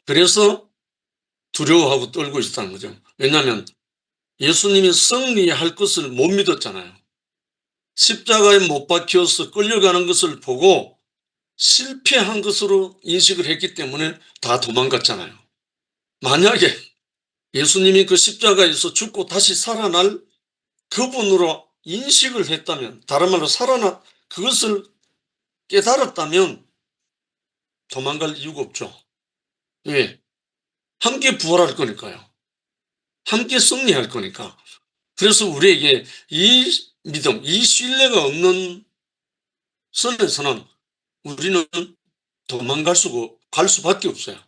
그래서 두려워하고 떨고 있었다는 거죠. 왜냐하면 예수님이 승리할 것을 못 믿었잖아요. 십자가에 못 박혀서 끌려가는 것을 보고 실패한 것으로 인식을 했기 때문에 다 도망갔잖아요. 만약에 예수님이 그 십자가에서 죽고 다시 살아날 그분으로 인식을 했다면, 다른 말로 그것을 깨달았다면 도망갈 이유가 없죠. 왜? 함께 부활할 거니까요. 함께 승리할 거니까. 그래서 우리에게 이 믿음, 이 신뢰가 없는 선에서는 우리는 갈 수밖에 없어요.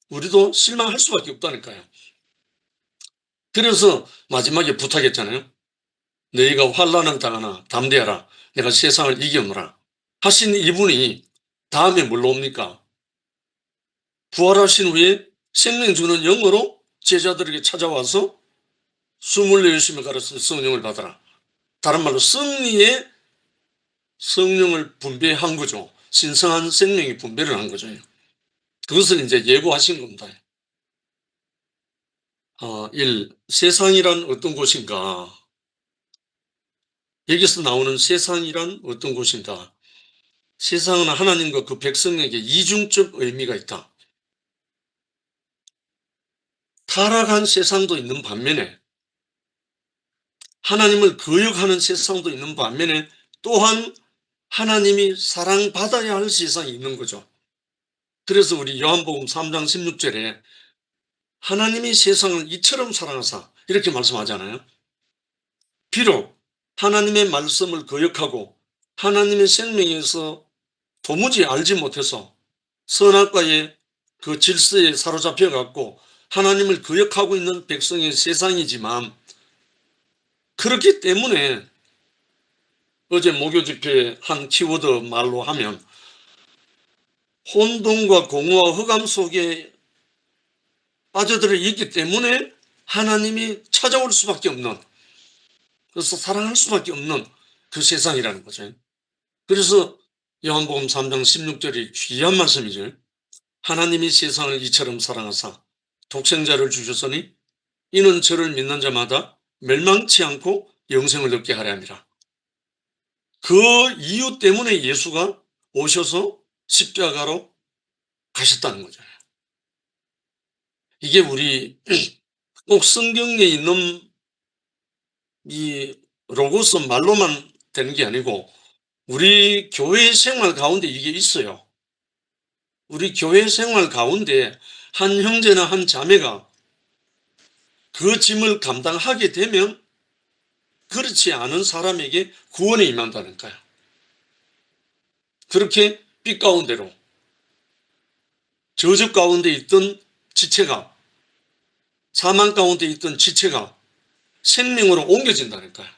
우리도 실망할 수밖에 없다니까요. 그래서 마지막에 부탁했잖아요. 너희가 환난을 당하나 담대하라. 내가 세상을 이겨노라. 하신 이분이 다음에 뭘로 옵니까? 부활하신 후에 생명 주는 영으로 제자들에게 찾아와서 숨을 내쉬며 가르쳐 성령을 받아라. 다른 말로 승리의 성령을 분배한 거죠. 신성한 생명이 분배를 한 거죠. 그것을 이제 예고하신 겁니다. 1. 세상이란 어떤 곳인가? 여기서 나오는 세상이란 어떤 곳인가? 세상은 하나님과 그 백성에게 이중적 의미가 있다. 타락한 세상도 있는 반면에 하나님을 거역하는 세상도 있는 반면에 또한 하나님이 사랑받아야 할 세상이 있는 거죠. 그래서 우리 요한복음 3장 16절에 하나님이 세상을 이처럼 사랑하사 이렇게 말씀하잖아요. 비록 하나님의 말씀을 거역하고 하나님의 생명에서 도무지 알지 못해서 선악과의 그 질서에 사로잡혀 갖고 하나님을 거역하고 있는 백성의 세상이지만, 그렇기 때문에 어제 목요 집회 한 키워드 말로 하면 혼돈과 공허와 흑암 속에 빠져들어 있기 때문에 하나님이 찾아올 수밖에 없는, 그래서 사랑할 수밖에 없는 그 세상이라는 거죠. 그래서 요한복음 3장 16절이 귀한 말씀이죠. 하나님이 세상을 이처럼 사랑하사 독생자를 주셨으니 이는 저를 믿는 자마다 멸망치 않고 영생을 얻게 하려 함이라. 그 이유 때문에 예수가 오셔서 십자가로 가셨다는 거죠. 이게 우리 꼭 성경에 있는 이 로고스 말로만 되는 게 아니고 우리 교회 생활 가운데 이게 있어요. 우리 교회 생활 가운데 한 형제나 한 자매가 그 짐을 감당하게 되면 그렇지 않은 사람에게 구원에 임한다니까요. 그렇게 빛 가운데로 저주 가운데 있던 지체가, 사망 가운데 있던 지체가 생명으로 옮겨진다니까요.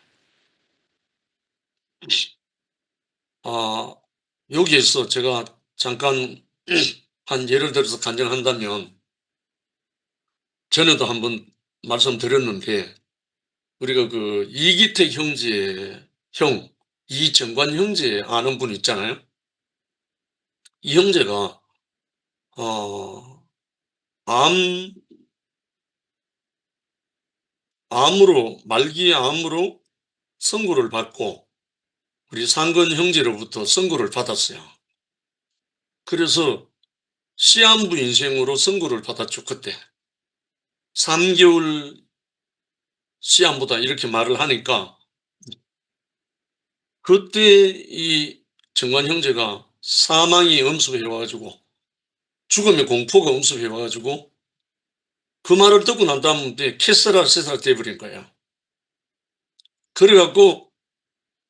여기에서 제가 잠깐 한 예를 들어서 간증한다면, 전에도 한번 말씀드렸는데 우리가 그 이기택 형제의 형 이정관 형제 아는 분 있잖아요. 이 형제가 어, 암 말기의 암으로 선고를 받고 우리 상근 형제로부터 선고를 받았어요. 그래서 시한부 인생으로 선고를 받았죠. 그때 3개월 시한부다 이렇게 말을 하니까, 그때 이 정관 형제가 사망이 엄습해 와가지고, 죽음의 공포가 엄습해 와가지고 그 말을 듣고 난 다음에 캐스라 세사가 돼버린 거예요. 그래갖고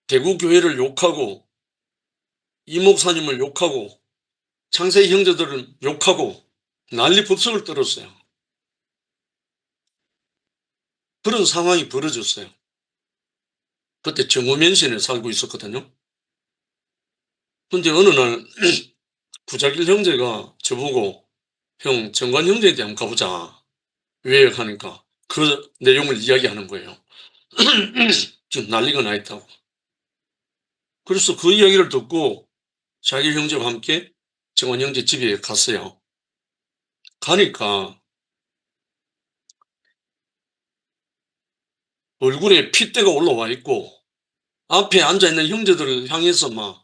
대구 교회를 욕하고 이 목사님을 욕하고 창세 형제들을 욕하고 난리 법석을 떨었어요. 그런 상황이 벌어졌어요. 그때 정오면신에 살고 있었거든요. 근데 어느 날 구자길 형제가 저보고 형 정관 형제한테 한번 가보자. 왜 하니까 그 내용을 이야기하는 거예요. 지금 난리가 나 있다고. 그래서 그 이야기를 듣고 자기 형제와 함께 정관 형제 집에 갔어요. 가니까 얼굴에 핏대가 올라와 있고 앞에 앉아있는 형제들을 향해서 막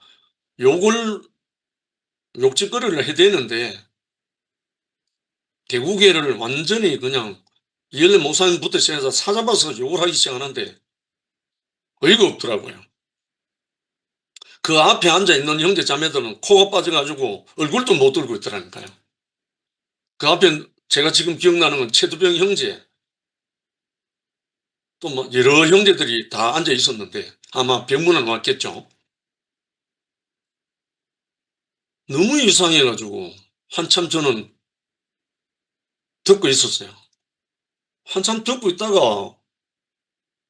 욕짓거리를 해대는데 개구개를 완전히 그냥 이엘레 목사님부터 시작해서 사잡아서 욕을 하기 시작하는데 어이가 없더라고요. 그 앞에 앉아있는 형제 자매들은 코가 빠져가지고 얼굴도 못 들고 있더라니까요. 그 앞에 제가 지금 기억나는 건 최두병 형제, 또 뭐 여러 형제들이 다 앉아 있었는데 아마 병문안 왔겠죠. 너무 이상해가지고 한참 저는 듣고 있었어요. 한참 듣고 있다가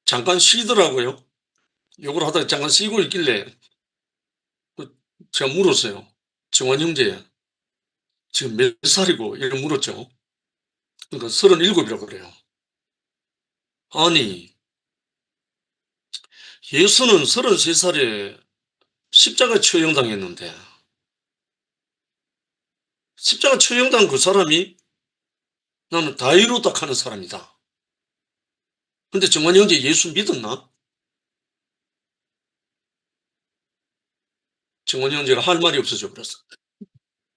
잠깐 쉬더라고요. 욕을 하다가 잠깐 쉬고 있길래 제가 물었어요. 정환 형제, 지금 몇 살이고? 이렇게 물었죠. 그러니까 37이라고 그래요. 아니, 예수는 33살에 십자가 처형당했는데 십자가 처형당 그 사람이 나는 다 이루었다 하는 사람이다. 근데 정환 형제 예수 믿었나? 정환 형제가 할 말이 없어져 버렸어.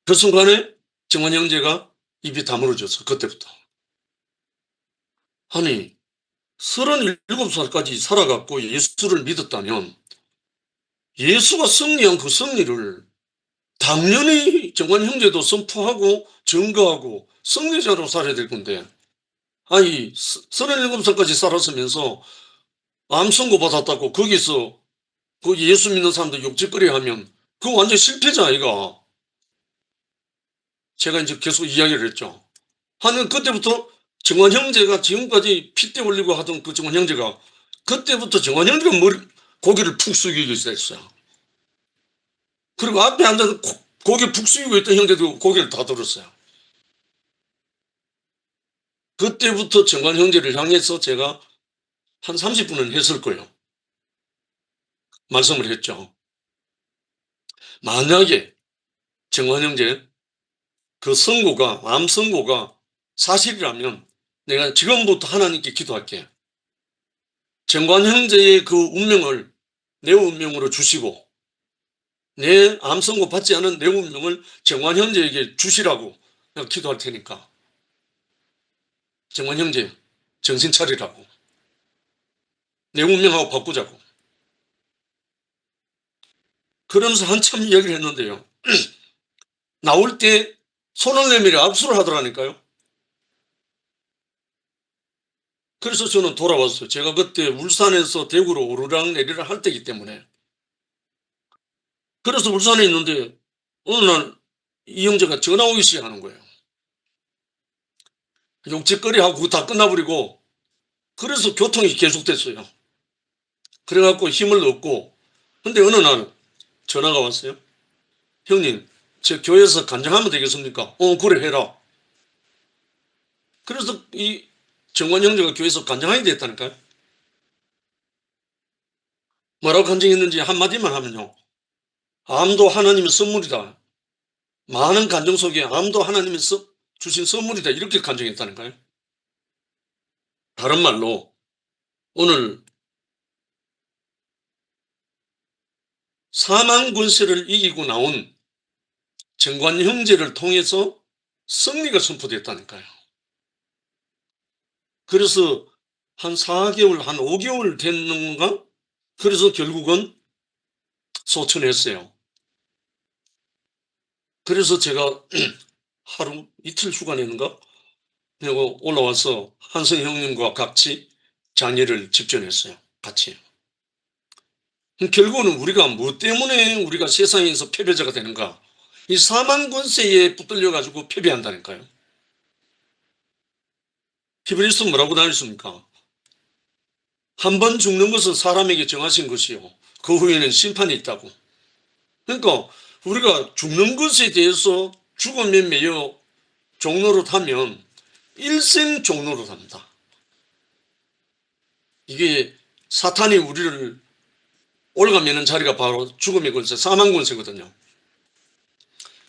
그 순간에 정환 형제가 입이 다물어졌어. 그때부터. 아니, 37살까지 살아갔고 예수를 믿었다면 예수가 승리한 그 승리를 당연히 정환 형제도 선포하고 증거하고 승리자로 살아야 될 건데, 아니 37살까지 살았으면서 암 선고 받았다고 거기서 그 예수 믿는 사람들 욕짓거리 하면 그거 완전 실패자 아이가. 제가 이제 계속 이야기를 했죠. 하는 그때부터 정환 형제가 지금까지 핏대 올리고 하던 그 정환 형제가 그때부터 정환 형제가 고개를 푹 숙이고 있었어요. 그리고 앞에 앉아서 고개 푹 숙이고 있던 형제도 고개를 다 들었어요. 그때부터 정관 형제를 향해서 제가 한 30분은 했을 거예요. 말씀을 했죠. 만약에 정관 형제 그 선고가 암 선고가 사실이라면 내가 지금부터 하나님께 기도할게. 정관 형제의 그 운명을 내 운명으로 주시고 내 암 선고 받지 않은 내 운명을 정관 형제에게 주시라고 내가 기도할 테니까 정관 형제 정신 차리라고 내 운명하고 바꾸자고. 그러면서 한참 이야기를 했는데요. 나올 때 손을 내밀어 압수를 하더라니까요. 그래서 저는 돌아왔어요. 제가 그때 울산에서 대구로 오르락내리락 할 때이기 때문에. 그래서 울산에 있는데 어느 날 이 형제가 전화 오기 시작하는 거예요. 욕짓거리하고 그거 다 끝나버리고 그래서 교통이 계속됐어요. 그래갖고 힘을 얻고 근데 어느 날 전화가 왔어요. 형님 저 교회에서 간증하면 되겠습니까? 그래 해라. 그래서 이 정관 형제가 교회에서 간증하게 됐다니까요. 뭐라고 간증했는지 한마디만 하면요. 암도 하나님의 선물이다. 많은 간증 속에 암도 하나님이 주신 선물이다. 이렇게 간증했다니까요. 다른 말로 오늘 사망 권세를 이기고 나온 정관 형제를 통해서 승리가 선포됐다니까요. 그래서 한 4개월, 한 5개월 됐는가? 그래서 결국은 소천했어요. 그래서 제가 하루 이틀 휴가 내는가? 내고 올라와서 한성 형님과 같이 장례를 집전했어요. 같이. 결국은 우리가 뭐 때문에 우리가 세상에서 패배자가 되는가? 이 사망 권세에 붙들려 가지고 패배한다니까요. 히브리서 뭐라고 나왔습니까? 한 번 죽는 것은 사람에게 정하신 것이요. 그 후에는 심판이 있다고. 그러니까 우리가 죽는 것에 대해서 죽음에 매여 종노릇하면 일생 종노릇합니다. 이게 사탄이 우리를 올가매는 자리가 바로 죽음의 권세, 사망 권세거든요.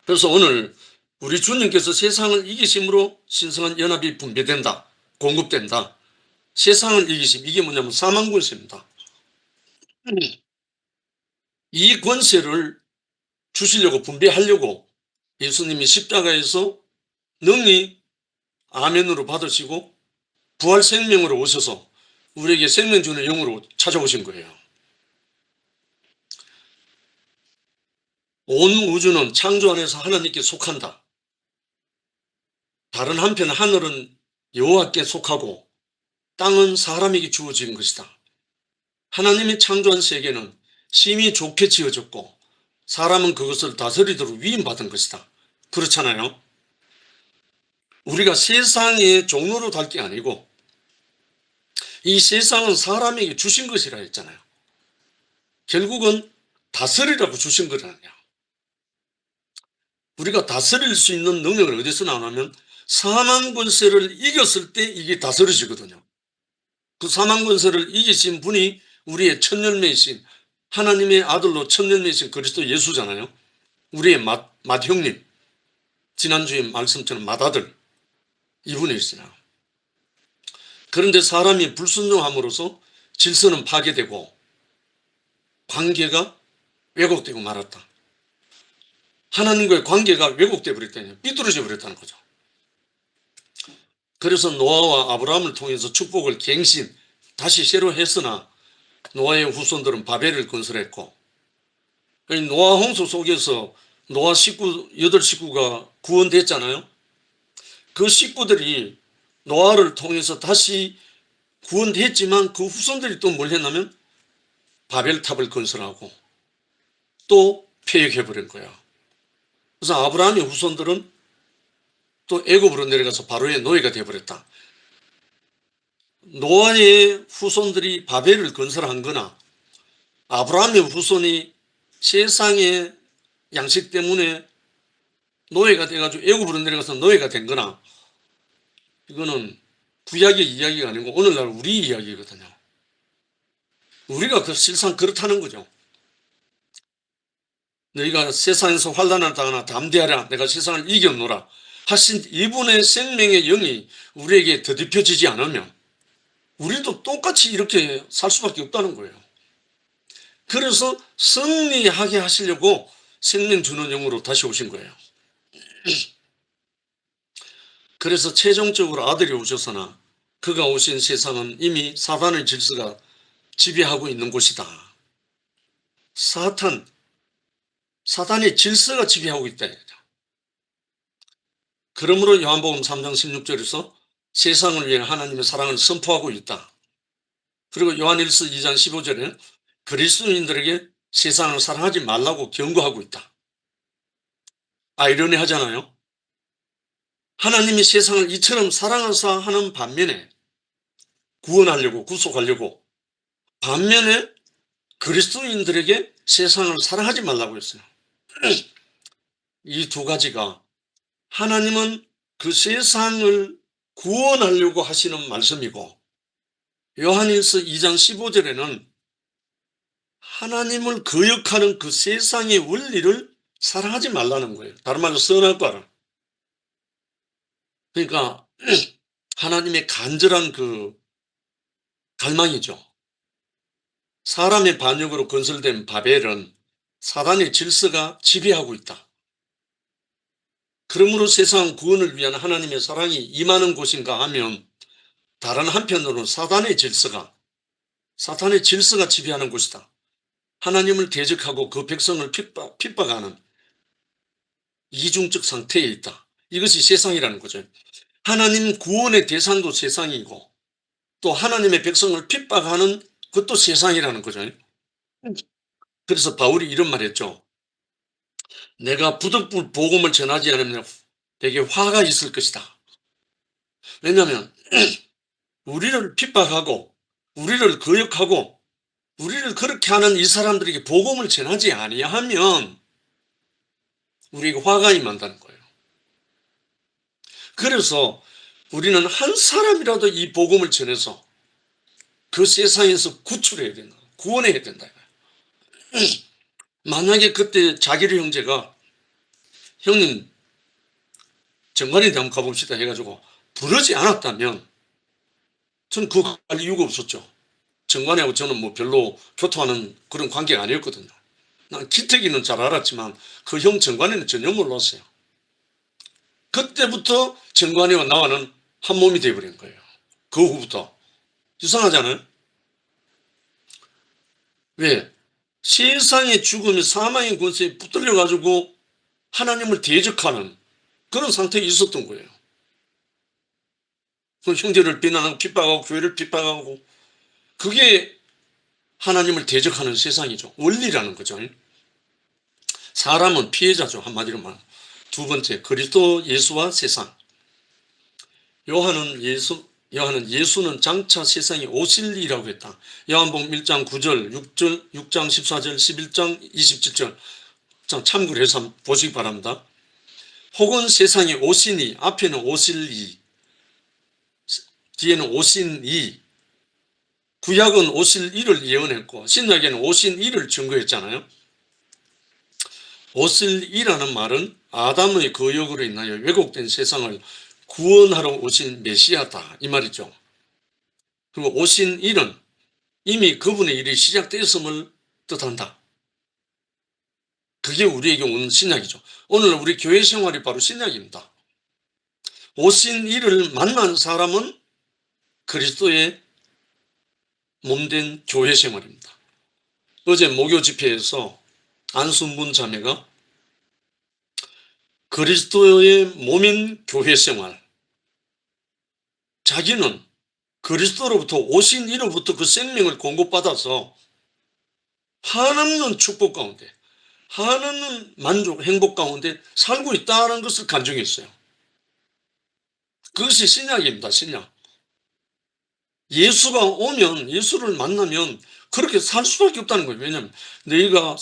그래서 오늘 우리 주님께서 세상을 이기심으로 신성한 연합이 분배된다, 공급된다. 세상을 이기심, 이게 뭐냐면 사망 권세입니다. 이 권세를 주시려고 분배하려고 예수님이 십자가에서 능히 아멘으로 받으시고 부활 생명으로 오셔서 우리에게 생명 주는 영으로 찾아오신 거예요. 온 우주는 창조 안에서 하나님께 속한다. 다른 한편 하늘은 여호와께 속하고 땅은 사람에게 주어진 것이다. 하나님이 창조한 세계는 심히 좋게 지어졌고 사람은 그것을 다스리도록 위임받은 것이다. 그렇잖아요. 우리가 세상의 종로로 달 게 아니고 이 세상은 사람에게 주신 것이라 했잖아요. 결국은 다스리라고 주신 것 아니야. 우리가 다스릴 수 있는 능력을 어디서 나오냐면 사망 권세를 이겼을 때 이게 다스려지거든요. 그 사망 권세를 이기신 분이 우리의 첫 열매이신 하나님의 아들로 첫 열매이신 그리스도 예수잖아요. 우리의 맏형님, 지난주에 말씀처럼 맏아들, 이분이 있으나. 그런데 사람이 불순종함으로써 질서는 파괴되고 관계가 왜곡되고 말았다. 하나님과의 관계가 왜곡되어 버렸다니, 삐뚤어져 버렸다는 거죠. 그래서 노아와 아브라함을 통해서 축복을 갱신, 다시 새로 했으나 노아의 후손들은 바벨을 건설했고, 노아 홍수 속에서 노아 식구, 8식구가 구원됐잖아요. 그 식구들이 노아를 통해서 다시 구원됐지만 그 후손들이 또 뭘 했냐면 바벨탑을 건설하고 또 폐역해버린 거야. 그래서 아브라함의 후손들은 또 애굽으로 내려가서 바로의 노예가 되어버렸다. 노아의 후손들이 바벨을 건설한 거나 아브라함의 후손이 세상의 양식 때문에 노예가 돼가지고 애굽으로 내려가서 노예가 된 거나, 이거는 구약의 이야기가 아니고 오늘날 우리 이야기거든요. 우리가 그 실상 그렇다는 거죠. 너희가 세상에서 환난을 당하나 담대하라, 내가 세상을 이겨노라 하신 이분의 생명의 영이 우리에게 더딥혀지지 않으면 우리도 똑같이 이렇게 살 수밖에 없다는 거예요. 그래서 승리하게 하시려고 생명 주는 영으로 다시 오신 거예요. 그래서 최종적으로 아들이 오셔서나 그가 오신 세상은 이미 사단의 질서가 지배하고 있는 곳이다. 사단의 질서가 지배하고 있다. 그러므로 요한복음 3장 16절에서 세상을 위해 하나님의 사랑을 선포하고 있다. 그리고 요한일서 2장 15절에는 그리스도인들에게 세상을 사랑하지 말라고 경고하고 있다. 아이러니하잖아요. 하나님이 세상을 이처럼 사랑하사 하는 반면에, 구원하려고, 구속하려고, 반면에 그리스도인들에게 세상을 사랑하지 말라고 했어요. 이 두 가지가, 하나님은 그 세상을 구원하려고 하시는 말씀이고, 요한일서 2장 15절에는 하나님을 거역하는 그 세상의 원리를 사랑하지 말라는 거예요. 다른 말로 선할 거라. 그러니까 하나님의 간절한 그 갈망이죠. 사람의 반역으로 건설된 바벨은 사단의 질서가 지배하고 있다. 그러므로 세상 구원을 위한 하나님의 사랑이 임하는 곳인가 하면 다른 한편으로는 사탄의 질서가 지배하는 곳이다. 하나님을 대적하고 그 백성을 핍박하는 이중적 상태에 있다. 이것이 세상이라는 거죠. 하나님 구원의 대상도 세상이고 또 하나님의 백성을 핍박하는 그것도 세상이라는 거죠. 그래서 바울이 이런 말 했죠. 내가 부득불 복음을 전하지 않으면 되게 화가 있을 것이다. 왜냐하면 우리를 핍박하고 우리를 거역하고 우리를 그렇게 하는 이 사람들에게 복음을 전하지 아니하면 우리에게 화가 임한다는 거예요. 그래서 우리는 한 사람이라도 이 복음을 전해서 그 세상에서 구출해야 된다. 구원해야 된다. 만약에 그때 자기의 형제가 형님 정관에 한번 가봅시다 해가지고 부르지 않았다면 저는 그거 할 이유가 없었죠. 정관이하고 저는 뭐 별로 교통하는 그런 관계가 아니었거든요. 난 기택이는 잘 알았지만 그 형 정관이는 전혀 몰랐어요. 그때부터 정관이와 나와는 한 몸이 되어버린 거예요. 그 후부터. 이상하잖아요. 왜? 세상의 죽음이 사망의 권세에 붙들려가지고 하나님을 대적하는 그런 상태에 있었던 거예요. 그 형제를 비난하고 핍박하고 교회를 핍박하고 그게 하나님을 대적하는 세상이죠. 원리라는 거죠. 사람은 피해자죠. 한마디로 말하면. 두 번째, 그리스도 예수와 세상. 요한은 예수는 장차 세상에 오실 이라고 했다. 요한복음 1장 9절, 6절, 6장 14절, 11장 27절. 참고를 해서 보시기 바랍니다. 혹은 세상에 오시니, 앞에는 오실 이, 뒤에는 오신 이. 구약은 오실 이를 예언했고 신약에는 오신 이를 증거했잖아요. 오실 이라는 말은 아담의 거역으로 인하여 왜곡된 세상을 구원하러 오신 메시아다 이 말이죠. 그리고 오신 일은 이미 그분의 일이 시작되었음을 뜻한다. 그게 우리에게 온 신약이죠. 오늘 우리 교회 생활이 바로 신약입니다. 오신 이를 만난 사람은 그리스도의 몸된 교회 생활입니다. 어제 목요 집회에서 안순문 자매가 그리스도의 몸인 교회 생활, 자기는 그리스도로부터 오신 이로부터 그 생명을 공급받아서 한없는 축복 가운데, 한없는 만족, 행복 가운데 살고 있다는 것을 간증했어요. 그것이 신약입니다. 신약. 예수가 오면, 예수를 만나면 그렇게 살 수밖에 없다는 거예요. 왜냐하면 너희가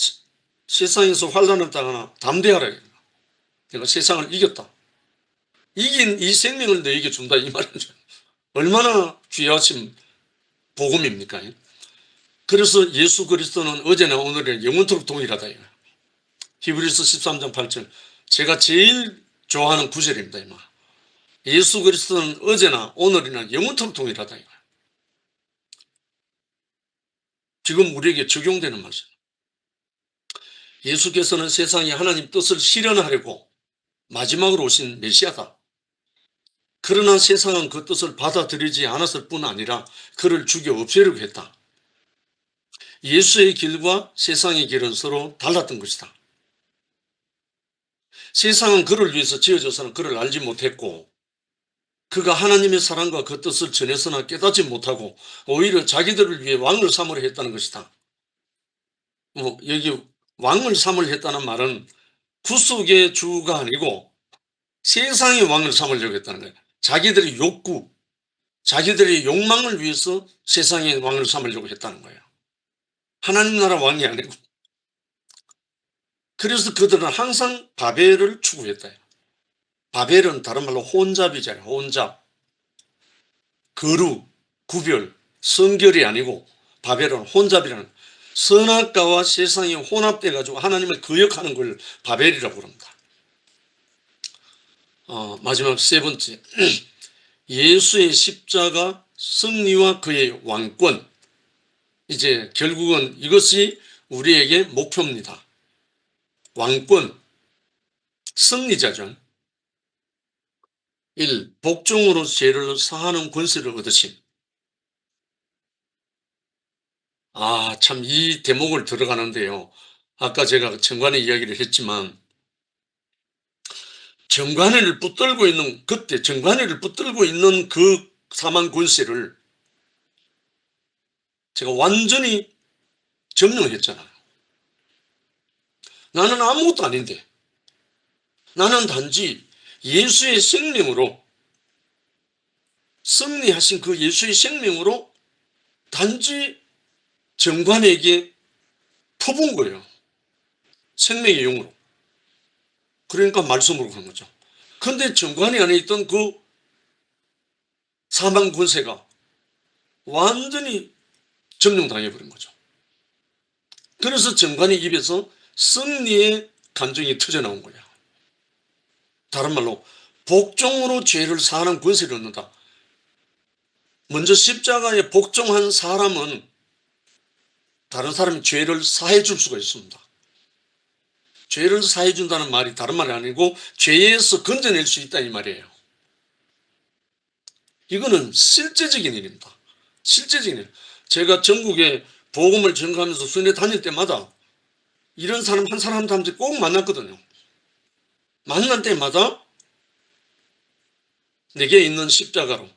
세상에서 환난을 당하나 담대하라. 내가 세상을 이겼다. 이긴 이 생명을 너희에게 준다 이 말이죠. 얼마나 귀하신 복음입니까? 그래서 예수 그리스도는 어제나 오늘이나 영원토록 동일하다. 히브리서 13장 8절. 제가 제일 좋아하는 구절입니다. 예수 그리스도는 어제나 오늘이나 영원토록 동일하다. 지금 우리에게 적용되는 말씀. 예수께서는 세상에 하나님 뜻을 실현하려고 마지막으로 오신 메시아다. 그러나 세상은 그 뜻을 받아들이지 않았을 뿐 아니라 그를 죽여 없애려고 했다. 예수의 길과 세상의 길은 서로 달랐던 것이다. 세상은 그를 위해서 지어져서는 그를 알지 못했고 그가 하나님의 사랑과 그 뜻을 전해서나 깨닫지 못하고 오히려 자기들을 위해 왕을 삼으려 했다는 것이다. 여기 왕을 삼으려 했다는 말은 구속의 주가 아니고 세상의 왕을 삼으려고 했다는 거예요. 자기들의 욕구, 자기들의 욕망을 위해서 세상의 왕을 삼으려고 했다는 거예요. 하나님 나라 왕이 아니고. 그래서 그들은 항상 바벨을 추구했다. 바벨은 다른 말로 혼잡이잖아요. 혼잡. 거룩, 구별, 성결이 아니고 바벨은 혼잡이라는 선악과와 세상이 혼합돼 가지고 하나님을 거역하는 걸 바벨이라고 부릅니다. 마지막 세 번째. 예수의 십자가 승리와 그의 왕권. 이제 결국은 이것이 우리에게 목표입니다. 왕권, 승리자죠. 1. 복종으로 죄를 사하는 권세를 얻으심. 참 이 대목을 들어가는데요. 아까 제가 정관의 이야기를 했지만 정관회를 붙들고 있는 그때 정관회를 붙들고 있는 그 사망 권세를 제가 완전히 점령했잖아요. 나는 아무것도 아닌데 나는 단지 예수의 생명으로 승리하신 그 예수의 생명으로 단지 정관에게 퍼부은 거예요. 생명의 용으로. 그러니까 말씀으로 그런 거죠. 그런데 정관이 안에 있던 그 사망 권세가 완전히 점령당해버린 거죠. 그래서 정관의 입에서 승리의 감정이 터져나온 거야. 다른 말로 복종으로 죄를 사하는 권세를 얻는다. 먼저 십자가에 복종한 사람은 다른 사람이 죄를 사해 줄 수가 있습니다. 죄를 사해 준다는 말이 다른 말이 아니고 죄에서 건져낼 수 있다 이 말이에요. 이거는 실제적인 일입니다. 실제적인 일. 제가 전국에 복음을 전가하면서 순회 다닐 때마다 이런 사람 한 사람한테 꼭 만났거든요. 만날 때마다 내게 있는 십자가로,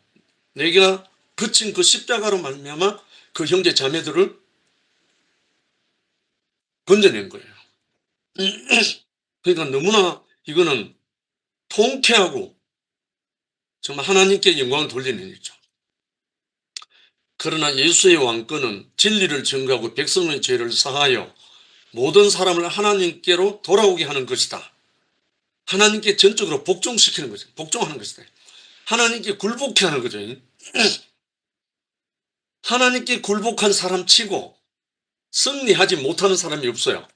내가 그친 그 십자가로 말미암아 그 형제 자매들을 건져낸 거예요. 그러니까 너무나 이거는 통쾌하고 정말 하나님께 영광을 돌리는 일이죠. 그러나 예수의 왕권은 진리를 증거하고 백성의 죄를 사하여 모든 사람을 하나님께로 돌아오게 하는 것이다. 하나님께 전적으로 복종시키는 거죠. 복종하는 것이다. 하나님께 굴복케 하는 거죠. 하나님께 굴복한 사람 치고 승리하지 못하는 사람이 없어요.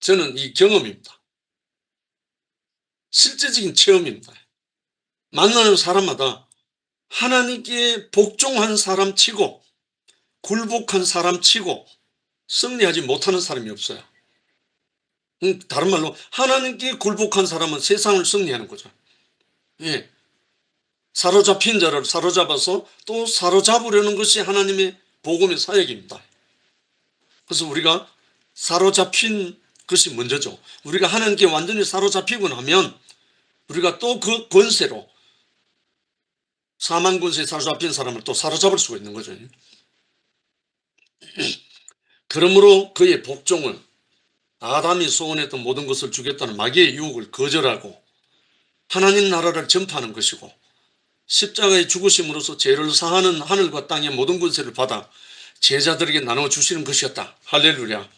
저는 이 경험입니다. 실제적인 체험입니다. 만나는 사람마다 하나님께 복종한 사람 치고 굴복한 사람 치고 승리하지 못하는 사람이 없어요. 다른 말로 하나님께 굴복한 사람은 세상을 승리하는 거죠. 예. 사로잡힌 자를 사로잡아서 또 사로잡으려는 것이 하나님의 복음의 사역입니다. 그래서 우리가 사로잡힌 것이 먼저죠. 우리가 하나님께 완전히 사로잡히고 나면 우리가 또 그 권세로 사망 권세에 사로잡힌 사람을 또 사로잡을 수가 있는 거죠. 그러므로 그의 복종은 아담이 소원했던 모든 것을 주겠다는 마귀의 유혹을 거절하고 하나님 나라를 전파하는 것이고 십자가의 죽으심으로써 죄를 사하는 하늘과 땅의 모든 권세를 받아 제자들에게 나눠 주시는 것이었다. 할렐루야.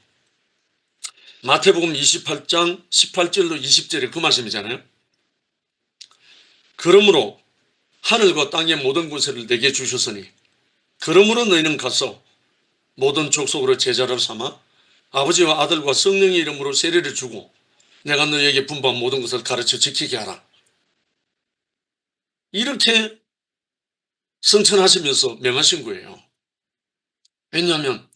마태복음 28장 18절로 20절에 그 말씀이잖아요. 그러므로 하늘과 땅의 모든 권세를 내게 주셨으니 그러므로 너희는 가서 모든 족속으로 제자를 삼아 아버지와 아들과 성령의 이름으로 세례를 주고 내가 너희에게 분부한 모든 것을 가르쳐 지키게 하라. 이렇게 성천하시면서 명하신 거예요. 왜냐하면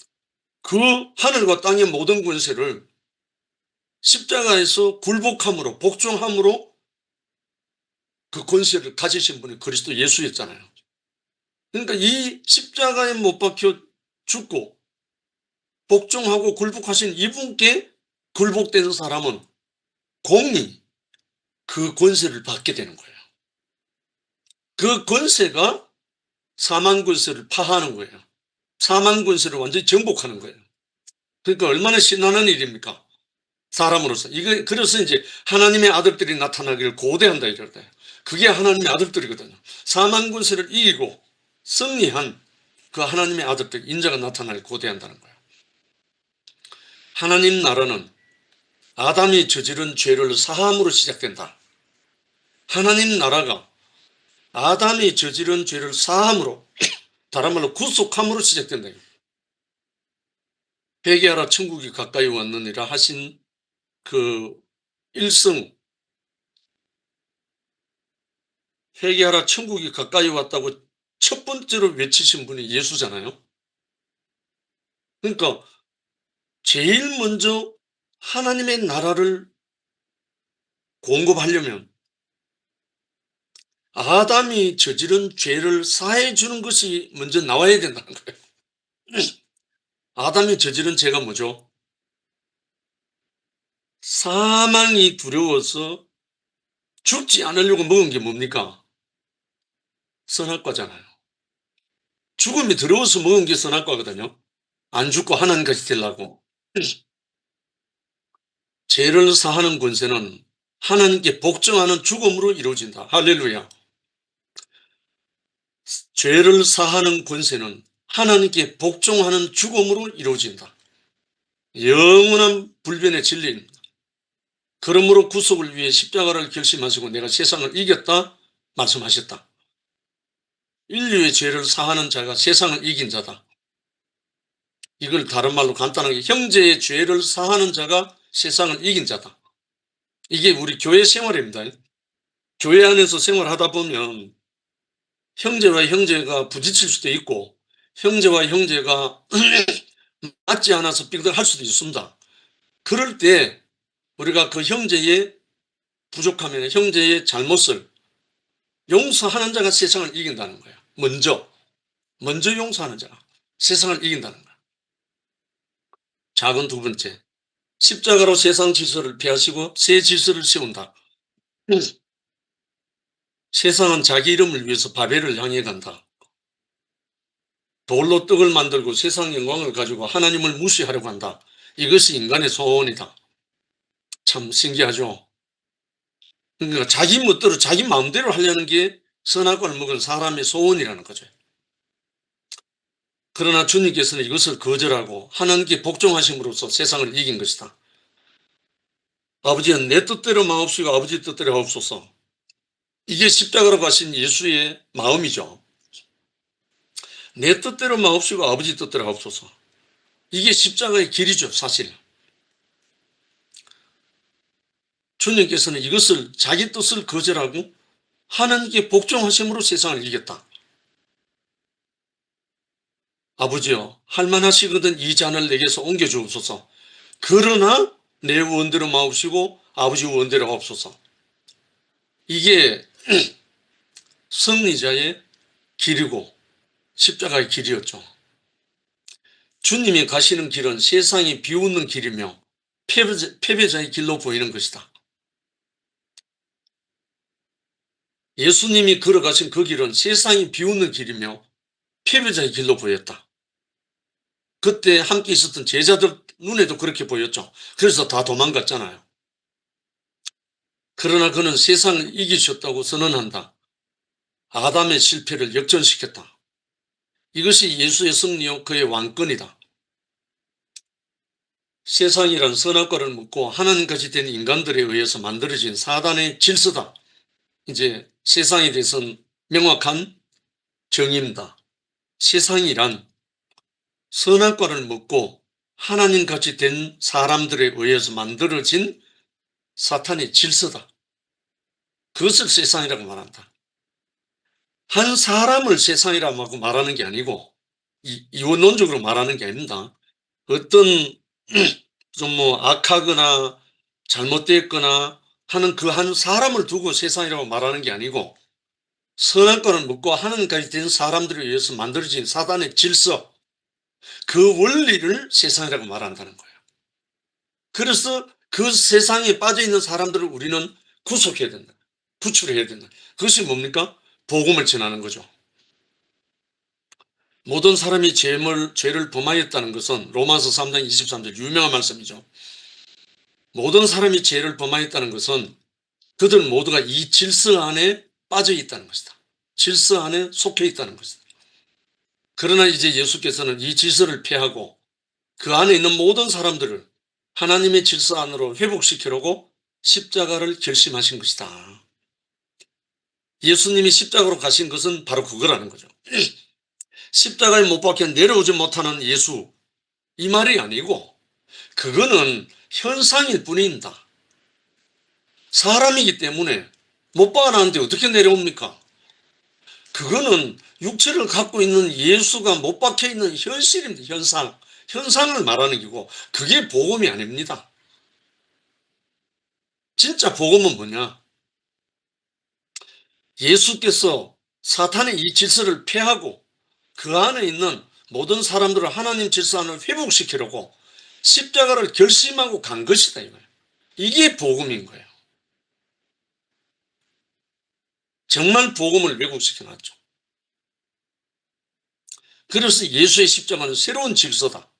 그 하늘과 땅의 모든 권세를 십자가에서 굴복함으로 복종함으로 그 권세를 가지신 분이 그리스도 예수였잖아요. 그러니까 이 십자가에 못 박혀 죽고 복종하고 굴복하신 이분께 굴복된 사람은 공히 그 권세를 받게 되는 거예요. 그 권세가 사망 권세를 파하는 거예요. 사망 권세를 완전히 정복하는 거예요. 그러니까 얼마나 신나는 일입니까? 사람으로서. 그래서 이제 하나님의 아들들이 나타나기를 고대한다 이럴까요? 그게 하나님의 아들들이거든요. 사망 권세를 이기고 승리한 그 하나님의 아들들, 인자가 나타나기를 고대한다는 거예요. 하나님 나라는 아담이 저지른 죄를 사함으로 시작된다. 하나님 나라가 아담이 저지른 죄를 사함으로, 다른 말로 구속함으로 시작된다. 회개하라 천국이 가까이 왔느니라 하신 그 일성, 회개하라 천국이 가까이 왔다고 첫 번째로 외치신 분이 예수잖아요. 그러니까 제일 먼저 하나님의 나라를 공급하려면 아담이 저지른 죄를 사해 주는 것이 먼저 나와야 된다는 거예요. 아담이 저지른 죄가 뭐죠? 사망이 두려워서 죽지 않으려고 먹은 게 뭡니까? 선악과잖아요. 죽음이 두려워서 먹은 게 선악과거든요. 안 죽고 하나님같이 되려고. 죄를 사하는 권세는 하나님께 복종하는 죽음으로 이루어진다. 할렐루야. 죄를 사하는 권세는 하나님께 복종하는 죽음으로 이루어진다. 영원한 불변의 진리입니다. 그러므로 구속을 위해 십자가를 결심하시고 내가 세상을 이겼다 말씀하셨다. 인류의 죄를 사하는 자가 세상을 이긴 자다. 이걸 다른 말로 간단하게 형제의 죄를 사하는 자가 세상을 이긴 자다. 이게 우리 교회 생활입니다. 교회 안에서 생활하다 보면 형제와 형제가 부딪힐 수도 있고 형제와 형제가 맞지 않아서 삐그덕할 수도 있습니다. 그럴 때 우리가 그 형제의 부족함이나 형제의 잘못을 용서하는 자가 세상을 이긴다는 거예요. 먼저 용서하는 자가 세상을 이긴다는 거예요. 작은 두 번째, 십자가로 세상 질서를 폐하시고 새 질서를 세운다. 세상은 자기 이름을 위해서 바벨을 향해 간다. 돌로 떡을 만들고 세상 영광을 가지고 하나님을 무시하려고 한다. 이것이 인간의 소원이다. 참 신기하죠. 그러니까 자기 멋대로 자기 마음대로 하려는 게 선악과를 먹은 사람의 소원이라는 거죠. 그러나 주님께서는 이것을 거절하고 하나님께 복종하심으로써 세상을 이긴 것이다. 아버지여, 내 뜻대로 마옵시고 아버지 뜻대로 하옵소서. 이게 십자가로 가신 예수의 마음이죠. 내 뜻대로 마옵시고 아버지 뜻대로 하옵소서. 이게 십자가의 길이죠, 사실. 주님께서는 이것을 자기 뜻을 거절하고 하나님께 복종하심으로 세상을 이겼다. 아버지여, 할만하시거든 이 잔을 내게서 옮겨주옵소서. 그러나 내 원대로 마옵시고 아버지 원대로 하옵소서. 이게 승리자의 길이고 십자가의 길이었죠. 주님이 가시는 길은 세상이 비웃는 길이며 패배자의 길로 보이는 것이다. 예수님이 걸어가신 그 길은 세상이 비웃는 길이며 패배자의 길로 보였다. 그때 함께 있었던 제자들 눈에도 그렇게 보였죠. 그래서 다 도망갔잖아요. 그러나 그는 세상을 이기셨다고 선언한다. 아담의 실패를 역전시켰다. 이것이 예수의 승리요 그의 왕권이다. 세상이란 선악과를 묻고 하나님까지 된 인간들에 의해서 만들어진 사단의 질서다. 이제 세상에 대해서는 명확한 정의입니다. 세상이란 선악과를 먹고 하나님같이 된 사람들에 의해서 만들어진 사탄의 질서다. 그것을 세상이라고 말한다. 한 사람을 세상이라고 말하는 게 아니고 이원론적으로 말하는 게 아닙니다. 어떤 좀 악하거나 잘못됐거나 하는 그 한 사람을 두고 세상이라고 말하는 게 아니고 선악과를 먹고 하나님까지 된 사람들에 의해서 만들어진 사단의 질서, 그 원리를 세상이라고 말한다는 거예요. 그래서 그 세상에 빠져있는 사람들을 우리는 구속해야 된다. 구출해야 된다. 그것이 뭡니까? 복음을 전하는 거죠. 모든 사람이 죄를 범하였다는 것은 로마서 3장 23절 유명한 말씀이죠. 모든 사람이 죄를 범하였다는 것은 그들 모두가 이 질서 안에 빠져 있다는 것이다. 질서 안에 속해 있다는 것이다. 그러나 이제 예수께서는 이 질서를 폐하고 그 안에 있는 모든 사람들을 하나님의 질서 안으로 회복시키려고 십자가를 결심하신 것이다. 예수님이 십자가로 가신 것은 바로 그거라는 거죠. 십자가에 못 박혀 내려오지 못하는 예수, 이 말이 아니고 그거는 현상일 뿐입니다. 사람이기 때문에 못 박아놨는데 어떻게 내려옵니까? 그거는 육체를 갖고 있는 예수가 못 박혀 있는 현실입니다. 현상을 말하는 거고 그게 복음이 아닙니다. 진짜 복음은 뭐냐? 예수께서 사탄의 이 질서를 폐하고 그 안에 있는 모든 사람들을 하나님 질서 안을 회복시키려고 십자가를 결심하고 간 것이다 이거예요. 이게 복음인 거예요. 정말 복음을 왜곡시켜 놨죠. 그래서 예수의 십자가는 새로운 질서다.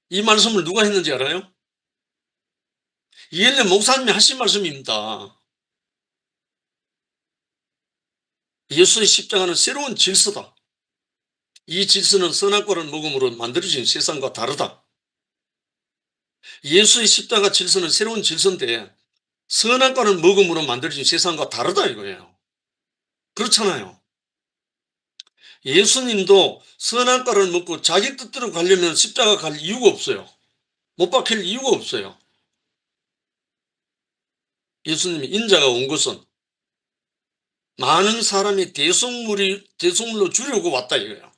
이 말씀을 누가 했는지 알아요? 이엘레 목사님이 하신 말씀입니다. 예수의 십자가는 새로운 질서다. 이 질서는 선악과를 먹음으로 만들어진 세상과 다르다. 예수의 십자가 질서는 새로운 질서인데 선악과를 먹음으로 만들어진 세상과 다르다 이거예요. 그렇잖아요. 예수님도 선악과를 먹고 자기 뜻대로 가려면 십자가 갈 이유가 없어요. 못 박힐 이유가 없어요. 예수님이 인자가 온 것은 많은 사람이 대속물로 주려고 왔다 이거야.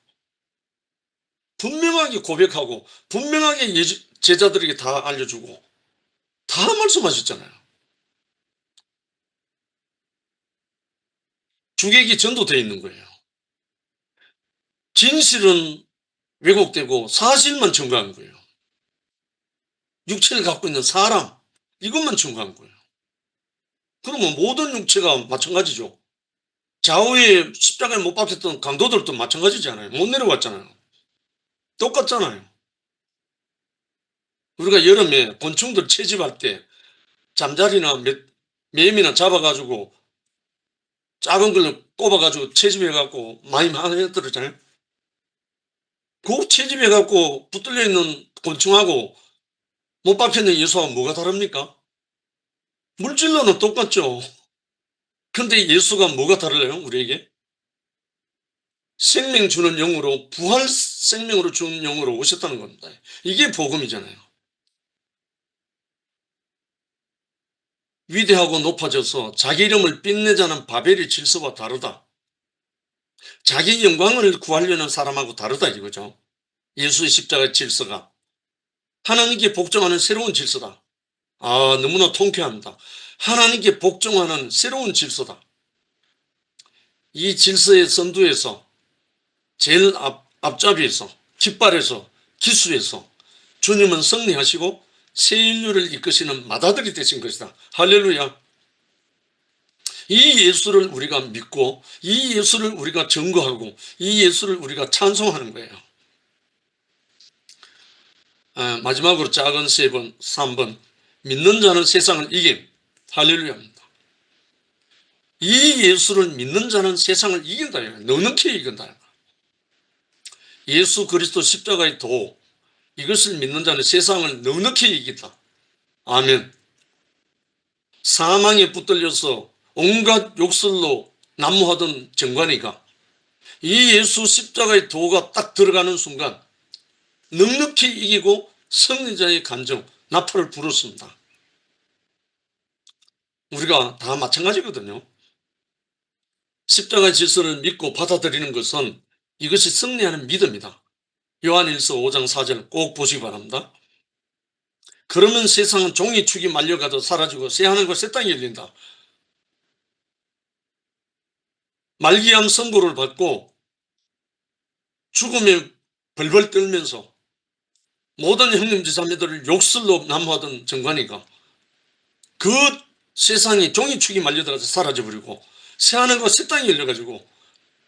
분명하게 고백하고 분명하게 제자들에게 다 알려주고 다 말씀하셨잖아요. 주객이 전도되어 있는 거예요. 진실은 왜곡되고 사실만 증거한 거예요. 육체를 갖고 있는 사람 이것만 증거한 거예요. 그러면 모든 육체가 마찬가지죠. 좌우에 십자가에 못 박혔던 강도들도 마찬가지잖아요. 못 내려왔잖아요. 똑같잖아요. 우리가 여름에 곤충들 채집할 때 잠자리나 매미나 잡아가지고 작은 걸로 꼽아가지고 채집해갖고 많이 만들었잖아요. 그 채집해갖고 붙들려 있는 곤충하고 못 박혀있는 예수하고 뭐가 다릅니까? 물질로는 똑같죠. 근데 예수가 뭐가 다를래요? 우리에게? 생명 주는 영으로 부활 생명으로 주는 영으로 오셨다는 겁니다. 이게 복음이잖아요. 위대하고 높아져서 자기 이름을 빛내자는 바벨의 질서와 다르다. 자기 영광을 구하려는 사람하고 다르다 이거죠. 예수의 십자가 질서가 하나님께 복종하는 새로운 질서다. 아, 너무나 통쾌합니다. 하나님께 복종하는 새로운 질서다. 이 질서의 선두에서 제일 앞잡이에서 깃발에서 기수에서 주님은 승리하시고 새 인류를 이끄시는 맏아들이 되신 것이다. 할렐루야. 이 예수를 우리가 믿고 이 예수를 우리가 증거하고 이 예수를 우리가 찬송하는 거예요. 마지막으로 작은 3번 믿는 자는 세상을 이김. 할렐루야입니다. 이 예수를 믿는 자는 세상을 이긴다. 넉넉히 이긴다. 예수 그리스도 십자가의 도 이것을 믿는 자는 세상을 넉넉히 이긴다. 아멘. 사망에 붙들려서 온갖 욕설로 난무하던 정관이가 이 예수 십자가의 도가 딱 들어가는 순간 넉넉히 이기고 승리자의 감정 나팔을 불었습니다. 우리가 다 마찬가지거든요. 십자가의 질서를 믿고 받아들이는 것은 이것이 승리하는 믿음이다. 요한일서 5장 4절 꼭 보시기 바랍니다. 그러면 세상은 종이축이 말려가도 사라지고 새 하늘과 새 땅이 열린다. 말기암 선고를 받고 죽음에 벌벌 떨면서 모든 형님지자매들을 욕설로 난무하던 정관이가 그 세상이 종이축이 말려들어서 사라져버리고 새하늘과 새 땅이 열려가지고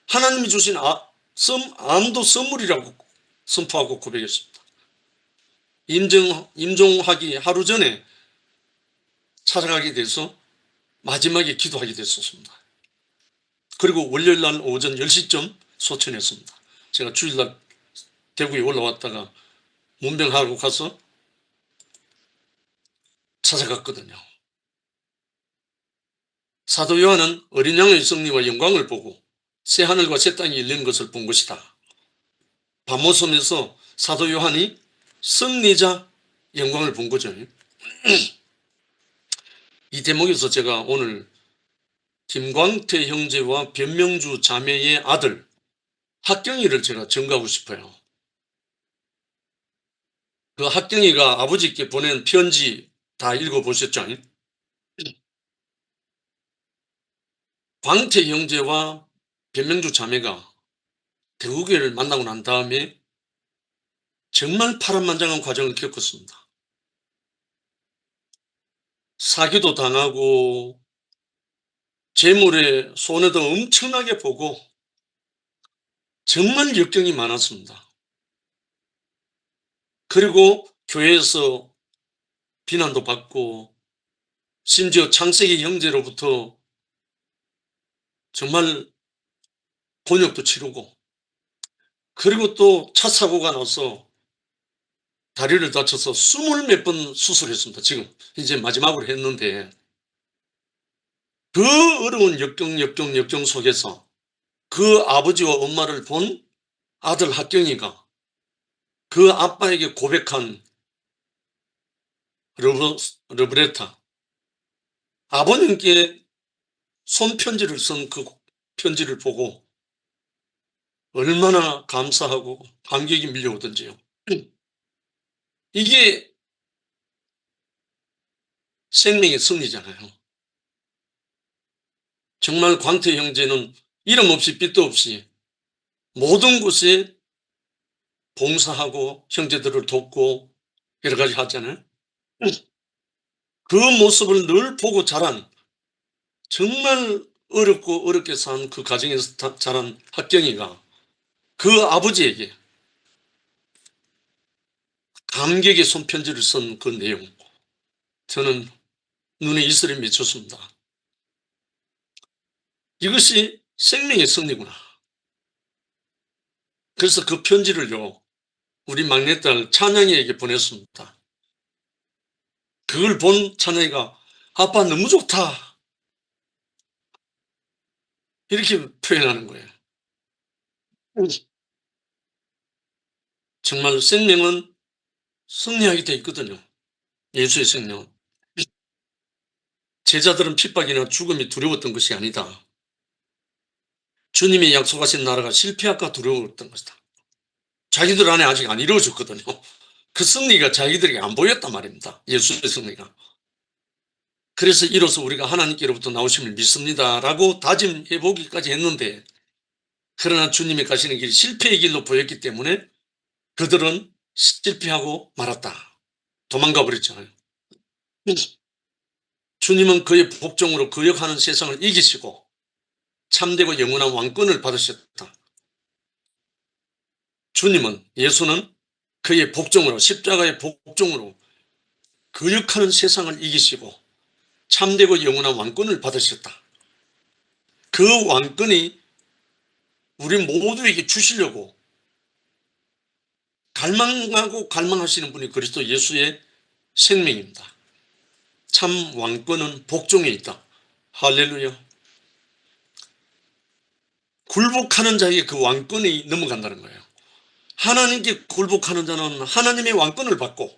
하나님이 주신 암도 선물이라고 선포하고 고백했습니다. 임종하기 하루 전에 찾아가게 돼서 마지막에 기도하게 됐었습니다. 그리고 월요일날 오전 10시쯤 소천했습니다. 제가 주일날 대구에 올라왔다가 문병하고 가서 찾아갔거든요. 사도 요한은 어린 양의 승리와 영광을 보고 새 하늘과 새 땅이 열리는 것을 본 것이다. 밤모섬에서 사도 요한이 승리자 영광을 본 거죠. 이 대목에서 제가 오늘 김광태 형제와 변명주 자매의 아들 학경이를 제가 증거하고 싶어요. 그 학경이가 아버지께 보낸 편지 다 읽어보셨죠? 광태 형제와 변명주 자매가 대구교회를 만나고 난 다음에 정말 파란만장한 과정을 겪었습니다. 사기도 당하고 재물에 손해도 엄청나게 보고 정말 역경이 많았습니다. 그리고 교회에서 비난도 받고 심지어 창세기 형제로부터 정말 곤욕도 치르고 그리고 또 차 사고가 나서 다리를 다쳐서 20몇 번 수술했습니다. 지금 이제 마지막으로 했는데 그 어려운 역경 속에서 그 아버지와 엄마를 본 아들 학경이가 그 아빠에게 고백한 러브레터 아버님께 손편지를 쓴 그 편지를 보고 얼마나 감사하고 감격이 밀려오던지요. 이게 생명의 승리잖아요. 정말 광태 형제는 이름 없이 빛도 없이 모든 곳에 봉사하고 형제들을 돕고 여러 가지 하잖아요. 그 모습을 늘 보고 자란, 정말 어렵고 어렵게 산 그 가정에서 자란 학경이가 그 아버지에게 감격의 손편지를 쓴 그 내용, 저는 눈에 이슬이 맺혔습니다. 이것이 생명의 승리구나. 그래서 그 편지를요, 우리 막내딸 찬양이에게 보냈습니다. 그걸 본 찬양이가 아빠 너무 좋다, 이렇게 표현하는 거예요. 정말 생명은 승리하게 돼 있거든요. 예수의 생명은. 제자들은 핍박이나 죽음이 두려웠던 것이 아니다. 주님이 약속하신 나라가 실패할까 두려웠던 것이다. 자기들 안에 아직 안 이루어졌거든요. 그 승리가 자기들에게 안 보였단 말입니다. 예수의 승리가. 그래서 이로써 우리가 하나님께로부터 나오심을 믿습니다라고 다짐해 보기까지 했는데, 그러나 주님이 가시는 길이 실패의 길로 보였기 때문에 그들은 실패하고 말았다. 도망가 버렸잖아요. 주님은 그의 복종으로 거역하는 세상을 이기시고 참되고 영원한 왕권을 받으셨다. 주님은, 예수는 그의 복종으로, 십자가의 복종으로 거역하는 세상을 이기시고 참되고 영원한 왕권을 받으셨다. 그 왕권이 우리 모두에게 주시려고 갈망하고 갈망하시는 분이 그리스도 예수의 생명입니다. 참 왕권은 복종에 있다. 할렐루야. 굴복하는 자에게 그 왕권이 넘어간다는 거예요. 하나님께 굴복하는 자는 하나님의 왕권을 받고,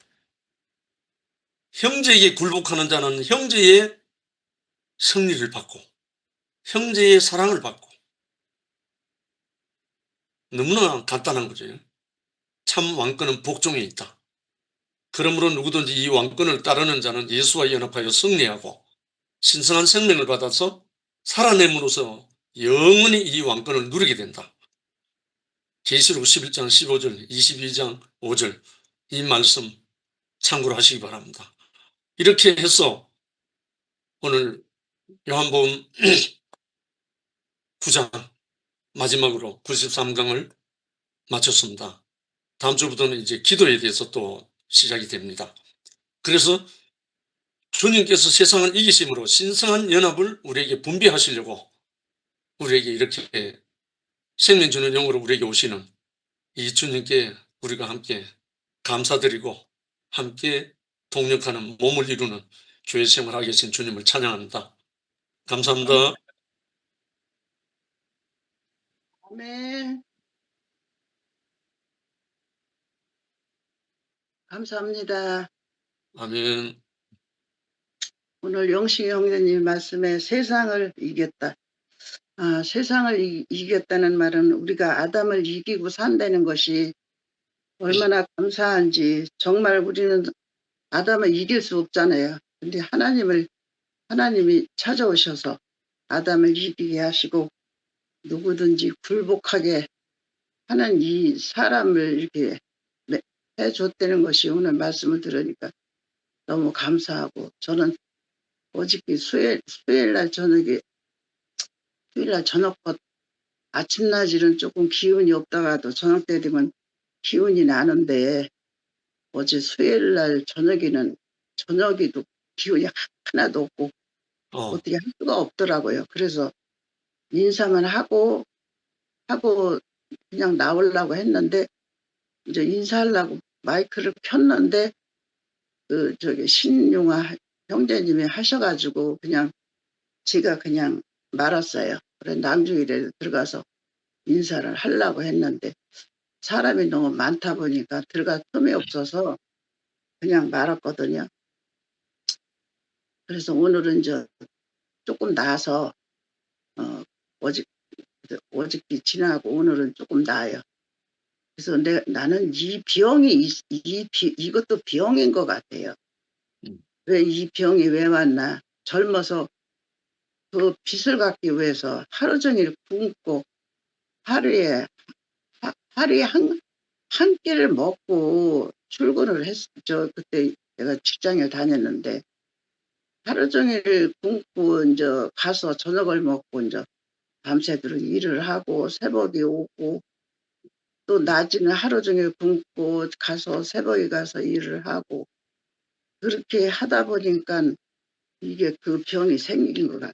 형제에게 굴복하는 자는 형제의 승리를 받고, 형제의 사랑을 받고. 너무나 간단한 거죠. 참 왕권은 복종에 있다. 그러므로 누구든지 이 왕권을 따르는 자는 예수와 연합하여 승리하고 신성한 생명을 받아서 살아냄으로써 영원히 이 왕권을 누리게 된다. 계시록 11장 15절, 22장 5절, 이 말씀 참고로 하시기 바랍니다. 이렇게 해서 오늘 요한복음 9장 마지막으로 93강을 마쳤습니다. 다음 주부터는 이제 기도에 대해서 또 시작이 됩니다. 그래서 주님께서 세상을 이기심으로 신성한 연합을 우리에게 분배하시려고 우리에게 이렇게 생명 주는 영으로 우리에게 오시는 이 주님께 우리가 함께 감사드리고 함께 동력하는 몸을 이루는 교회 생활하게 계신 주님을 찬양합니다. 감사합니다. 아멘. 감사합니다. 아멘. 오늘 영식 형제님 말씀에 세상을 이겼다. 세상을 이겼다는 말은 우리가 아담을 이기고 산다는 것이 얼마나 감사한지. 정말 우리는 아담을 이길 수 없잖아요. 근데 하나님이 찾아오셔서 아담을 이기게 하시고 누구든지 굴복하게 하는 이 사람을 이렇게 해줬다는 것이 오늘 말씀을 들으니까 너무 감사하고, 저는 어저께 수요일날 저녁에, 수요일날 저녁부터 아침낮일은 조금 기운이 없다가도 저녁 때 되면 기운이 나는데, 어제 수요일날 저녁에도 기운이 하나도 없고 어떻게 할 수가 없더라고요. 그래서 인사만 하고 그냥 나오려고 했는데, 이제 인사하려고 마이크를 켰는데 신용화 형제님이 하셔가지고 그냥 제가 그냥 말았어요. 그래 남주일에 들어가서 인사를 하려고 했는데 사람이 너무 많다 보니까 들어갈 틈이 없어서 그냥 말았거든요. 그래서 오늘은 조금 나아서 어저께 지나고 오늘은 조금 나아요. 그래서 나는 이 병이 이것도 병인 것 같아요. 음. 왜 이 병이 왜 왔나? 젊어서 그 빚을 갚기 위해서 하루 종일 굶고 하루에 한 끼를 먹고 출근을 그때 내가 직장에 다녔는데 하루 종일 굶고 이제 가서 저녁을 먹고 이제 밤새도록 일을 하고 새벽에 오고 또 낮에는 하루 종일 굶고 가서 새벽에 가서 일을 하고 그렇게 하다 보니까 이게 그 병이 생긴 것 같아요.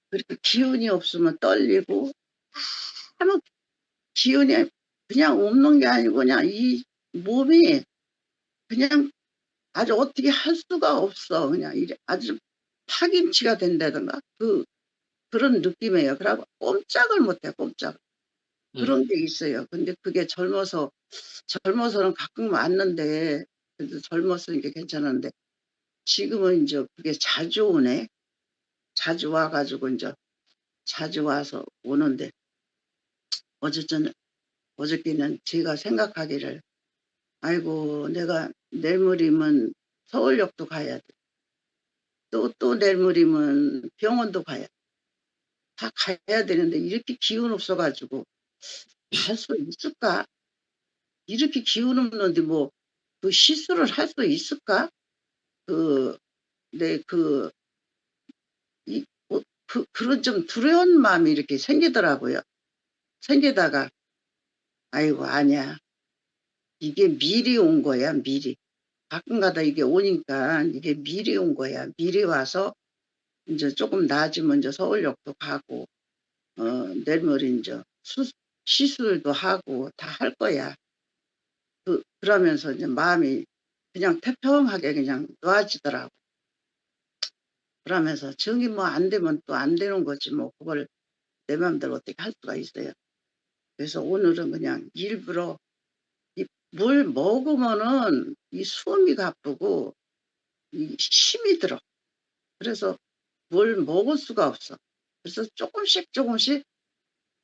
그렇게 기운이 없으면 떨리고 아무 기운이 그냥 없는 게 아니고 그냥 이 몸이 그냥 아주 어떻게 할 수가 없어. 그냥 이게 아주 파김치가 된다든가 그런 느낌이에요. 그러고 꼼짝을 못해, 꼼짝. 음. 그런 게 있어요. 근데 그게 젊어서는 가끔 왔는데, 그래도 젊었으니까 괜찮은데, 지금은 이제 그게 자주 오네. 자주 와가지고 이제 자주 와서 오는데, 어저께는 제가 생각하기를, 아이고, 내가 내일모레면 서울역도 가야 돼. 또 내일모레면 병원도 가야 돼. 다 가야 되는데, 이렇게 기운 없어가지고, 갈 수 있을까? 이렇게 기운 없는데 뭐, 그 시술을 할 수 있을까? 그, 내 그런 좀 두려운 마음이 이렇게 생기더라고요. 생기다가, 아이고, 아니야. 이게 미리 온 거야, 미리. 가끔가다 이게 오니까 이게 미리 온 거야. 미리 와서 이제 조금 나아지면 이제 서울역도 가고, 내일모레 이제 시술도 하고 다 할 거야. 그러면서 이제 마음이 그냥 태평하게 그냥 놓아지더라고. 그러면서 정이 뭐 안 되면 또 안 되는 거지 뭐 그걸 내 마음대로 어떻게 할 수가 있어요. 그래서 오늘은 그냥 일부러 물 먹으면은 이 숨이 가쁘고 이 힘이 들어. 그래서 뭘 먹을 수가 없어. 그래서 조금씩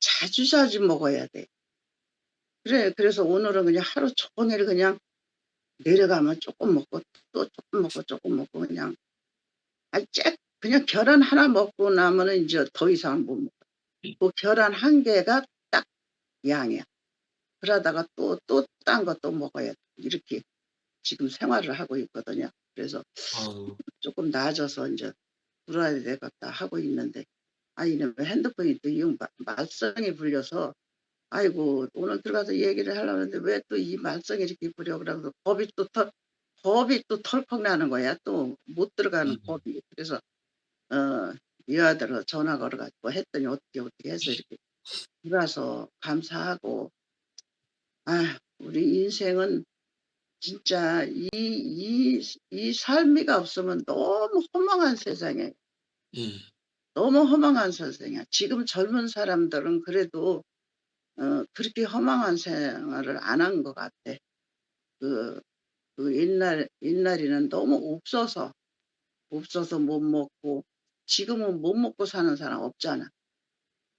자주 먹어야 돼. 그래서 오늘은 그냥 하루 종일 그냥 내려가면 조금 먹고 또 조금 먹고 그냥 그냥 계란 하나 먹고 나면은 이제 더 이상 못 먹어. 그 계란 한 개가 딱 양이야. 그러다가 또 딴 것도 먹어야 돼. 이렇게 지금 생활을 하고 있거든요. 그래서 아, 조금 나아져서 이제 들어야 되겠다 하고 있는데 이놈의 핸드폰이 또 말썽이 불려서 아이고 오늘 들어가서 얘기를 하려고 했는데 왜 또 이 말썽이 이렇게 부려 그러면서 겁이 또 털컥 나는 거야. 또 못 들어가는 음. 겁이. 그래서 이 아들로 전화 걸어가지고 했더니 어떻게 해서 이렇게 들어와서 감사하고 우리 인생은 진짜 이 삶이가 없으면 너무 허망한 세상에 음. 너무 허망한 세상이야. 지금 젊은 사람들은 그래도 그렇게 허망한 생활을 안 한 것 같아. 그, 옛날에는 너무 없어서 못 먹고, 지금은 못 먹고 사는 사람 없잖아.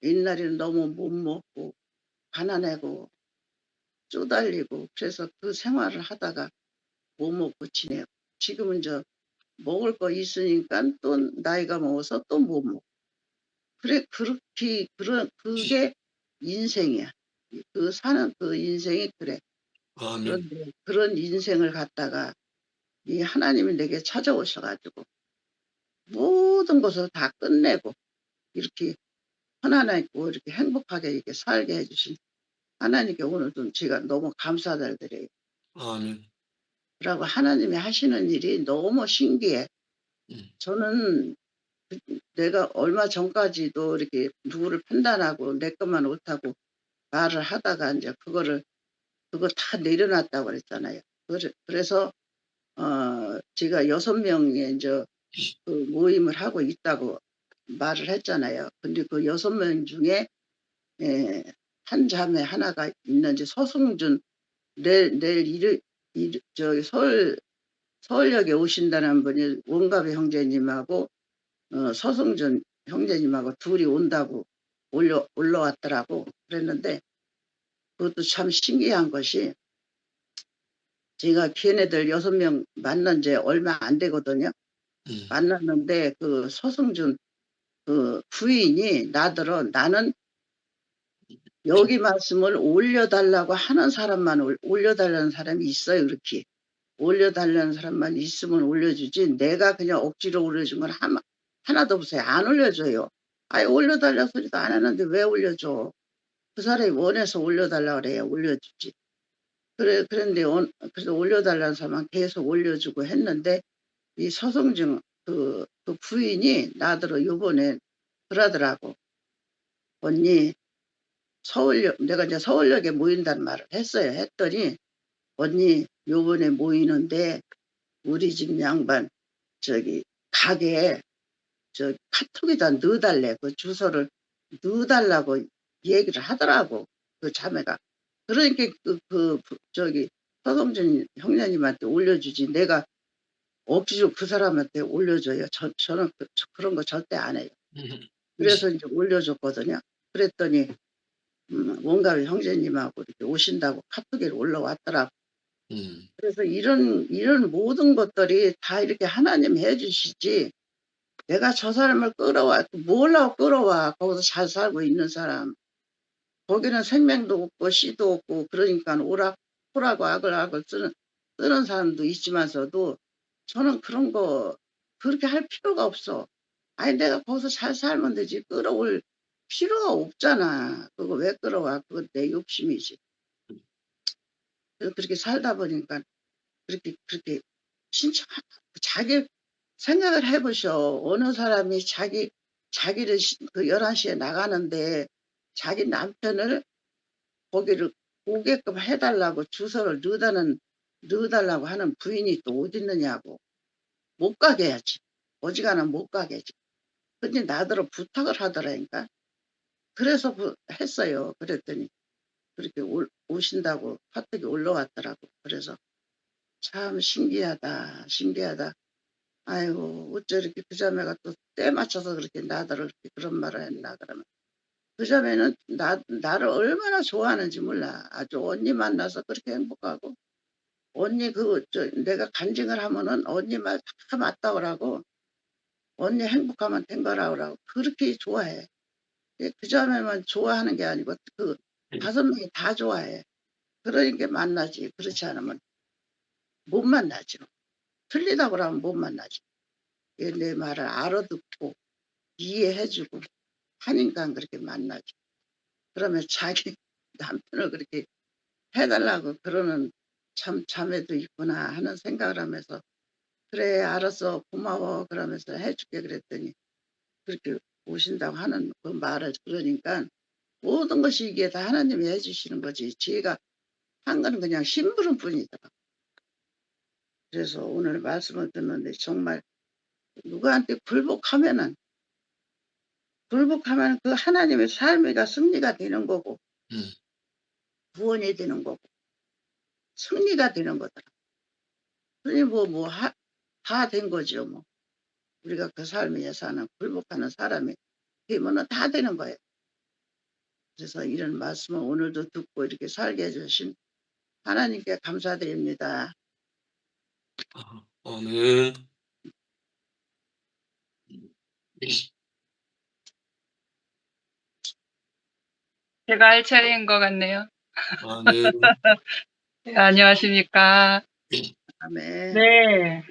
옛날에는 너무 못 먹고, 가난하고, 쪼달리고, 그래서 그 생활을 하다가 못 먹고 지내고, 지금은 먹을 거 있으니까 또 나이가 먹어서 또 못 먹고. 그게 인생이야. 사는 그 인생이 그래. 아멘. 그런데 그런 인생을 갖다가 이 하나님이 내게 찾아오셔가지고 모든 것을 다 끝내고 이렇게 편안하고 이렇게 행복하게 이렇게 살게 해주신 하나님께 오늘도 제가 너무 감사를 드려요. 아멘. 그리고 하나님이 하시는 일이 너무 신기해. 음. 저는 내가 얼마 전까지도 이렇게 누구를 판단하고 내 것만 옳다고 말을 하다가 이제 그거 다 내려놨다고 그랬잖아요. 그래서 제가 6명의 이제 그 모임을 하고 있다고 말을 했잖아요. 근데 그 6명 중에 한 자매 하나가 있는지 서승준 내일 저기 서울역에 오신다는 분이 원갑의 형제님하고 서승준 형제님하고 둘이 온다고 올라왔더라고. 그랬는데 그것도 참 신기한 것이 제가 걔네들 6명 만난 지 얼마 안 되거든요. 만났는데 그 서승준 그 부인이 나더러 나는 여기 말씀을 올려달라고 하는 사람만 올려달라는 사람이 있어요. 이렇게 올려달라는 사람만 있으면 올려주지 내가 그냥 억지로 올려준 건 하나도 없어요. 안 올려줘요. 아예 올려달라 소리도 안 하는데 왜 올려줘. 그 사람이 원해서 올려달라 그래야 올려주지. 그런데 그래서 올려달라는 사람은 계속 올려주고 했는데 이 서성중 그 부인이 나더러 요번에 그러더라고. 언니 내가 이제 서울역에 모인다는 말을 했어요. 했더니 언니 요번에 모이는데 우리 집 양반 저기 가게에 저 카톡에다 넣어달래. 그 주소를 넣어달라고 얘기를 하더라고. 그 자매가. 그러니까 저기 서성준 형제님한테 올려주지. 내가 억지로 그 사람한테 올려줘요. 저는 그런 거 절대 안 해요. 그래서 이제 올려줬거든요. 그랬더니 원가위 형제님하고 이렇게 오신다고 카톡에 올라왔더라고. 그래서 이런 모든 것들이 다 이렇게 하나님 해주시지. 내가 저 사람을 끌어와, 뭐라고 끌어와. 거기서 잘 살고 있는 사람. 거기는 생명도 없고 씨도 없고 그러니까 호라고 악을 쓰는 사람도 있지만서도 저는 그런 거 그렇게 할 필요가 없어. 아니 내가 거기서 잘 살면 되지. 끌어올 필요가 없잖아. 그거 왜 끌어와. 그건 내 욕심이지. 그래서 그렇게 살다 보니까 그렇게 자기 생각을 해보셔. 어느 사람이 자기를 그 11시에 나가는데 자기 남편을 거기를 오게끔 해달라고 주소를 넣어달라고 하는 부인이 또 어디 있느냐고. 못 가게 해야지. 어지간하면 못 가게 해야지. 근데 나더러 부탁을 하더라니까. 그래서 했어요. 그랬더니 그렇게 오신다고 카톡이 올라왔더라고. 그래서 참 신기하다. 신기하다. 아이고 어째 이렇게 그 자매가 또 때 맞춰서 그렇게 나더러 그렇게 그런 말을 했나 그러면 그 자매는 나를 얼마나 좋아하는지 몰라. 아주 언니 만나서 그렇게 행복하고 언니 내가 간증을 하면은 언니 말 다 맞다고 그러고 언니 행복하면 된 거라고 그러고 그렇게 좋아해. 그 자매만 좋아하는 게 아니고 그 5명이 다 좋아해. 그러니까 만나지. 그렇지 않으면 못 만나지. 틀리다고 그러면 못 만나지. 내 말을 알아듣고 이해해주고 하니까 그렇게 만나지. 그러면 자기 남편을 그렇게 해달라고 그러는 참 자매도 있구나 하는 생각을 하면서 그래 알았어 고마워 그러면서 해줄게 그랬더니 그렇게 오신다고 하는 그 말을 들으니까 모든 것이 이게 다 하나님이 해주시는 거지. 지가 한 거는 그냥 심부름 뿐이더라. 그래서 오늘 말씀을 듣는데 정말 누구한테 굴복하면 그 하나님의 삶이가 승리가 되는 거고 구원이 되는 거고 승리가 되는 거더라. 그러니 다 된 거죠. 뭐 우리가 그 삶에 사는 굴복하는 사람이 되면은 다 되는 거예요. 그래서 이런 말씀을 오늘도 듣고 이렇게 살게 해주신 하나님께 감사드립니다. 아멘. 제가 할 차례인 것 같네요. 아멘. 네, 안녕하십니까. 아멘. 네.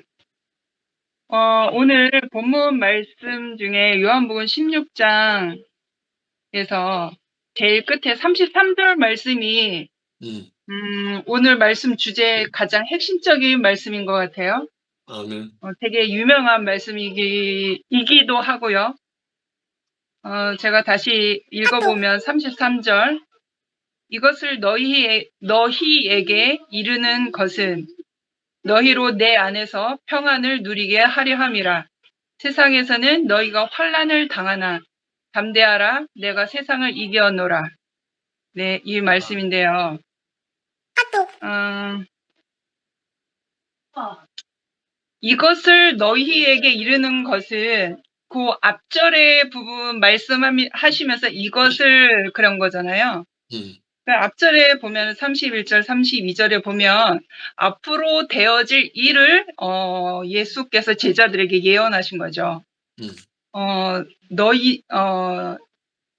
오늘 본문 말씀 중에 요한복음 16장에서 제일 끝에 33절 말씀이 오늘 말씀 주제의 가장 핵심적인 말씀인 것 같아요. 아멘. 되게 유명한 말씀이기도 하고요. 제가 다시 읽어보면 33절 이것을 너희에게 이르는 것은 너희로 내 안에서 평안을 누리게 하려 함이라. 세상에서는 너희가 환난을 당하나 담대하라. 내가 세상을 이겨노라. 네, 이 말씀인데요. 이것을 너희에게 이르는 것은 그 앞절의 부분 말씀하시면서 이것을 그런 거잖아요. 그 앞절에 보면 31절, 32절에 보면 앞으로 되어질 일을 예수께서 제자들에게 예언하신 거죠.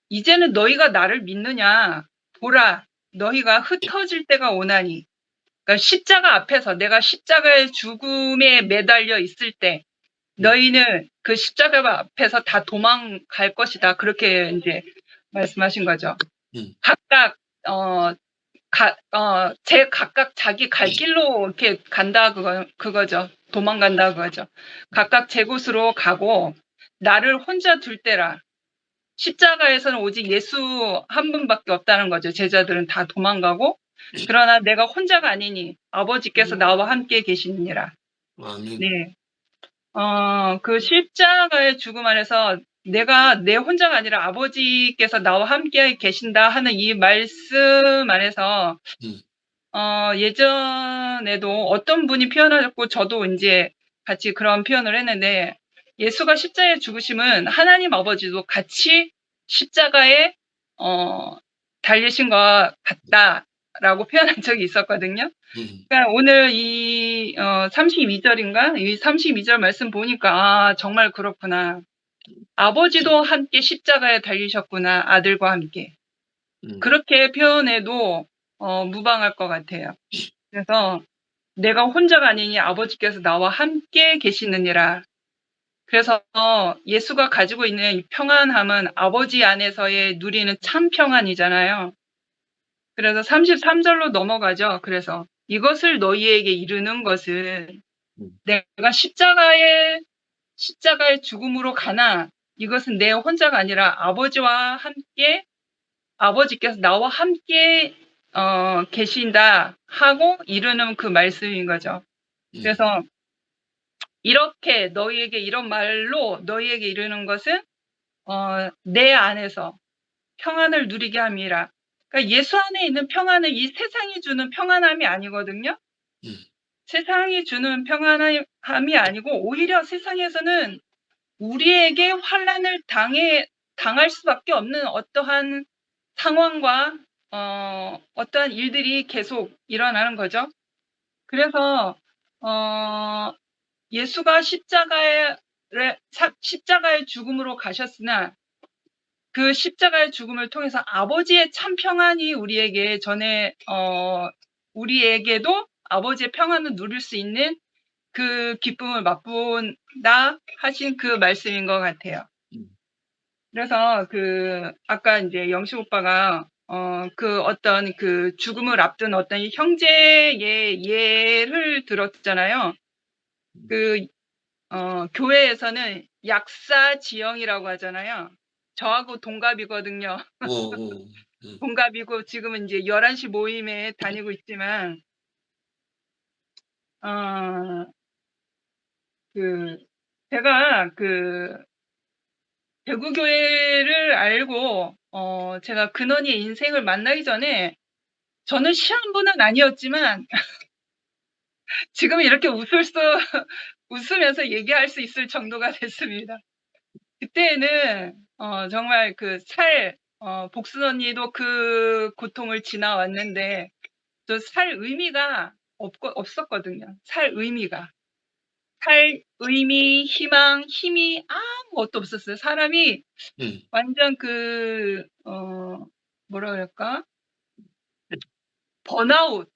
이제는 너희가 나를 믿느냐? 보라, 너희가 흩어질 때가 오나니. 그러니까 십자가 앞에서 내가 십자가의 죽음에 매달려 있을 때 너희는 그 십자가 앞에서 다 도망갈 것이다. 그렇게 이제 말씀하신 거죠. 각각 각각 자기 갈 길로 이렇게 간다 그거죠. 도망간다 그거죠. 각각 제 곳으로 가고 나를 혼자 둘 때라. 십자가에서는 오직 예수 한 분밖에 없다는 거죠. 제자들은 다 도망가고 그러나 내가 혼자가 아니니 아버지께서 나와 함께 계시니라. 아멘. 네. 그 십자가의 죽음 안에서 내가 내 혼자가 아니라 아버지께서 나와 함께 계신다 하는 이 말씀 안에서 예전에도 어떤 분이 표현하셨고 저도 이제 같이 그런 표현을 했는데 예수가 십자가에 죽으심은 하나님 아버지도 같이 십자가에 달리신 것 같다라고 표현한 적이 있었거든요. 그러니까 오늘 이 32절인가? 이 32절 말씀 보니까 아, 정말 그렇구나. 아버지도 함께 십자가에 달리셨구나. 아들과 함께. 그렇게 표현해도 무방할 것 같아요. 그래서 내가 혼자가 아니니 아버지께서 나와 함께 계시느니라. 그래서 예수가 가지고 있는 이 평안함은 아버지 안에서의 누리는 참 평안이잖아요. 그래서 33절로 넘어가죠. 그래서 이것을 너희에게 이르는 것은 내가 십자가의 죽음으로 가나 이것은 내 혼자가 아니라 아버지와 함께 아버지께서 나와 함께 계신다 하고 이르는 그 말씀인 거죠. 그래서 이렇게 너희에게 이런 말로 너희에게 이르는 것은 내 안에서 평안을 누리게 함이라. 그러니까 예수 안에 있는 평안은 이 세상이 주는 평안함이 아니거든요. 세상이 주는 평안함이 아니고 오히려 세상에서는 우리에게 환난을 당할 수밖에 없는 어떠한 상황과 어떠한 일들이 계속 일어나는 거죠. 그래서 예수가 십자가의 죽음으로 가셨으나 그 십자가의 죽음을 통해서 아버지의 참 평안이 우리에게 우리에게도 아버지의 평안을 누릴 수 있는 그 기쁨을 맛본다 하신 그 말씀인 것 같아요. 그래서 아까 이제 영식 오빠가 어떤 그 죽음을 앞둔 어떤 형제의 예를 들었잖아요. 교회에서는 약사지영이라고 하잖아요. 저하고 동갑이거든요. 동갑이고 지금은 이제 11시 모임에 다니고 있지만 제가 대구교회를 알고 제가 근원이의 인생을 만나기 전에 저는 시한부는 아니었지만 지금 이렇게 웃으면서 얘기할 수 있을 정도가 됐습니다. 그때는 정말 복순 언니도 그 고통을 지나왔는데 저 살 의미가 없었거든요. 살 의미, 희망, 힘이 아무것도 없었어요. 사람이 완전 뭐라 그럴까? 번아웃.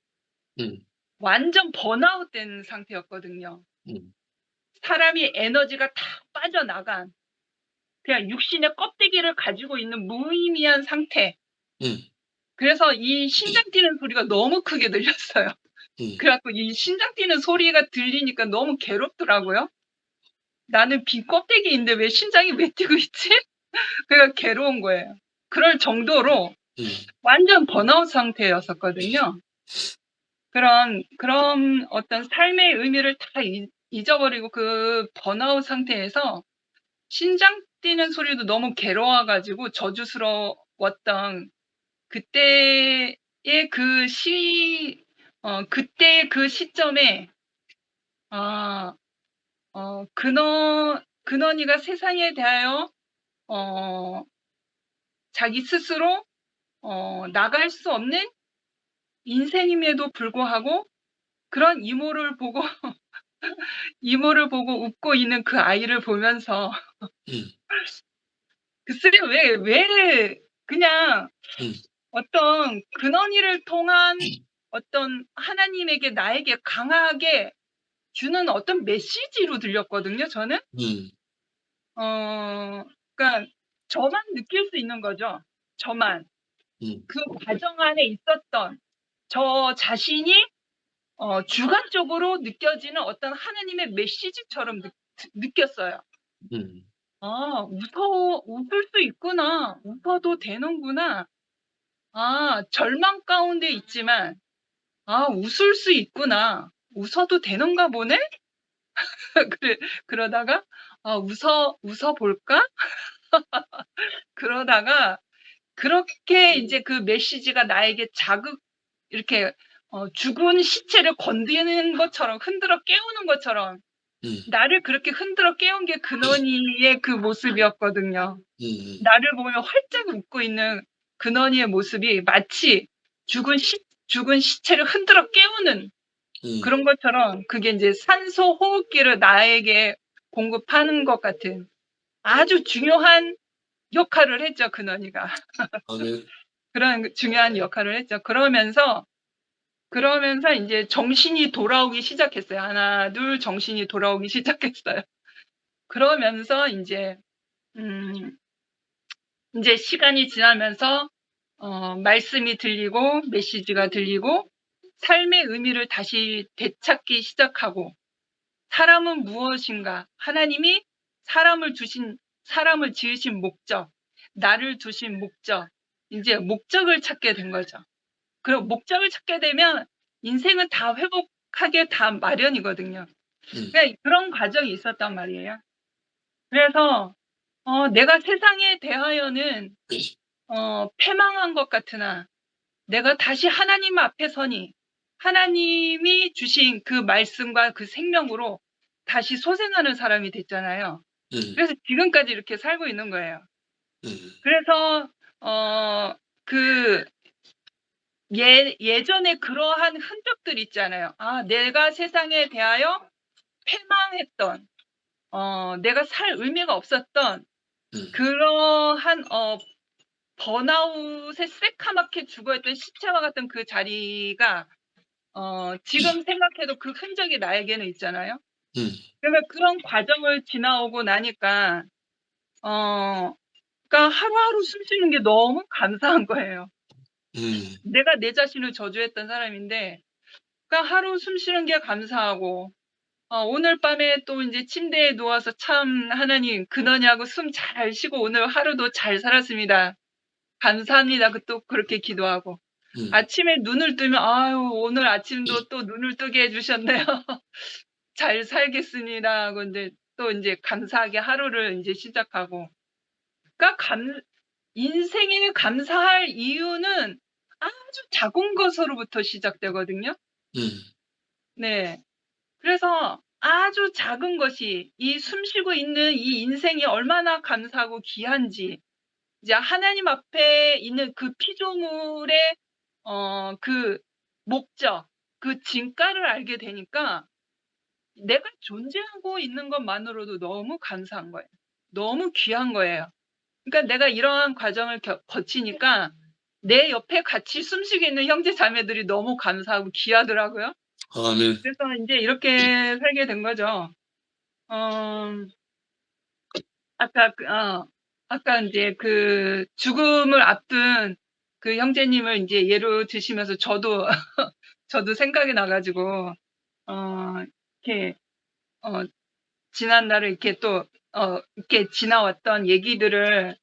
완전 번아웃 된 상태였거든요. 사람이 에너지가 다 빠져나간 그냥 육신의 껍데기를 가지고 있는 무의미한 상태. 그래서 이 심장 뛰는 소리가 너무 크게 들렸어요. 그래갖고 이 심장 뛰는 소리가 들리니까 너무 괴롭더라고요. 나는 빈 껍데기인데 왜 심장이 왜 뛰고 있지? 그러니까 괴로운 거예요. 그럴 정도로 완전 번아웃 상태였었거든요. 그런 어떤 삶의 의미를 다 잊어버리고 그 번아웃 상태에서 심장 뛰는 소리도 너무 괴로워가지고 저주스러웠던 그때의 그때의 그 시점에 근원이가 세상에 대하여 자기 스스로 나갈 수 없는 인생임에도 불구하고 그런 이모를 보고 웃고 있는 그 아이를 보면서 글쎄 왜 그냥 어떤 근원이를 통한 어떤 하나님에게 나에게 강하게 주는 어떤 메시지로 들렸거든요, 저는. 그러니까 저만 느낄 수 있는 거죠. 저만. 그 과정 안에 있었던 저 자신이 주관적으로 느껴지는 어떤 하나님의 메시지처럼 느꼈어요. 아, 웃을 수 있구나. 웃어도 되는구나. 아, 절망 가운데 있지만, 아, 웃을 수 있구나. 웃어도 되는가 보네? 그러다가, 아, 웃어볼까? 그러다가, 그렇게 이제 그 메시지가 나에게 이렇게, 죽은 시체를 건드리는 것처럼, 흔들어 깨우는 것처럼, 나를 그렇게 흔들어 깨운 게 근원이의 그 모습이었거든요. 나를 보면 활짝 웃고 있는 근원이의 모습이 마치 죽은 시체를 흔들어 깨우는 그런 것처럼 그게 이제 산소 호흡기를 나에게 공급하는 것 같은 아주 중요한 역할을 했죠, 근원이가. 그런 중요한 역할을 했죠. 그러면서 이제 정신이 돌아오기 시작했어요. 하나, 둘, 정신이 돌아오기 시작했어요. 그러면서 이제 시간이 지나면서 말씀이 들리고 메시지가 들리고 삶의 의미를 다시 되찾기 시작하고 사람은 무엇인가? 하나님이 사람을 지으신 목적, 나를 두신 목적, 이제 목적을 찾게 된 거죠. 그리고 목적을 찾게 되면 인생은 다 회복하게 다 마련이거든요. 그러니까 그런 과정이 있었단 말이에요. 그래서 내가 세상에 대하여는 패망한 것 같으나 내가 다시 하나님 앞에 서니 하나님이 주신 그 말씀과 그 생명으로 다시 소생하는 사람이 됐잖아요. 그래서 지금까지 이렇게 살고 있는 거예요. 그래서 예전에 그러한 흔적들 있잖아요. 아, 내가 세상에 대하여 패망했던 내가 살 의미가 없었던 그러한 번아웃에 새카맣게 죽어있던 시체와 같은 그 자리가 지금 생각해도 그 흔적이 나에게는 있잖아요. 그러면 그런 과정을 지나오고 나니까 그러니까 하루하루 숨쉬는 게 너무 감사한 거예요. 내가 내 자신을 저주했던 사람인데 그러니까 하루 숨쉬는 게 감사하고 오늘 밤에 또 이제 침대에 누워서 참 하나님 근원이하고 숨 잘 쉬고 오늘 하루도 잘 살았습니다. 감사합니다. 또 그렇게 기도하고 아침에 눈을 뜨면 아유 오늘 아침도 또 눈을 뜨게 해주셨네요. 잘 살겠습니다. 하고 또 이제 감사하게 하루를 이제 시작하고. 그러니까 인생에 감사할 이유는 아주 작은 것으로부터 시작되거든요. 네. 그래서 아주 작은 것이 이 숨쉬고 있는 이 인생이 얼마나 감사하고 귀한지 이제 하나님 앞에 있는 그 피조물의 그 목적, 그 진가를 알게 되니까 내가 존재하고 있는 것만으로도 너무 감사한 거예요. 너무 귀한 거예요. 그러니까 내가 이러한 과정을 거치니까 내 옆에 같이 숨쉬고 있는 형제 자매들이 너무 감사하고 귀하더라고요. 아멘. 그래서 이제 이렇게 살게 된 거죠. 아까 이제 그 죽음을 앞둔 그 형제님을 이제 예로 드시면서 저도 생각이 나가지고 이렇게 지난날을 이렇게 또 이렇게 지나왔던 일들을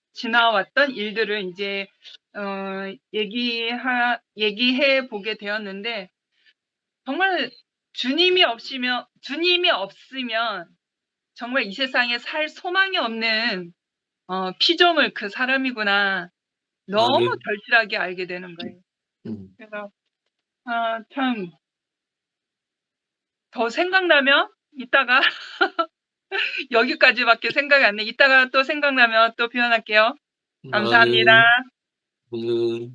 이제 얘기해 보게 되었는데 정말 주님이 없으면 정말 이 세상에 살 소망이 없는 피조물 그 사람이구나. 너무 아멘. 절실하게 알게 되는 거예요. 그래서 참 더 생각나면 이따가 여기까지밖에 생각이 안 나. 이따가 또 생각나면 또 표현할게요. 감사합니다. 아멘.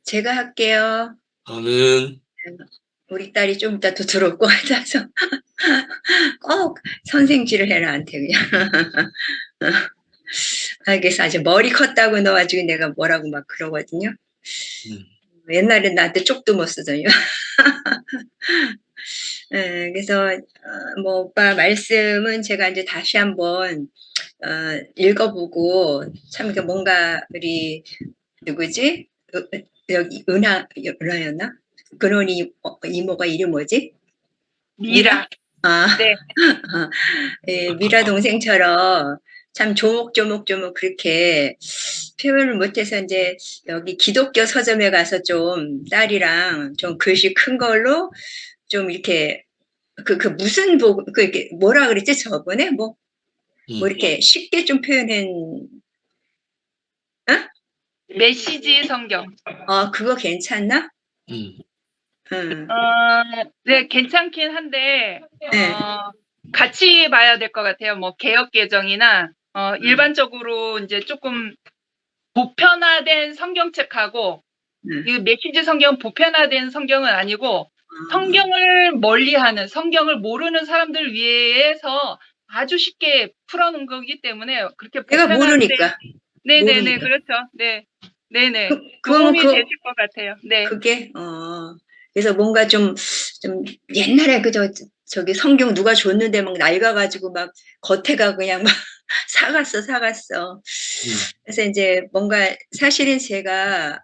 제가 할게요. 아멘. 우리 딸이 좀 이따 또 들어올 것 같아서 꼭 선생질을 해 나한테 그냥. 그래서 아주 머리 컸다고 넣어가지고 내가 뭐라고 막 그러거든요. 옛날엔 나한테 쪽도 못 쓰더니. 그래서 뭐 오빠 말씀은 제가 이제 다시 한번 읽어보고 참 이게 뭔가 우리 누구지? 여기 은하였나? 근원이 이모가 이름 뭐지? 미라. 네. 예, 미라 동생처럼 참 조목조목 그렇게 표현을 못해서 이제 여기 기독교 서점에 가서 좀 딸이랑 좀 글씨 큰 걸로 좀 이렇게 무슨 이렇게 뭐라 그랬지 저번에 뭐 이렇게 쉽게 좀 표현한 메시지 성경. 그거 괜찮나? 네, 괜찮긴 한데 네. 같이 봐야 될 것 같아요. 뭐 개역 개정이나 일반적으로 이제 조금 보편화된 성경책하고 이 메시지 성경 보편화된 성경은 아니고 성경을 멀리하는 성경을 모르는 사람들 위해서 아주 쉽게 풀어놓은 거기 때문에 그렇게 내가 보편화된 모르니까. 네네네 모르니까. 그렇죠. 네 네네 그러면 도움이 되실 것 같아요. 네. 그게 그래서 뭔가 좀 옛날에 저기 성경 누가 줬는데 막 낡아가지고 막 겉에가 그냥 막 사갔어. 그래서 이제 뭔가 사실은 제가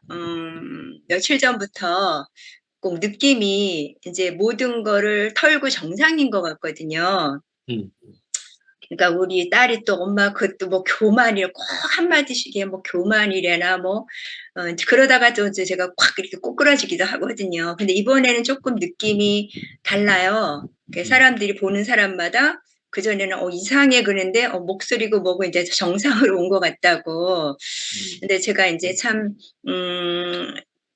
며칠 전부터 꼭 느낌이 이제 모든 거를 털고 정상인 것 같거든요. 그러니까 우리 딸이 또 엄마 그것도 뭐 교만이래 꼭 한마디씩 해 뭐 교만이래나 뭐 그러다가 또 이제 제가 꽉 이렇게 꼬꾸라지기도 하거든요. 근데 이번에는 조금 느낌이 달라요. 사람들이 보는 사람마다 그전에는 이상해 그랬는데 목소리고 뭐고 이제 정상으로 온 것 같다고. 근데 제가 이제 참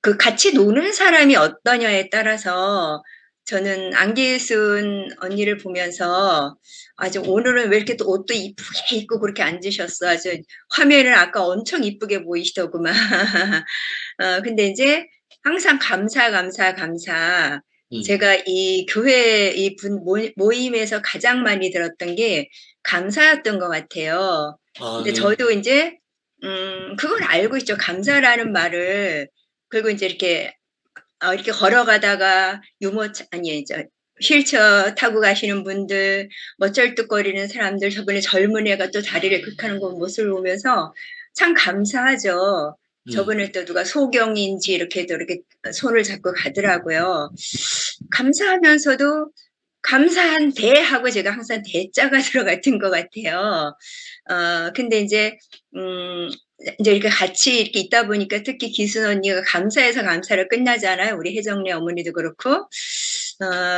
그 같이 노는 사람이 어떠냐에 따라서 저는 안기순 언니를 보면서 아주 오늘은 왜 이렇게 또 옷도 이쁘게 입고 그렇게 앉으셨어. 아주 화면을 아까 엄청 이쁘게 보이시더구만. 근데 이제 항상 감사. 제가 이 교회 이 모임에서 가장 많이 들었던 게 감사였던 것 같아요. 근데 저도 이제 그걸 알고 있죠. 감사라는 말을. 그리고 이제 이렇게 걸어가다가 휠체어 타고 가시는 분들, 멋쩔뚝거리는 사람들, 저번에 젊은 애가 또 다리를 극하는 거 모습을 보면서 참 감사하죠. 저번에 또 누가 소경인지 이렇게 손을 잡고 가더라고요. 감사하면서도 감사한 대하고 제가 항상 대자가 들어갔던 것 같아요. 근데 이제 이렇게 같이 이렇게 있다 보니까 특히 기순 언니가 감사해서 감사를 끝나잖아요. 우리 혜정네 어머니도 그렇고.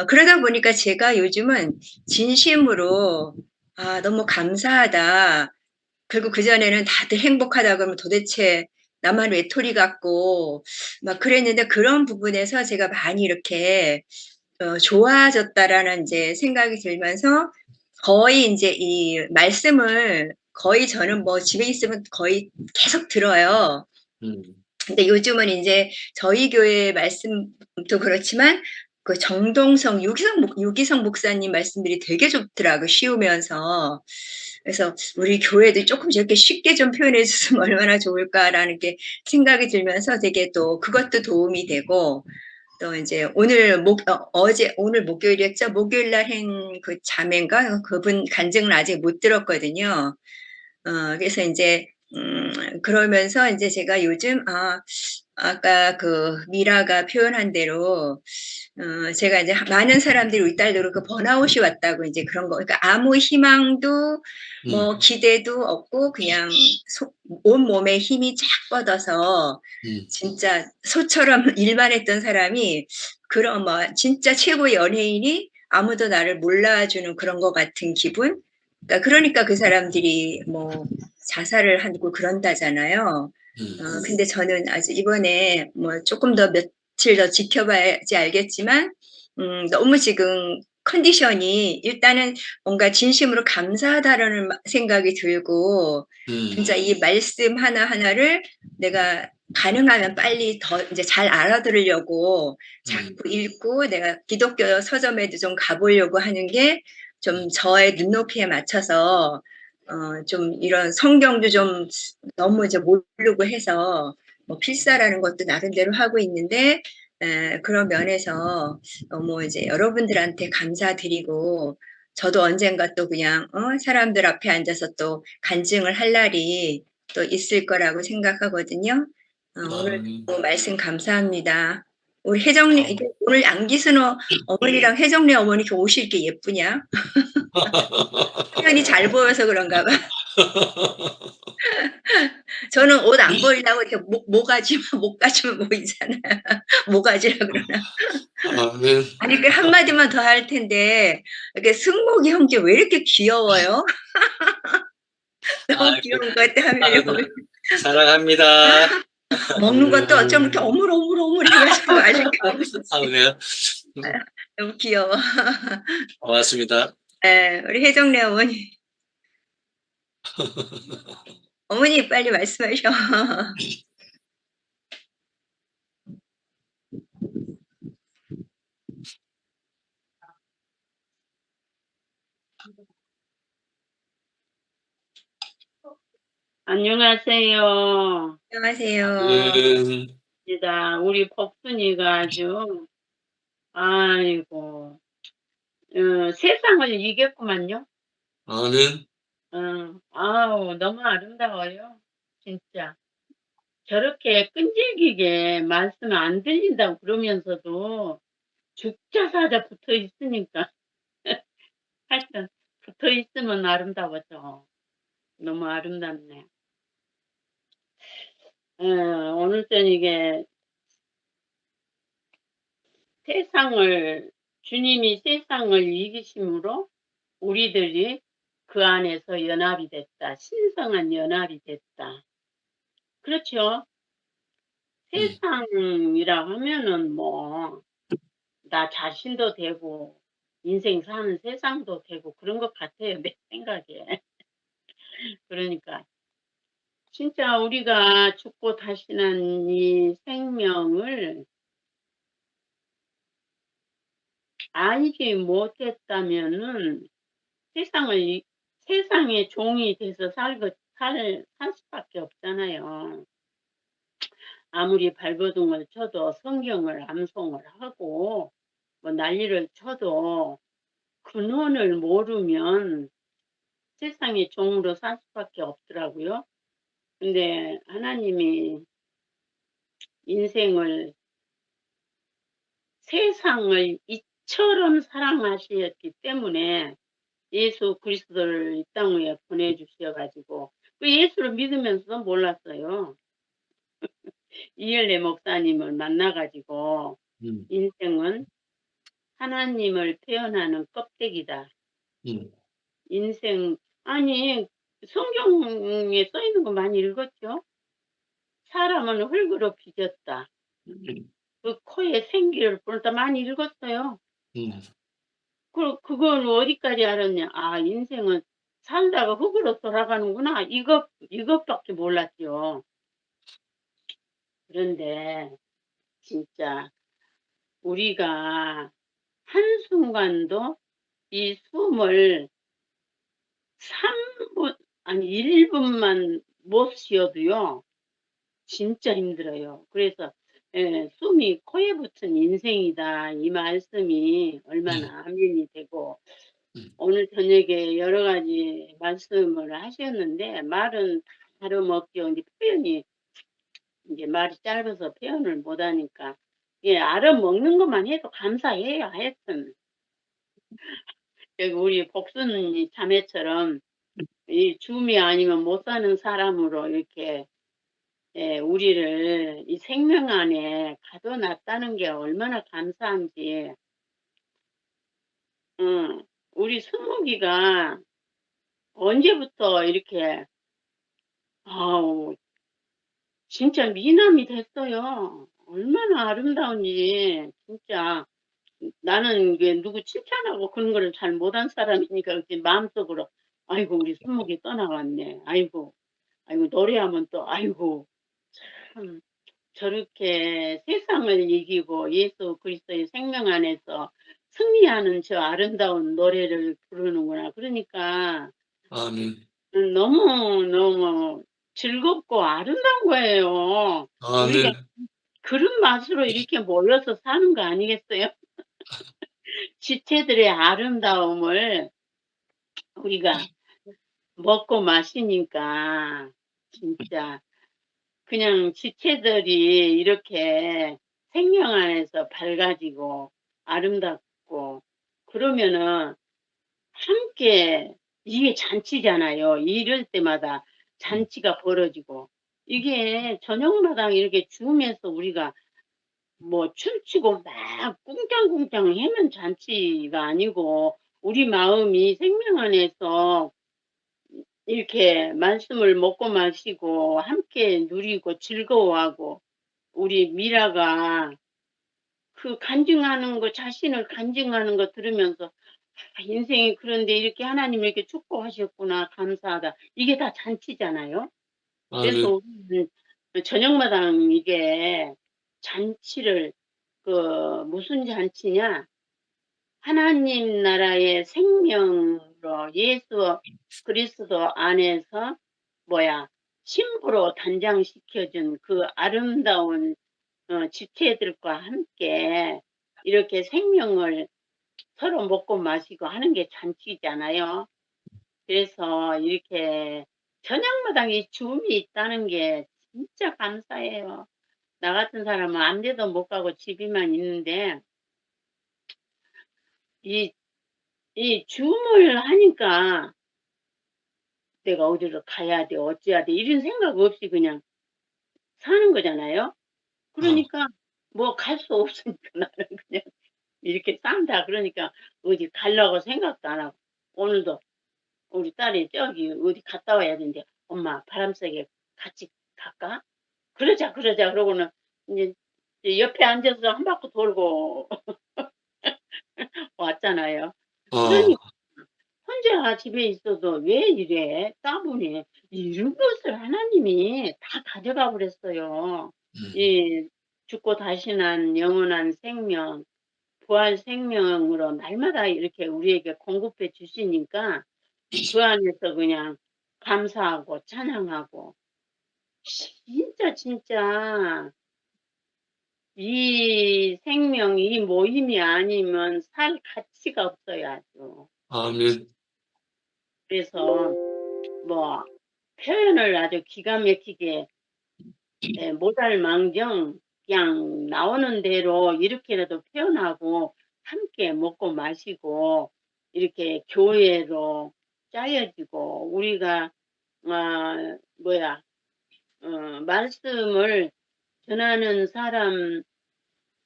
그러다 보니까 제가 요즘은 진심으로 너무 감사하다. 그리고 그전에는 다들 행복하다 그러면 도대체 나만 외톨이 같고 막 그랬는데 그런 부분에서 제가 많이 이렇게 좋아졌다라는 이제 생각이 들면서 거의 이제 이 말씀을 거의 저는 뭐 집에 있으면 거의 계속 들어요. 근데 요즘은 이제 저희 교회 말씀도 그렇지만 그 정동성 유기성 목사님 말씀들이 되게 좋더라고 쉬우면서. 그래서 우리 교회도 조금 저렇게 쉽게 좀 표현해 줬으면 얼마나 좋을까라는 게 생각이 들면서 되게 또 그것도 도움이 되고 또 이제 오늘 목요일이었죠. 목요일 날 한 그 자매인가 그분 간증을 아직 못 들었거든요. 그래서 이제 그러면서 이제 제가 요즘 아까 그 미라가 표현한 대로 제가 이제 많은 사람들이 우리 딸도 그렇고 번아웃이 왔다고 이제 그런 거. 그러니까 아무 희망도 뭐 기대도 없고 그냥 온 몸에 힘이 쫙 뻗어서 진짜 소처럼 일만 했던 사람이 그런 뭐 진짜 최고의 연예인이 아무도 나를 몰라주는 그런 것 같은 기분. 그러니까 그 사람들이 뭐 자살을 하고 그런다잖아요. 근데 저는 아주 이번에 뭐 조금 더 며칠 더 지켜봐야지 알겠지만 너무 지금 컨디션이 일단은 뭔가 진심으로 감사하다라는 생각이 들고 진짜 이 말씀 하나하나를 내가 가능하면 빨리 더 이제 잘 알아들으려고 자꾸 읽고 내가 기독교 서점에도 좀 가보려고 하는 게 좀 저의 눈높이에 맞춰서 좀 이런 성경도 좀 너무 이제 모르고 해서 뭐 필사라는 것도 나름대로 하고 있는데 그런 면에서 너무 이제 여러분들한테 감사드리고 저도 언젠가 또 그냥 사람들 앞에 앉아서 또 간증을 할 날이 또 있을 거라고 생각하거든요. 오늘 너무 말씀 감사합니다. 우리 혜정님 이게 오늘 안기순 어머니랑 혜정네 어머니 이렇게 옷이 이렇게 예쁘냐? 화면이 잘 보여서 그런가 봐. 저는 옷 안 보이려고 이렇게 목까지만 보이잖아요. 모가지라 그러나. 아멘. 아니, 그 한마디만 더 할 텐데, 이렇게 승목이 형제 왜 이렇게 귀여워요? 너무 귀여운 것 같아, 화면에 보면. 사랑합니다. 먹는 것도 어쩜 이렇게 어물어물 해가지고 맛있게 먹었어요. 네. 너무 귀여워. 고맙습니다. 우리 혜정네 어머니. 어머니 빨리 말씀하셔. 안녕하세요. 안녕하세요. 우리 복순이가 아주, 아이고, 세상을 이겼구만요. 아멘. 아우, 너무 아름다워요. 진짜. 저렇게 끈질기게 말씀 안 들린다고 그러면서도 죽자사자 붙어 있으니까. 하여튼, 붙어 있으면 아름다워져. 너무 아름답네. 오늘 저녁에 주님이 세상을 이기심으로 우리들이 그 안에서 연합이 됐다. 신성한 연합이 됐다. 그렇죠. 세상이라 하면은 뭐, 나 자신도 되고, 인생 사는 세상도 되고, 그런 것 같아요. 내 생각에. 그러니까, 진짜 우리가 죽고 다시 난 이 생명을 알지 못했다면은 세상의 종이 돼서 살 수밖에 없잖아요. 아무리 발버둥을 쳐도 성경을 암송을 하고 뭐 난리를 쳐도 근원을 모르면 세상의 종으로 살 수밖에 없더라고요. 근데 하나님이 인생을 세상을 이처럼 사랑하셨기 때문에 예수 그리스도를 이 땅 위에 보내주셔가지고 그 예수를 믿으면서도 몰랐어요. 이열래 목사님을 만나가지고 인생은 하나님을 표현하는 껍데기다. 인생 아니 성경에 써 있는 거 많이 읽었죠? 사람은 흙으로 빚었다. 그 코에 생기를 보다 많이 읽었어요. 그걸 어디까지 알았냐? 아, 인생은 살다가 흙으로 돌아가는구나. 이것밖에 몰랐죠. 그런데 진짜 우리가 한순간도 이 숨을 3분, 아니 1분만 못 쉬어도요. 진짜 힘들어요. 그래서 숨이 코에 붙은 인생이다. 이 말씀이 얼마나 아멘이 되고 오늘 저녁에 여러 가지 말씀을 하셨는데 말은 다름없죠. 이제 표현이 이제 말이 짧아서 표현을 못하니까 알아먹는 것만 해도 감사해요. 하여튼 여기 우리 복순이 자매처럼 이 줌이 아니면 못 사는 사람으로 이렇게 우리를 이 생명 안에 가둬놨다는 게 얼마나 감사한지. 우리 수목이가 언제부터 이렇게 아우 진짜 미남이 됐어요. 얼마나 아름다운지 진짜 나는 이게 누구 칭찬하고 그런 거를 잘 못한 사람이니까 그렇게 마음속으로 아이고 우리 손목이 떠나갔네. 아이고 노래하면 또 아이고 참 저렇게 세상을 이기고 예수 그리스도의 생명 안에서 승리하는 저 아름다운 노래를 부르는구나. 그러니까 아멘. 너무 즐겁고 아름다운 거예요. 우리가 아멘. 그런 맛으로 이렇게 모여서 사는 거 아니겠어요? 지체들의 아름다움을 우리가 먹고 마시니까 진짜 그냥 지체들이 이렇게 생명 안에서 밝아지고 아름답고 그러면은 함께 이게 잔치잖아요. 이럴 때마다 잔치가 벌어지고 이게 저녁마당 이렇게 줌에서 우리가 뭐 춤추고 막 꿍땅꿍땅 하면 잔치가 아니고 우리 마음이 생명 안에서 이렇게 말씀을 먹고 마시고 함께 누리고 즐거워하고 우리 미라가 그 간증하는 거 자신을 간증하는 거 들으면서 인생이 그런데 이렇게 하나님이 이렇게 축복하셨구나 감사하다. 이게 다 잔치잖아요. 그래서 아멘. 우리는 저녁마당 이게 잔치를 무슨 잔치냐? 하나님 나라의 생명으로 예수 그리스도 안에서 신부로 단장시켜준 그 아름다운 지체들과 함께 이렇게 생명을 서로 먹고 마시고 하는 게 잔치잖아요. 그래서 이렇게 저녁마당에 줌이 있다는 게 진짜 감사해요. 나 같은 사람은 안돼도 못 가고 집에만 있는데 이 줌을 하니까 내가 어디로 가야 돼, 어찌해야 돼 이런 생각 없이 그냥 사는 거잖아요. 그러니까 뭐 갈 수 없으니까 나는 그냥 이렇게 산다. 그러니까 어디 가려고 생각도 안 하고 오늘도 우리 딸이 저기 어디 갔다 와야 되는데 엄마 바람 쐬게 같이 갈까? 그러자 그러고는 이제 옆에 앉아서 한 바퀴 돌고 왔잖아요. 어, 그러니까 혼자 집에 있어도 왜 이래? 따분해. 이런 것을 하나님이 다 가져가 버렸어요. 이 죽고 다시 난 영원한 생명, 부활 생명으로 날마다 이렇게 우리에게 공급해 주시니까 그 안에서 그냥 감사하고 찬양하고 진짜 이 생명, 이 모임이 아니면 살 가치가 없어요, 아주. 아멘. 그래서 뭐 표현을 아주 기가 막히게 못할망정 그냥 나오는 대로 이렇게라도 표현하고 함께 먹고 마시고 이렇게 교회로 짜여지고 우리가 말씀을 전하는 사람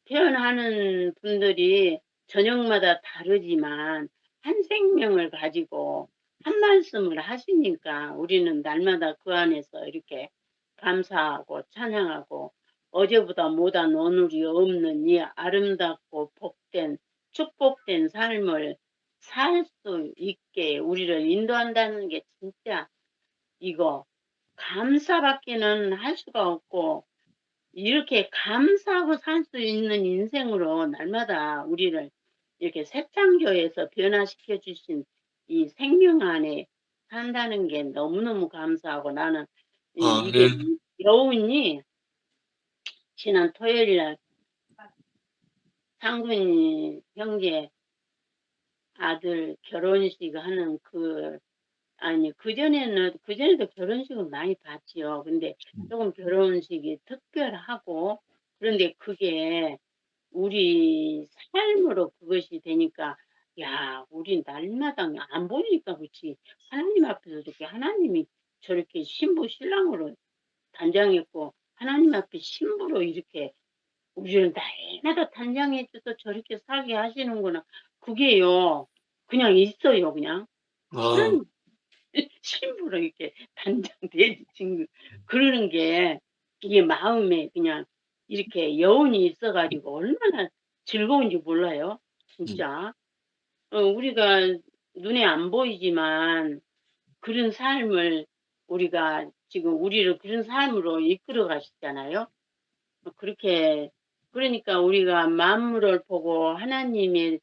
표현하는 분들이 저녁마다 다르지만 한 생명을 가지고 한 말씀을 하시니까 우리는 날마다 그 안에서 이렇게 감사하고 찬양하고 어제보다 못한 오늘이 없는 이 아름답고 복된 축복된 삶을 살 수 있게 우리를 인도한다는 게 진짜 이거 감사밖에는 할 수가 없고 이렇게 감사하고 살 수 있는 인생으로 날마다 우리를 이렇게 새창조에서 변화시켜 주신 이 생명 안에 산다는 게 너무너무 감사하고 나는 이게 아멘. 여운이 지난 토요일 날 상군이 형제 아들 결혼식 하는 그전에도 결혼식은 많이 봤지요. 근데 조금 결혼식이 특별하고, 그런데 그게 우리 삶으로 그것이 되니까, 야, 우리 날마다 안 보니까 그렇지. 하나님 앞에서 이렇게 하나님이 저렇게 신부 신랑으로 단장했고, 하나님 앞에 신부로 이렇게 우리를 날마다 단장해줘서 저렇게 살게 하시는구나. 그게요, 그냥 있어요, 그냥. 아, 하나님 신부로 이렇게 단장되신 그러는 게 이게 마음에 그냥 이렇게 여운이 있어가지고 얼마나 즐거운지 몰라요. 진짜. 우리가 눈에 안 보이지만 그런 삶을 우리가 지금 우리를 그런 삶으로 이끌어 가시잖아요. 그렇게 그러니까 우리가 만물을 보고 하나님의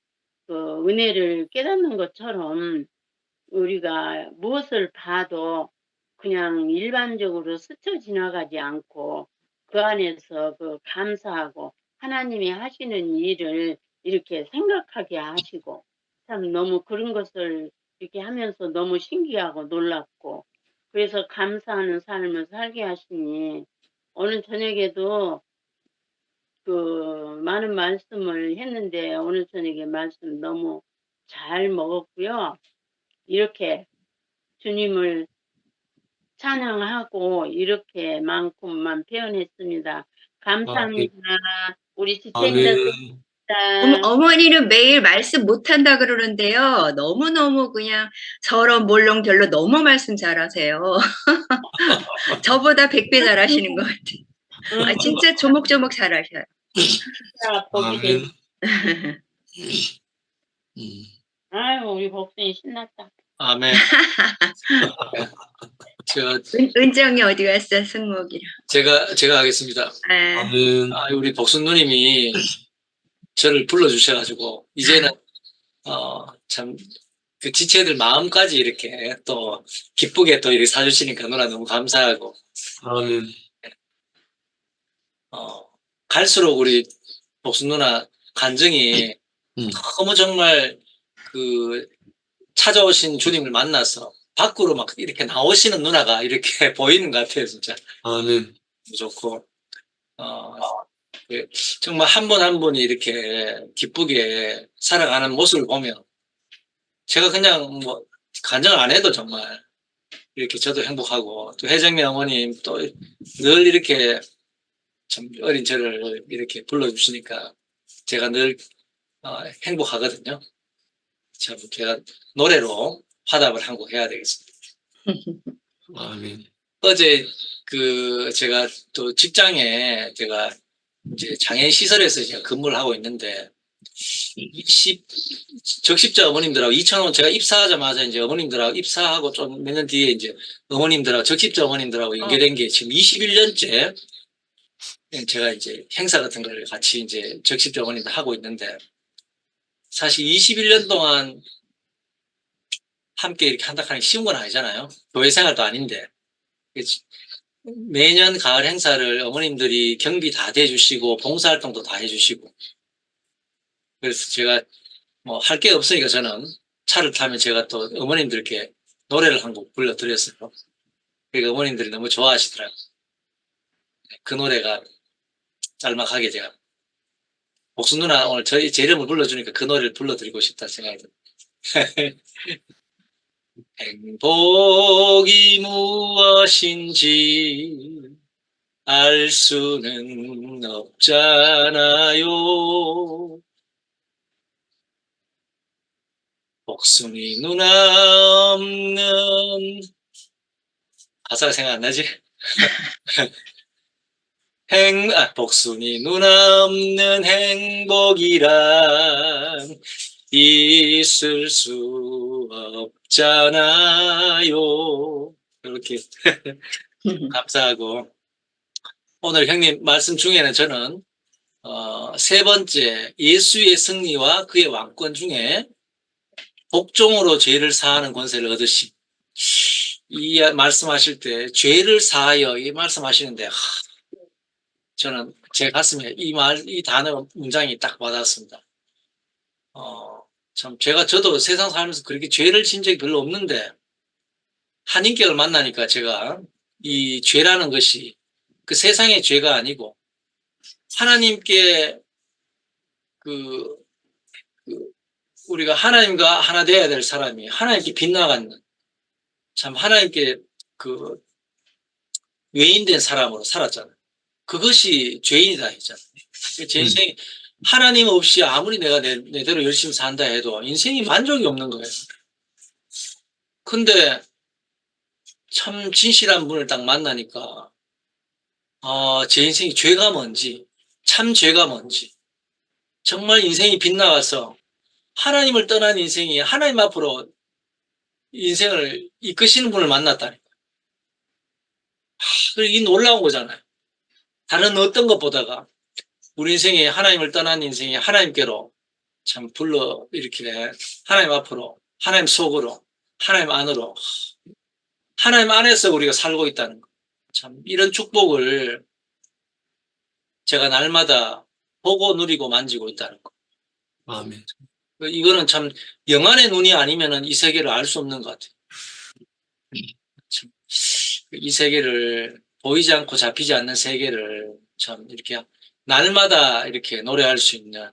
그 은혜를 깨닫는 것처럼 우리가 무엇을 봐도 그냥 일반적으로 스쳐 지나가지 않고 그 안에서 그 감사하고 하나님이 하시는 일을 이렇게 생각하게 하시고 참 너무 그런 것을 이렇게 하면서 너무 신기하고 놀랍고 그래서 감사하는 삶을 살게 하시니 오늘 저녁에도 그 많은 말씀을 했는데 오늘 저녁에 말씀 너무 잘 먹었고요. 이렇게 주님을 찬양하고 이렇게만큼만 표현했습니다. 감사합니다. 우리 지체님들 아멘. 어머니는 매일 말씀 못한다 그러는데요. 너무너무 그냥 서로 몰렁결로 너무 말씀 잘하세요. 저보다 100배 잘하시는 것 같아요. 아, 진짜 조목조목 잘하셔요. 진짜 복이 아멘. 되네. 아유, 우리 복순이 신났다. 아멘. 은정이 어디 갔어, 승목이랑. 제가 하겠습니다. 아멘. 우리 복순 누님이 저를 불러주셔가지고, 이제는, 참, 그 지체들 마음까지 이렇게 또 기쁘게 또 이렇게 사주시니까 누나 너무 감사하고, 아멘. 갈수록 우리 복순 누나 간증이 너무 정말 그 찾아오신 주님을 만나서 밖으로 막 이렇게 나오시는 누나가 이렇게 보이는 것 같아요, 진짜. 아멘. 좋고, 정말 한 분 한 분이 이렇게 기쁘게 살아가는 모습을 보면 제가 그냥 뭐 간증을 안 해도 정말 이렇게 저도 행복하고 또 혜정미 어머님 또 늘 이렇게 참 어린 저를 이렇게 불러주시니까 제가 늘 행복하거든요. 참 제가 노래로 화답을 한 곡 해야 되겠습니다. 아멘. 어제 제가 또 직장에 제가 이제 장애인 시설에서 제가 근무를 하고 있는데 적십자 어머님들하고 2000원 제가 입사하자마자 이제 어머님들하고 입사하고 좀 몇 년 뒤에 이제 어머님들하고 적십자 어머님들하고 연계된 게 지금 21년째 제가 이제 행사 같은 걸 같이 이제 적십자 어머님들 하고 있는데 사실 21년 동안 함께 이렇게 한다 하는 게 쉬운 건 아니잖아요. 교회 생활도 아닌데. 매년 가을 행사를 어머님들이 경비 다 대주시고 봉사활동도 다 해주시고 그래서 제가 뭐 할 게 없으니까 저는 차를 타면 제가 또 어머님들께 노래를 한 곡 불러드렸어요. 그러니까 어머님들이 너무 좋아하시더라고요. 그 노래가 짤막하게 제가 복순 누나 오늘 제 이름을 불러주니까 그 노래를 불러드리고 싶다 생각이 듭니다. 행복이 무엇인지 알 수는 없잖아요. 복순이 누나 없는 가사가 생각 안 나지? 복순이 누나 없는 행복이란 있을 수 없잖아요. 이렇게 감사하고 오늘 형님 말씀 중에는 저는 세 번째 예수의 승리와 그의 왕권 중에 복종으로 죄를 사하는 권세를 얻으심 이 말씀하실 때 죄를 사하여 이 말씀하시는데 저는 제 가슴에 이 단어 문장이 딱 와닿았습니다. 참 저도 세상 살면서 그렇게 죄를 진 적이 별로 없는데 한인격을 만나니까 제가 이 죄라는 것이 그 세상의 죄가 아니고 하나님께 우리가 하나님과 하나 되어야 될 사람이 하나님께 빗나가는 참 하나님께 외인된 사람으로 살았잖아요. 그것이 죄인이다 했잖아요. 제 인생이 하나님 없이 아무리 내가 내대로 열심히 산다 해도 인생이 만족이 없는 거예요. 근데 참 진실한 분을 딱 만나니까 제 인생이 죄가 뭔지 참 죄가 뭔지 정말 인생이 빗나가서 하나님을 떠난 인생이 하나님 앞으로 인생을 이끄시는 분을 만났다니까. 이 놀라운 거잖아요. 다른 어떤 것보다가 우리 인생에 하나님을 떠난 인생이 하나님께로 참 불러 이렇게 하나님 앞으로, 하나님 속으로, 하나님 안으로, 하나님 안에서 우리가 살고 있다는 거. 참 이런 축복을 제가 날마다 보고 누리고 만지고 있다는 거. 아멘. 이거는 참 영안의 눈이 아니면은 이 세계를 알 수 없는 것 같아요. 참, 이 세계를 보이지 않고 잡히지 않는 세계를 참 이렇게 날마다 이렇게 노래할 수 있는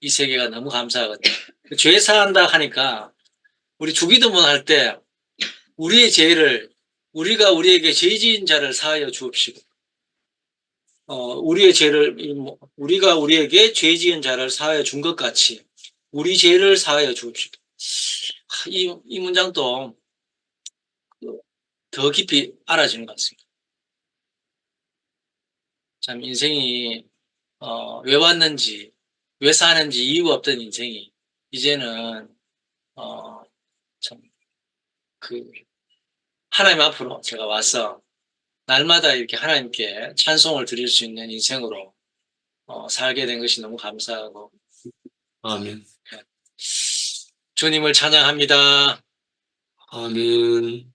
이 세계가 너무 감사하거든요. 죄 사한다 하니까 우리 주기도문 할 때 우리의 죄를 우리가 우리에게 죄 지은 자를 사하여 주옵시고 우리의 죄를 우리가 우리에게 죄 지은 자를 사하여 준 것 같이 우리 죄를 사하여 주옵시고 이 문장도 더 깊이 알아지는 것 같습니다. 참 인생이 왜 왔는지 왜 사는지 이유가 없던 인생이 이제는 참 그 하나님 앞으로 제가 와서 날마다 이렇게 하나님께 찬송을 드릴 수 있는 인생으로 살게 된 것이 너무 감사하고 아멘. 주님을 찬양합니다. 아멘.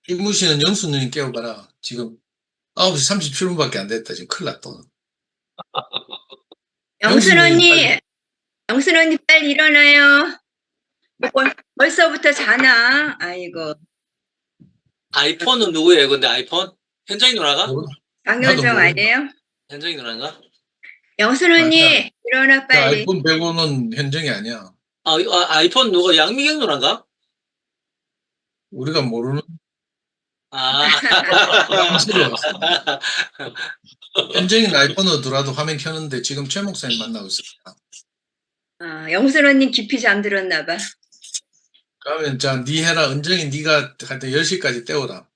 김무시는 영수님 깨워봐라. 지금 9시 37분밖에 안 됐다. 지금 큰일 났다. 영순 영순이 언니, 영순 언니 빨리 일어나요. 벌써부터 자나? 아이고. 아이폰은 누구예요? 근데 아이폰? 현정이 누나가? 강효정 나도 아니에요? 현정이 누나인가? 영순 언니 맞아. 일어나 빨리. 아이폰 105는 현정이 아니야. 아이폰 누가 양미경 누나인가? 우리가 모르는 아, 당스러웠어. 현정이는 아이폰으로 들어와도 화면 켜는데 지금 최 목사님 만나고 있습니다. 영순 언니 깊이 잠들었나 봐. 그러면 자, 니 해라. 은정이 니가 하여튼 10시까지 때워라.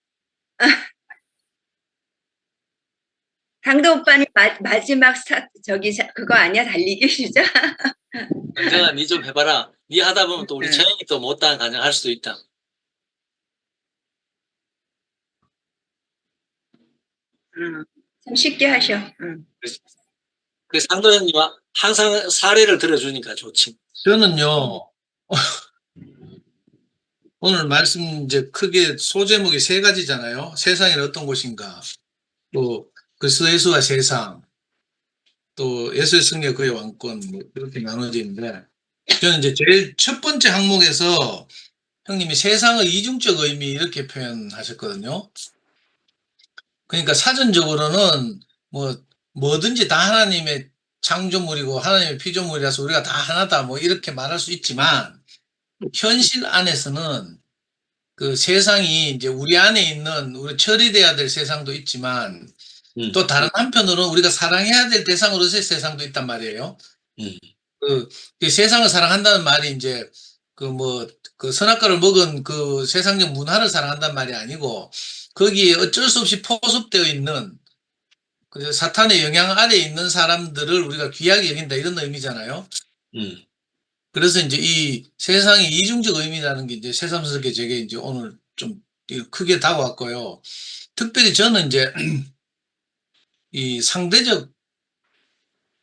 강도 오빠는 마지막 그거 아니야? 달리기 시작? 현정아 니 좀 해봐라. 니 하다 보면 또 우리 응. 채영이 또 못다한 가정 할 수도 있다. 참 쉽게 하셔. 그 상도 형님 항상 사례를 들어주니까 좋지. 저는요, 오늘 말씀 이제 크게 소제목이 3가지잖아요. 세상이 어떤 곳인가. 또 그리스도 예수가 세상. 또 예수의 승리 그의 왕권. 뭐 이렇게 나눠져 있는데 저는 이제 제일 첫 번째 항목에서 형님이 세상의 이중적 의미 이렇게 표현하셨거든요. 그러니까 사전적으로는 뭐든지 다 하나님의 창조물이고 하나님의 피조물이라서 우리가 다 하나다 뭐 이렇게 말할 수 있지만 현실 안에서는 그 세상이 이제 우리 안에 있는 우리 처리돼야 될 세상도 있지만 또 다른 한편으로는 우리가 사랑해야 될 대상으로서의 세상도 있단 말이에요. 그 세상을 사랑한다는 말이 이제 그 선악과를 먹은 그 세상적 문화를 사랑한다는 말이 아니고 거기에 어쩔 수 없이 포섭되어 있는 그 사탄의 영향 아래에 있는 사람들을 우리가 귀하게 여긴다 이런 의미잖아요. 그래서 이제 이 세상의 이중적 의미라는 게 이제 새삼스럽게 제게 이제 오늘 좀 크게 다가왔고요. 특별히 저는 이제 이 상대적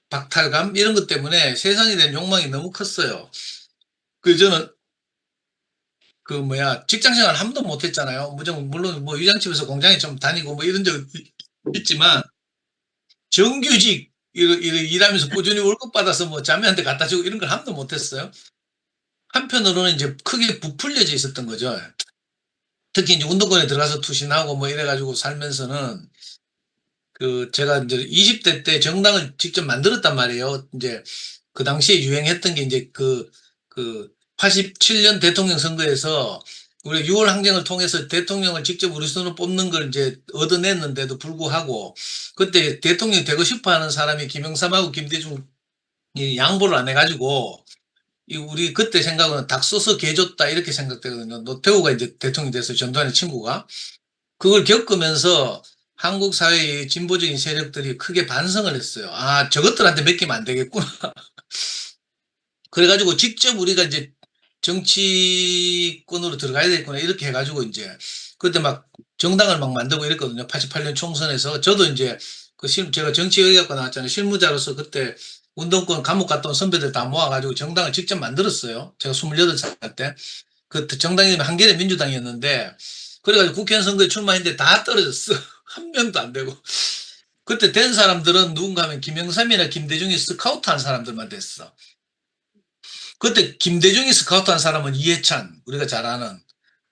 박탈감 이런 것 때문에 세상에 대한 욕망이 너무 컸어요. 그 저는 직장생활 한 번도 못 했잖아요. 물론 뭐 위장집에서 공장에 좀 다니고 뭐 이런 적 있지만 정규직 일하면서 꾸준히 월급 받아서 뭐 자매한테 갖다 주고 이런 걸 한 번도 못 했어요. 한편으로는 이제 크게 부풀려져 있었던 거죠. 특히 이제 운동권에 들어가서 투신하고 뭐 이래가지고 살면서는 제가 이제 20대 때 정당을 직접 만들었단 말이에요. 이제 그 당시에 유행했던 게 이제 87년 대통령 선거에서 우리 6월 항쟁을 통해서 대통령을 직접 우리 손으로 뽑는 걸 이제 얻어냈는데도 불구하고 그때 대통령이 되고 싶어 하는 사람이 김영삼하고 김대중이 양보를 안 해가지고 우리 그때 생각은 닭 써서 개 줬다 이렇게 생각되거든요. 노태우가 이제 대통령이 돼서 전두환의 친구가 그걸 겪으면서 한국 사회의 진보적인 세력들이 크게 반성을 했어요. 아, 저것들한테 맡기면 안 되겠구나. 그래가지고 직접 우리가 이제 정치권으로 들어가야 되겠구나 이렇게 해가지고 이제 그때 막 정당을 막 만들고 이랬거든요. 88년 총선에서 저도 이제 제가 정치외교학과 나왔잖아요. 실무자로서 그때 운동권 감옥 갔다 온 선배들 다 모아가지고 정당을 직접 만들었어요. 제가 28살 때. 그 정당 이름이 한겨레 민주당이었는데 그래가지고 국회의원 선거에 출마했는데 다 떨어졌어. 한 명도 안 되고. 그때 된 사람들은 누군가 하면 김영삼이나 김대중이 스카우트 한 사람들만 됐어. 그때 김대중이 스카우트 한 사람은 이해찬, 우리가 잘 아는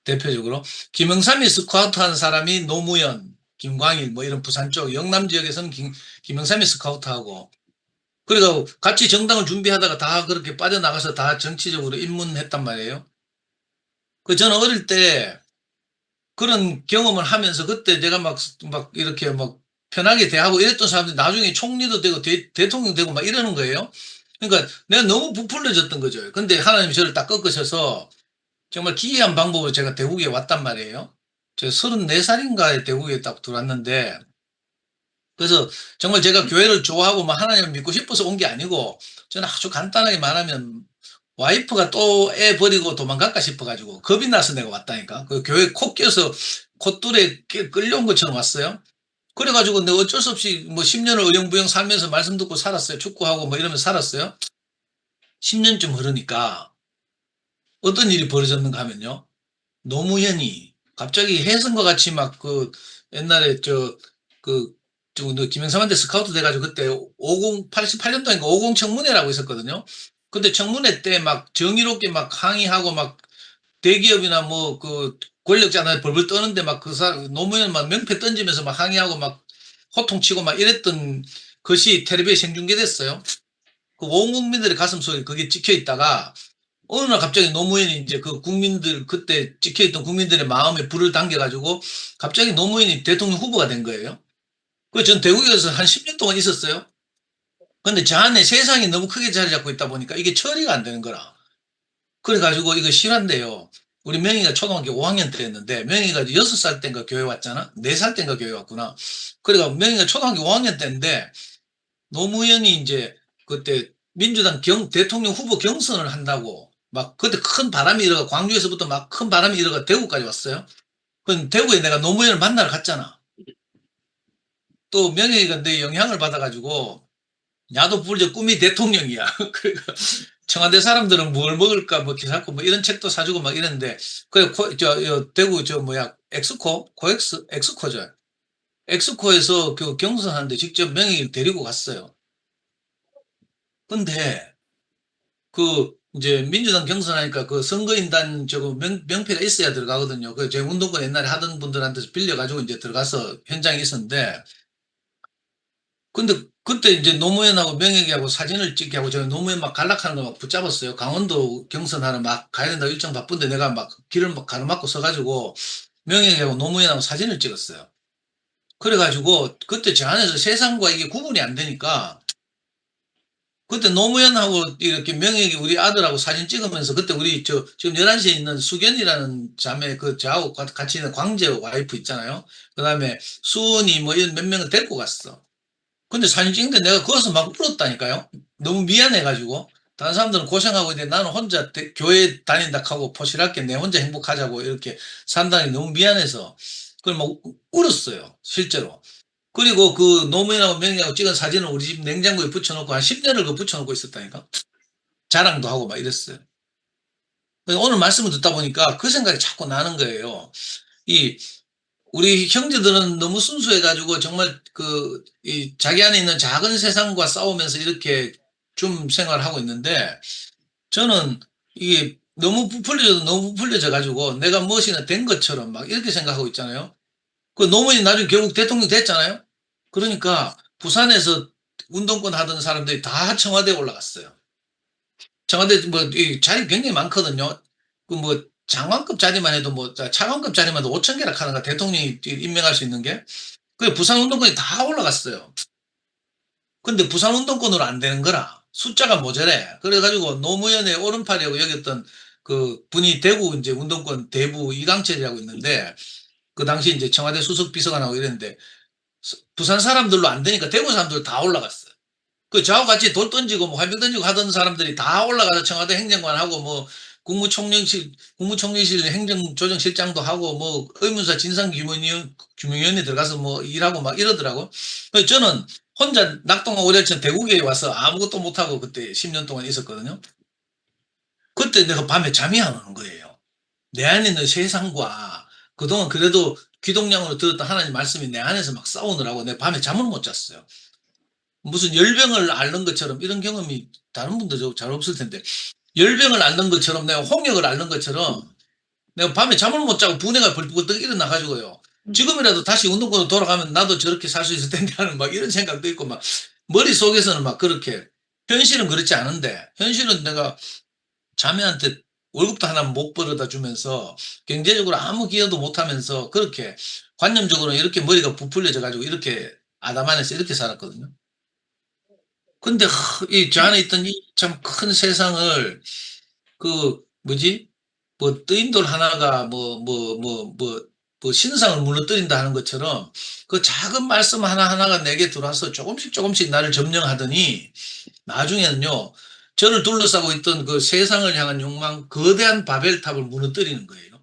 대표적으로. 김영삼이 스카우트 한 사람이 노무현, 김광일, 뭐 이런 부산 쪽, 영남 지역에서는 김영삼이 스카우트하고. 그래서 같이 정당을 준비하다가 다 그렇게 빠져나가서 다 정치적으로 입문했단 말이에요. 저는 어릴 때 그런 경험을 하면서 그때 내가 막 이렇게 막 편하게 대하고 이랬던 사람들이 나중에 총리도 되고 대통령 되고 막 이러는 거예요. 그러니까 내가 너무 부풀려졌던 거죠. 근데 하나님이 저를 딱 꺾으셔서 정말 기이한 방법으로 제가 대구에 왔단 말이에요. 제가 34살인가에 대구에 딱 들어왔는데 그래서 정말 제가 교회를 좋아하고 막 하나님을 믿고 싶어서 온 게 아니고 저는 아주 간단하게 말하면 와이프가 또 애 버리고 도망갈까 싶어가지고 겁이 나서 내가 왔다니까. 그 교회 코 껴서 콧줄에 끌려온 것처럼 왔어요. 그래가지고 내가 어쩔 수 없이 뭐 10년을 어영부영 살면서 말씀 듣고 살았어요. 축구하고 뭐 이러면서 살았어요. 10년쯤 흐르니까 어떤 일이 벌어졌는가 하면요. 노무현이 갑자기 혜성과 같이 막 옛날에 김영삼한테 스카우트 돼가지고 그때 88년도인가 50 청문회라고 있었거든요. 근데 청문회 때 막 정의롭게 막 항의하고 막 대기업이나 뭐 권력자나 벌벌 떠는데 막 노무현 막 명패 던지면서 막 항의하고 막 호통치고 막 이랬던 것이 텔레비에 생중계됐어요. 온 국민들의 가슴 속에 그게 찍혀 있다가 어느 날 갑자기 노무현이 이제 그때 찍혀있던 국민들의 마음에 불을 당겨가지고 갑자기 노무현이 대통령 후보가 된 거예요. 전 대구에서 한 10년 동안 있었어요. 근데 저 안에 세상이 너무 크게 자리 잡고 있다 보니까 이게 처리가 안 되는 거라. 그래가지고 이거 실화인데요. 우리 명희가 초등학교 5학년 때였는데 명희가 6살 때인가 교회 왔잖아. 4살 때인가 교회 왔구나. 그러니까 명희가 초등학교 5학년 때인데 노무현이 이제 그때 민주당 대통령 후보 경선을 한다고 막 그때 큰 바람이 일어가 광주에서부터 막 큰 바람이 일어가 대구까지 왔어요. 그럼 대구에 내가 노무현을 만나러 갔잖아. 또 명희가 내 영향을 받아가지고 야도 불저 꿈이 대통령이야. 그러니까 청와대 사람들은 뭘 먹을까 뭐 기사고 뭐 이런 책도 사주고 막 이랬는데 그래 대구 엑스코죠. 엑스코에서 경선하는데 직접 명희를 데리고 갔어요. 근데 이제 민주당 경선하니까 선거인단 명패가 있어야 들어가거든요. 제 운동권 옛날에 하던 분들한테서 빌려가지고 이제 들어가서 현장에 있었는데 근데 그때 이제 노무현하고 명예기하고 사진을 찍게 하고 제가 노무현 막 갈락하는 거 막 붙잡았어요. 강원도 경선하러 막 가야 된다고 일정 바쁜데 내가 막 길을 막 가로막고 서가지고 명예기하고 노무현하고 사진을 찍었어요. 그래가지고 그때 제 안에서 세상과 이게 구분이 안 되니까 그때 노무현하고 이렇게 명예기 우리 아들하고 사진 찍으면서 그때 우리 지금 11시에 있는 수견이라는 자매 저하고 같이 있는 광재 와이프 있잖아요. 그 다음에 수은이 뭐 이런 몇 명을 데리고 갔어. 근데 사진 찍는데 내가 거기서 막 울었다니까요. 너무 미안해가지고. 다른 사람들은 고생하고 있는데 나는 혼자 교회 다닌다 하고 포실할게 내 혼자 행복하자고 이렇게 산다니 너무 미안해서 그걸 막 울었어요. 실제로. 그리고 노무현하고 명희하고 찍은 사진을 우리 집 냉장고에 붙여놓고 한 10년을 붙여놓고 있었다니까. 자랑도 하고 막 이랬어요. 오늘 말씀을 듣다 보니까 그 생각이 자꾸 나는 거예요. 우리 형제들은 너무 순수해가지고 정말 자기 안에 있는 작은 세상과 싸우면서 이렇게 좀 생활을 하고 있는데 저는 이게 너무 부풀려져가지고 내가 무엇이나 된 것처럼 막 이렇게 생각하고 있잖아요. 노무현이 나중에 결국 대통령 됐잖아요. 그러니까 부산에서 운동권 하던 사람들이 다 청와대에 올라갔어요. 청와대 이 자리 굉장히 많거든요. 그 뭐 장관급 자리만 해도 뭐 차관급 자리만 해도 5,000개나 하는가 대통령이 임명할 수 있는 게. 그 부산 운동권이 다 올라갔어요. 근데 부산 운동권으로 안 되는 거라. 숫자가 모자래. 그래가지고 노무현의 오른팔이라고 여겼던 그 분이 대구 이제 운동권 대부 이강철이라고 있는데 그 당시 이제 청와대 수석 비서관하고 이랬는데 부산 사람들로 안 되니까 대구 사람들 다 올라갔어요. 그 저하고 같이 돌 던지고 뭐 활병 던지고 하던 사람들이 다 올라가서 청와대 행정관하고 뭐 국무총리실 행정조정실장도 하고 뭐 의문사 진상규명위원회 들어가서 뭐 일하고 막 이러더라고. 그래서 저는 혼자 낙동강 오려천 대구에 와서 아무것도 못하고 그때 10년 동안 있었거든요. 그때 내가 밤에 잠이 안 오는 거예요. 내 안에 있는 세상과 그동안 그래도 귀동량으로 들었던 하나님 말씀이 내 안에서 막 싸우느라고 내가 밤에 잠을 못 잤어요. 무슨 열병을 앓는 것처럼 이런 경험이 다른 분들 잘 없을 텐데 열병을 앓는 것처럼 내가 홍역을 앓는 것처럼 내가 밤에 잠을 못 자고 분해가 벌떡 일어나가지고요. 지금이라도 다시 운동권으로 돌아가면 나도 저렇게 살 수 있을 텐데 하는 막 이런 생각도 있고 막 머릿속에서는 막 그렇게 현실은 그렇지 않은데 현실은 내가 자매한테 월급도 하나 못 벌어다 주면서 경제적으로 아무 기여도 못하면서 그렇게 관념적으로 이렇게 머리가 부풀려져 가지고 이렇게 아담안에서 이렇게 살았거든요. 근데 저 안에 있던 이 참 큰 세상을 그 뭐지 뭐 뜨인 돌 하나가 신상을 무너뜨린다 하는 것처럼 그 작은 말씀 하나하나가 내게 들어와서 조금씩 나를 점령하더니 나중에는요 저를 둘러싸고 있던 그 세상을 향한 욕망 거대한 바벨탑을 무너뜨리는 거예요.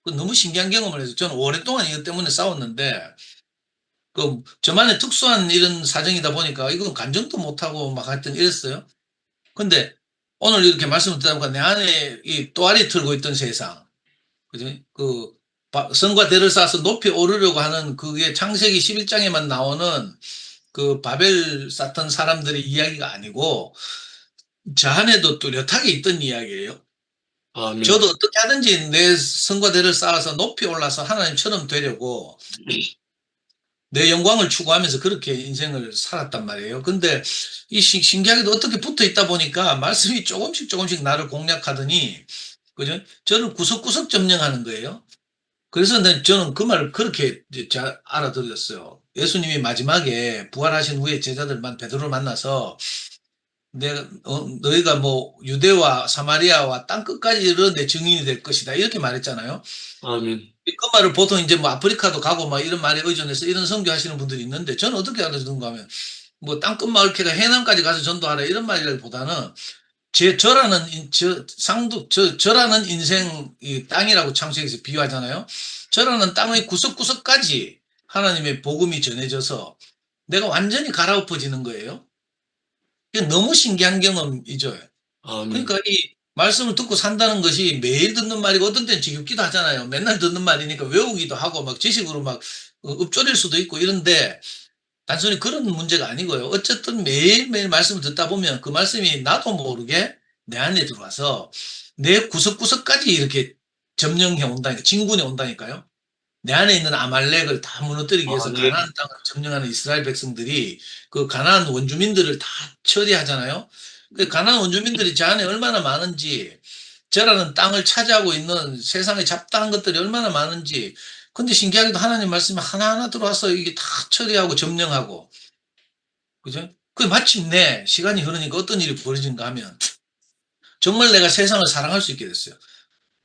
그 너무 신기한 경험을 해서 저는 오랫동안 이것 때문에 싸웠는데 그 저만의 특수한 이런 사정이다 보니까 이건 간정도 못하고 막 하여튼 이랬어요. 근데 오늘 이렇게 말씀을 듣다 보니까 내 안에 이 또아리 틀고 있던 세상, 그지? 그 성과 대를 쌓아서 높이 오르려고 하는 그게 창세기 11장에만 나오는 그 바벨 쌓던 사람들의 이야기가 아니고 저 안에도 뚜렷하게 있던 이야기예요. 아멘. 저도 어떻게 하든지 내 성과 대를 쌓아서 높이 올라서 하나님처럼 되려고 내 영광을 추구하면서 그렇게 인생을 살았단 말이에요. 근데 이 신기하게도 어떻게 붙어 있다 보니까 말씀이 조금씩 나를 공략하더니, 그죠? 저를 구석구석 점령하는 거예요. 그래서 저는 그 말을 그렇게 잘 알아들었어요. 예수님이 마지막에 부활하신 후에 제자들만 베드로를 만나서 너희가 뭐 유대와 사마리아와 땅 끝까지 이르러 내 증인이 될 것이다 이렇게 말했잖아요. 아멘. 그 말을 보통 이제 뭐 아프리카도 가고 막 이런 말에 의존해서 이런 선교하시는 분들이 있는데 저는 어떻게 알아듣는가 하면 뭐 땅끝 마을캐가 해남까지 가서 전도하라 이런 말이라기보다는 저라는 인생 이 땅이라고 창세기에서 비유하잖아요. 저라는 땅의 구석구석까지 하나님의 복음이 전해져서 내가 완전히 갈아엎어지는 거예요. 이게 너무 신기한 경험이죠. 아멘. 그러니까 이 말씀을 듣고 산다는 것이 매일 듣는 말이고 어떤 때는 지겹기도 하잖아요. 맨날 듣는 말이니까 외우기도 하고 막 지식으로 막 읊조릴 수도 있고 이런데 단순히 그런 문제가 아니고요. 어쨌든 매일매일 말씀을 듣다 보면 그 말씀이 나도 모르게 내 안에 들어와서 내 구석구석까지 이렇게 점령해 온다니까, 진군해 온다니까요. 내 안에 있는 아말렉을 다 무너뜨리기 위해서 네. 가나안 땅을 점령하는 이스라엘 백성들이 그 가나안 원주민들을 다 처리하잖아요. 그 가나안 원주민들이 저 안에 얼마나 많은지, 저라는 땅을 차지하고 있는 세상에 잡다한 것들이 얼마나 많은지. 근데 신기하게도 하나님 말씀이 하나하나 들어와서 이게 다 처리하고 점령하고, 그죠? 그 마침내 시간이 흐르니까 어떤 일이 벌어진가 하면 정말 내가 세상을 사랑할 수 있게 됐어요.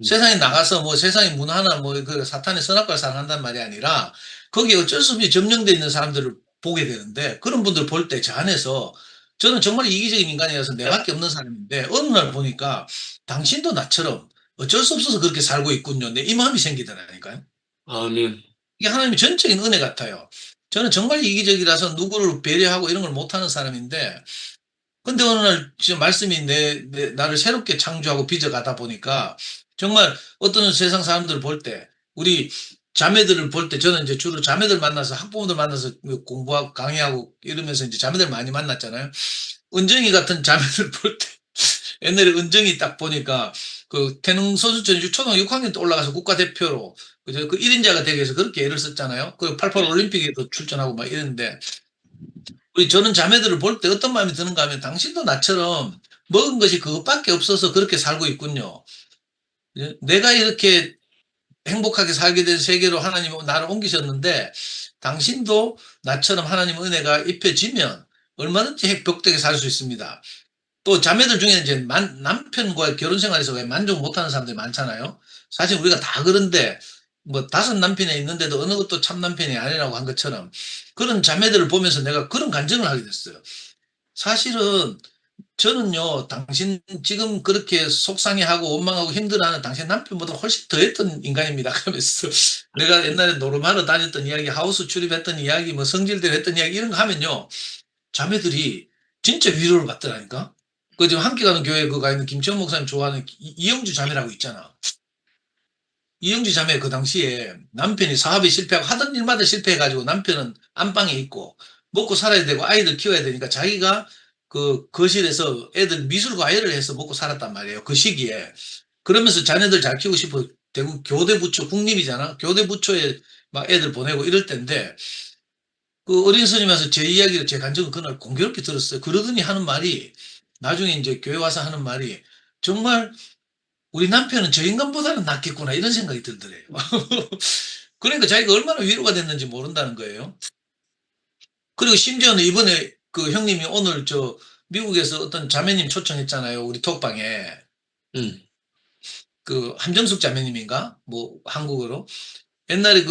세상에 나가서 뭐 세상의 문화나 뭐 그 사탄의 선악과를 사랑한다는 말이 아니라 거기에 어쩔 수 없이 점령되어 있는 사람들을 보게 되는데 그런 분들 볼 때 저 안에서 저는 정말 이기적인 인간이라서 내밖에 없는 사람인데 어느 날 보니까 당신도 나처럼 어쩔 수 없어서 그렇게 살고 있군요. 이 마음이 생기더라니까요. 아멘. 이게 하나님의 전적인 은혜 같아요. 저는 정말 이기적이라서 누구를 배려하고 이런 걸 못하는 사람인데 근데 어느 날 진짜 말씀이 나를 새롭게 창조하고 빚어가다 보니까 정말 어떤 세상 사람들을 볼 때 우리 자매들을 볼 때 저는 이제 주로 자매들 만나서 학부모들 만나서 공부하고 강의하고 이러면서 이제 자매들 많이 만났잖아요. 은정이 같은 자매들 볼 때 옛날에 은정이 딱 보니까 그 태능 선수촌 초등학교 6학년 때 올라가서 국가대표로 그죠? 그 1인자가 되기 위해서 그렇게 애를 썼잖아요. 그 88 올림픽에도 출전하고 막 이랬는데 저는 자매들을 볼 때 어떤 마음이 드는가 하면 당신도 나처럼 먹은 것이 그것밖에 없어서 그렇게 살고 있군요. 내가 이렇게 행복하게 살게 된 세계로 하나님은 나를 옮기셨는데 당신도 나처럼 하나님 은혜가 입혀지면 얼마든지 행복되게 살 수 있습니다. 또 자매들 중에 이제 남편과의 결혼 생활에서 왜 만족 못하는 사람들이 많잖아요. 사실 우리가 다 그런데 뭐 5 남편이 있는데도 어느 것도 참 남편이 아니라고 한 것처럼 그런 자매들을 보면서 내가 그런 간증을 하게 됐어요. 사실은 저는요, 당신 지금 그렇게 속상해하고 원망하고 힘들어하는 당신 남편보다 훨씬 더 했던 인간입니다. 하면서 내가 옛날에 노름하러 다녔던 이야기, 하우스 출입했던 이야기, 뭐 성질대로 했던 이야기 이런 거 하면요, 자매들이 진짜 위로를 받더라니까. 그 지금 함께 가는 교회 가 있는 김치영 목사님 좋아하는 이영주 자매라고 있잖아. 이영주 자매 그 당시에 남편이 사업에 실패하고 하던 일마다 실패해가지고 남편은 안방에 있고 먹고 살아야 되고 아이들 키워야 되니까 자기가 그 거실에서 애들 미술 과외를 해서 먹고 살았단 말이에요. 그 시기에. 그러면서 자녀들 잘 키우고 싶어 대구 교대부처 국립이잖아. 교대부처에 막 애들 보내고 이럴 때인데 그 어린 스님께서 제 이야기를 제 간증을 그날 공교롭게 들었어요. 그러더니 하는 말이 나중에 이제 교회 와서 하는 말이 정말 우리 남편은 저 인간보다는 낫겠구나 이런 생각이 들더래요. 그러니까 자기가 얼마나 위로가 됐는지 모른다는 거예요. 그리고 심지어는 이번에 그 형님이 오늘 저 미국에서 어떤 자매님 초청했잖아요. 우리 톡방에. 그 함정숙 자매님인가? 뭐 한국어로. 옛날에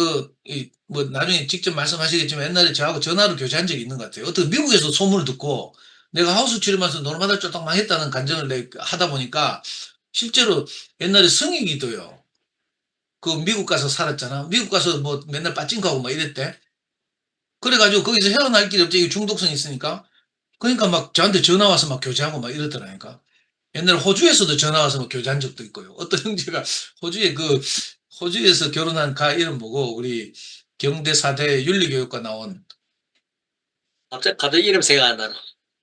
뭐 나중에 직접 말씀하시겠지만 옛날에 저하고 전화로 교제한 적이 있는 것 같아요. 어떻게 미국에서 소문을 듣고 내가 하우스 출입하면서 노르마다 쫄딱 망했다는 간증을 하다 보니까 실제로 옛날에 성익이도요. 그 미국 가서 살았잖아. 미국 가서 뭐 맨날 빠찡하고 막 이랬대. 그래가지고 거기서 헤어날 길이 없지. 중독성이 있으니까. 그러니까 막 저한테 전화 와서 막 교제하고 막 이러더라니까. 옛날에 호주에서도 전화 와서 막 교제한 적도 있고요. 어떤 형제가 호주에서 결혼한 가 이름 보고 우리 경대 4대 윤리교육과 나온 갑자기 이름 생각 안 나는.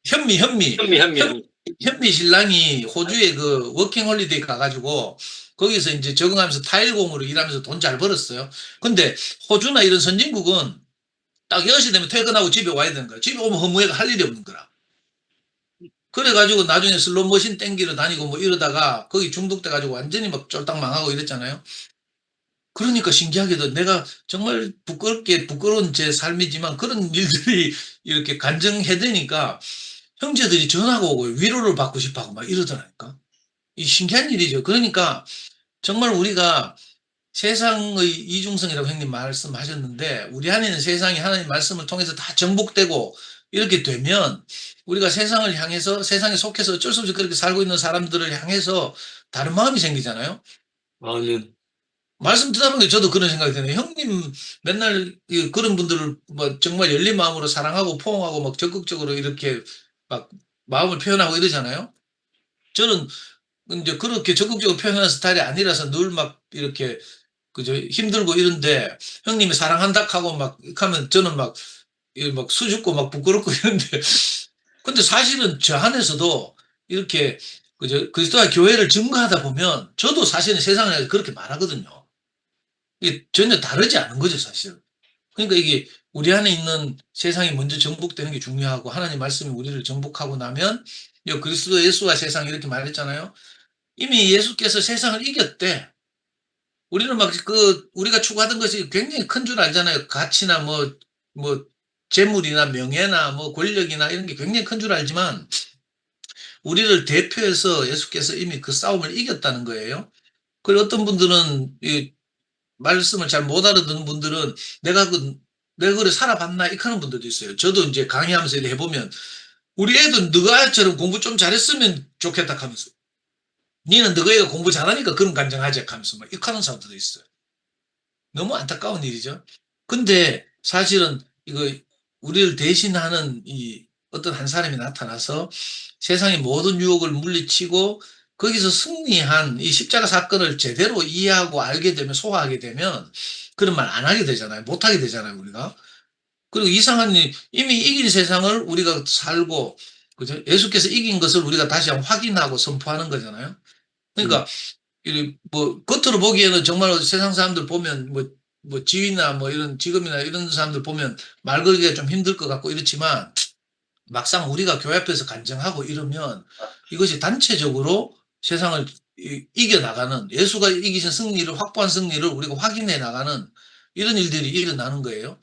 현미 신랑이 호주에 그 워킹 홀리데이 가가지고 거기서 이제 적응하면서 타일공으로 일하면서 돈 잘 벌었어요. 근데 호주나 이런 선진국은 딱 10시 되면 퇴근하고 집에 와야 되는 거야. 집에 오면 허무해가 할 일이 없는 거라. 그래가지고 나중에 슬롯머신 땡기러 다니고 뭐 이러다가 거기 중독돼가지고 완전히 막 쫄딱 망하고 이랬잖아요. 그러니까 신기하게도 내가 정말 부끄러운 제 삶이지만 그런 일들이 이렇게 간증해대니까 형제들이 전화가 오고 위로를 받고 싶어하고 막 이러더라니까. 이 신기한 일이죠. 그러니까 정말 우리가 세상의 이중성이라고 형님 말씀하셨는데 우리 안에 있는 세상이 하나님 말씀을 통해서 다 정복되고 이렇게 되면 우리가 세상을 향해서 세상에 속해서 어쩔 수 없이 그렇게 살고 있는 사람들을 향해서 다른 마음이 생기잖아요. 아멘. 말씀 듣다 보니까 저도 그런 생각이 드네요. 형님 맨날 그런 분들을 뭐 정말 열린 마음으로 사랑하고 포옹하고 막 적극적으로 이렇게 막 마음을 표현하고 이러잖아요. 저는 이제 그렇게 적극적으로 표현하는 스타일이 아니라서 늘 막 이렇게 그저 힘들고 이런데 형님이 사랑한다 하고 막 하면 저는 막 수줍고 막 부끄럽고 이런데 근데 사실은 저 안에서도 이렇게 그저 그리스도와 교회를 증거하다 보면 저도 사실은 세상에 그렇게 말하거든요. 이게 전혀 다르지 않은 거죠, 사실. 그러니까 이게 우리 안에 있는 세상이 먼저 정복되는 게 중요하고 하나님 말씀이 우리를 정복하고 나면 그리스도 예수와 세상 이렇게 말했잖아요. 이미 예수께서 세상을 이겼대. 우리는 막 우리가 추구하던 것이 굉장히 큰 줄 알잖아요. 가치나 뭐 재물이나 명예나 뭐 권력이나 이런 게 굉장히 큰 줄 알지만 우리를 대표해서 예수께서 이미 그 싸움을 이겼다는 거예요. 그리고 어떤 분들은 이 말씀을 잘 못 알아듣는 분들은 내가 그래 살아봤나 이렇게 하는 분들도 있어요. 저도 이제 강의하면서 이렇게 해보면 우리 애도 너가처럼 공부 좀 잘했으면 좋겠다 하면서 니는 너가 애가 공부 잘하니까 그런 간증하지 하면서 막 이렇게 하는 사람들도 있어요. 너무 안타까운 일이죠. 근데 사실은 이거 우리를 대신하는 이 어떤 한 사람이 나타나서 세상의 모든 유혹을 물리치고 거기서 승리한 이 십자가 사건을 제대로 이해하고 알게 되면 소화하게 되면 그런 말 안 하게 되잖아요. 못 하게 되잖아요, 우리가. 그리고 이상한 이미 이긴 세상을 우리가 살고 그죠? 예수께서 이긴 것을 우리가 다시 한번 확인하고 선포하는 거잖아요. 그러니까 뭐 겉으로 보기에는 정말 세상 사람들 보면 뭐 지위나 뭐 이런 직업이나 이런 사람들 보면 말 걸기가 좀 힘들 것 같고 이렇지만 막상 우리가 교회 앞에서 간증하고 이러면 이것이 단체적으로 세상을 이겨나가는, 예수가 이기신 승리를, 확보한 승리를 우리가 확인해 나가는 이런 일들이 일어나는 거예요.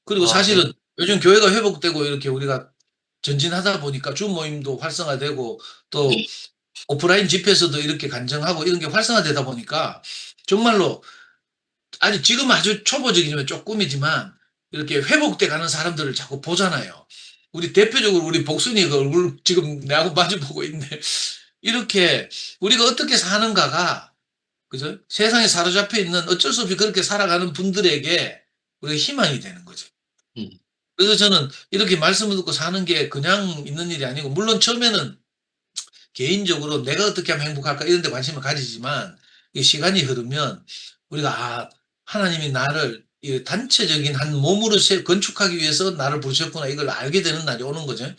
그리고 사실은 요즘 교회가 회복되고 이렇게 우리가 전진하다 보니까 주 모임도 활성화되고 또 오프라인 집회에서도 이렇게 간증하고 이런 게 활성화되다 보니까 정말로 아니 지금 아주 초보적이지만 조금이지만 이렇게 회복돼 가는 사람들을 자꾸 보잖아요. 우리 대표적으로 우리 복순이가 얼굴 지금 내하고 마주보고 있네. 이렇게 우리가 어떻게 사는가가, 그죠? 세상에 사로잡혀 있는 어쩔 수 없이 그렇게 살아가는 분들에게 우리가 희망이 되는 거죠. 그래서 저는 이렇게 말씀을 듣고 사는 게 그냥 있는 일이 아니고, 물론 처음에는 개인적으로 내가 어떻게 하면 행복할까 이런 데 관심을 가지지만 이 시간이 흐르면 우리가 하나님이 나를 이 단체적인 한 몸으로 건축하기 위해서 나를 부르셨구나, 이걸 알게 되는 날이 오는 거죠.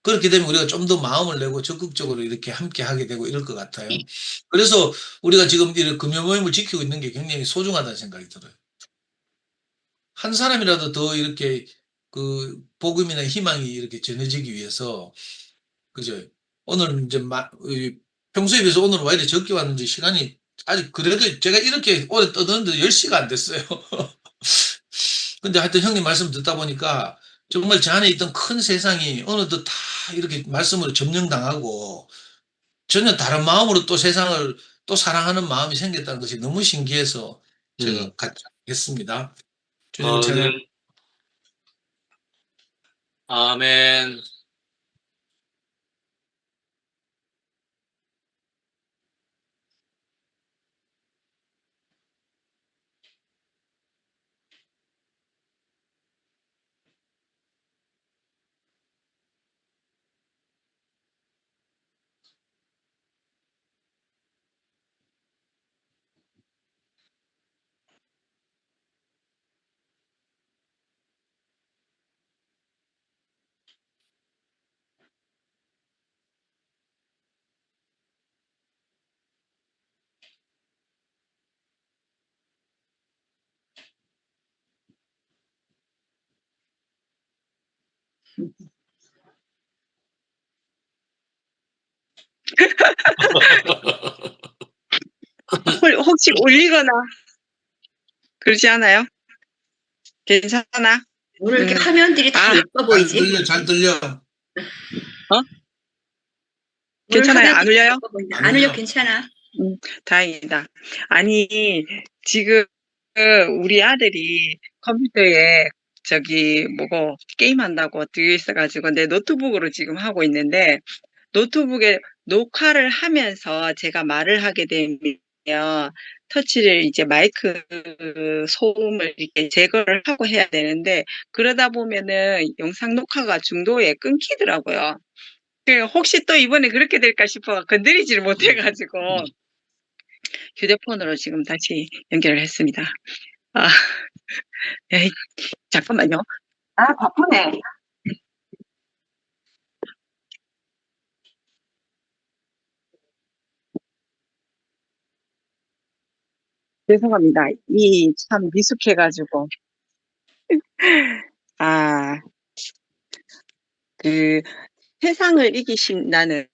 그렇게 되면 우리가 좀 더 마음을 내고 적극적으로 이렇게 함께 하게 되고 이럴 것 같아요. 그래서 우리가 지금 이 금요 모임을 지키고 있는 게 굉장히 소중하다는 생각이 들어요. 한 사람이라도 더 이렇게 그 복음이나 희망이 이렇게 전해지기 위해서, 그죠? 오늘 이제 평소에 비해서 오늘 왜 이렇게 적게 왔는지 시간이 아직, 그래도 제가 이렇게 오래 떠드는데 10시가 안 됐어요. 근데 하여튼 형님 말씀 듣다 보니까 정말 제 안에 있던 큰 세상이 어느덧 다 이렇게 말씀으로 점령당하고 전혀 다른 마음으로 또 세상을 또 사랑하는 마음이 생겼다는 것이 너무 신기해서 제가 같이 했습니다. 주님 찬양. 아멘. 혹시 올리거나 그러지 않아요? 괜찮아? 오늘 이렇게 화면들이 다 예뻐 잘 보이지? 들려, 잘 들려. 오늘 괜찮아요? 안 화면들이 울려요? 예뻐 보인다. 안 안 울려, 울려. 괜찮아. 다행이다. 아니, 지금 우리 아들이 컴퓨터에 저기 뭐고 게임한다고 뜨여 있어가지고 내 노트북으로 지금 하고 있는데, 노트북에 녹화를 하면서 제가 말을 하게 되면 터치를 이제 마이크 소음을 이렇게 제거를 하고 해야 되는데, 그러다 보면은 영상 녹화가 중도에 끊기더라고요. 혹시 또 이번에 그렇게 될까 싶어 건드리지를 못해가지고 휴대폰으로 지금 다시 연결을 했습니다. 아, 에이, 잠깐만요. 아, 바쁘네. 죄송합니다. 이 참 미숙해가지고. 아, 그 세상을 이기신다는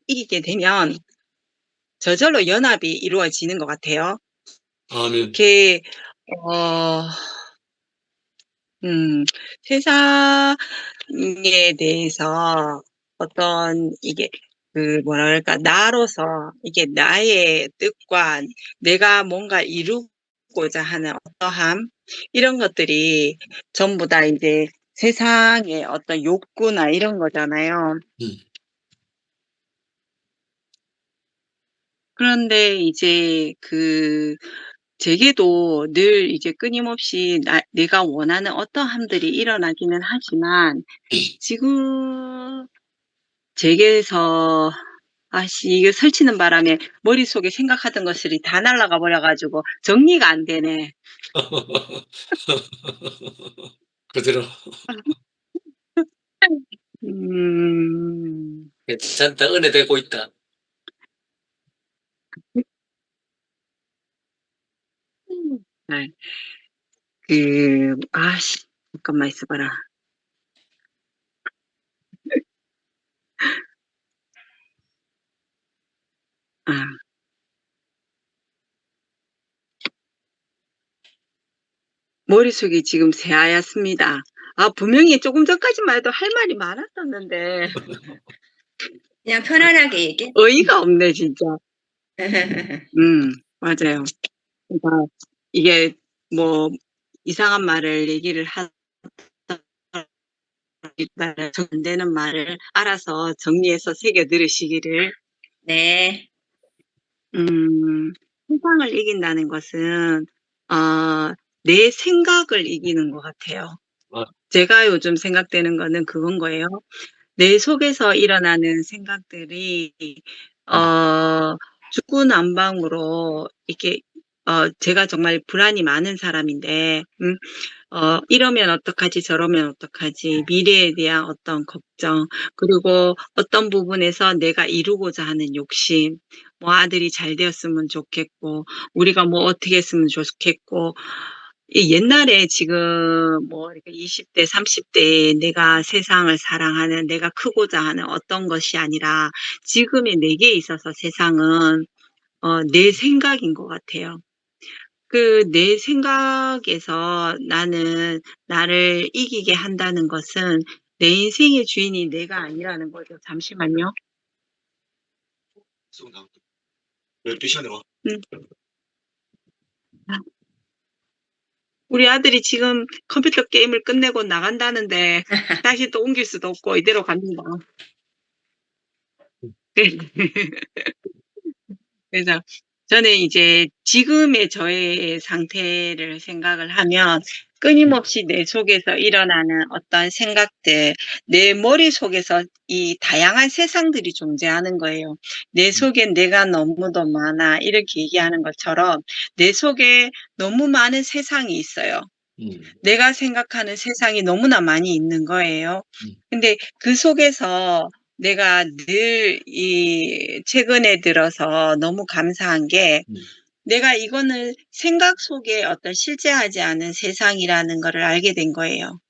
이기게 되면 저절로 연합이 이루어지는 것 같아요. 아멘. 이렇게 세상에 대해서 어떤 이게 뭐랄까 나로서 이게 나의 뜻과 내가 뭔가 이루고자 하는 어떠함, 이런 것들이 전부 다 이제 세상의 어떤 욕구나 이런 거잖아요. 그런데 이제 제게도 늘 이제 끊임없이 내가 원하는 어떠함들이 일어나기는 하지만 지금 제게서 이게 설치는 바람에 머릿속에 생각하던 것들이 다 날아가 버려가지고 정리가 안 되네. 그대로. 괜찮다. 은혜 되고 있다. 네. 잠깐만 있어봐라. 아. 머릿속이 지금 새하얗습니다. 분명히 조금 전까지만 해도 할 말이 많았었는데 그냥 편안하게 얘기해. 어이가 없네, 진짜. 맞아요. 그러니까 이게 뭐 이상한 말을 얘기를 하다기보다는 안 되는 말을 알아서 정리해서 새겨 들으시기를. 네. 세상을 이긴다는 것은 내 생각을 이기는 것 같아요. 제가 요즘 생각되는 거는 그건 거예요. 내 속에서 일어나는 생각들이 중구난방으로 이렇게 제가 정말 불안이 많은 사람인데 이러면 어떡하지 저러면 어떡하지 미래에 대한 어떤 걱정 그리고 어떤 부분에서 내가 이루고자 하는 욕심 뭐 아들이 잘 되었으면 좋겠고 우리가 뭐 어떻게 했으면 좋겠고 이 옛날에 지금 뭐 이렇게 20대, 30대에 내가 세상을 사랑하는 내가 크고자 하는 어떤 것이 아니라 지금의 내게 있어서 세상은 내 생각인 것 같아요. 그 내 생각에서 나는 나를 이기게 한다는 것은 내 인생의 주인이 내가 아니라는 거죠. 잠시만요. 12시간에 와. 우리 아들이 지금 컴퓨터 게임을 끝내고 나간다는데 다시 또 옮길 수도 없고 이대로 갑니다. 그래서 저는 이제 지금의 저의 상태를 생각을 하면 끊임없이 내 속에서 일어나는 어떤 생각들, 내 머릿속에서 이 다양한 세상들이 존재하는 거예요. 내 속에 내가 너무도 많아 이렇게 얘기하는 것처럼 내 속에 너무 많은 세상이 있어요. 내가 생각하는 세상이 너무나 많이 있는 거예요. 근데 그 속에서 내가 늘 최근에 들어서 너무 감사한 게 내가 이거는 생각 속에 어떤 실제하지 않은 세상이라는 거를 알게 된 거예요.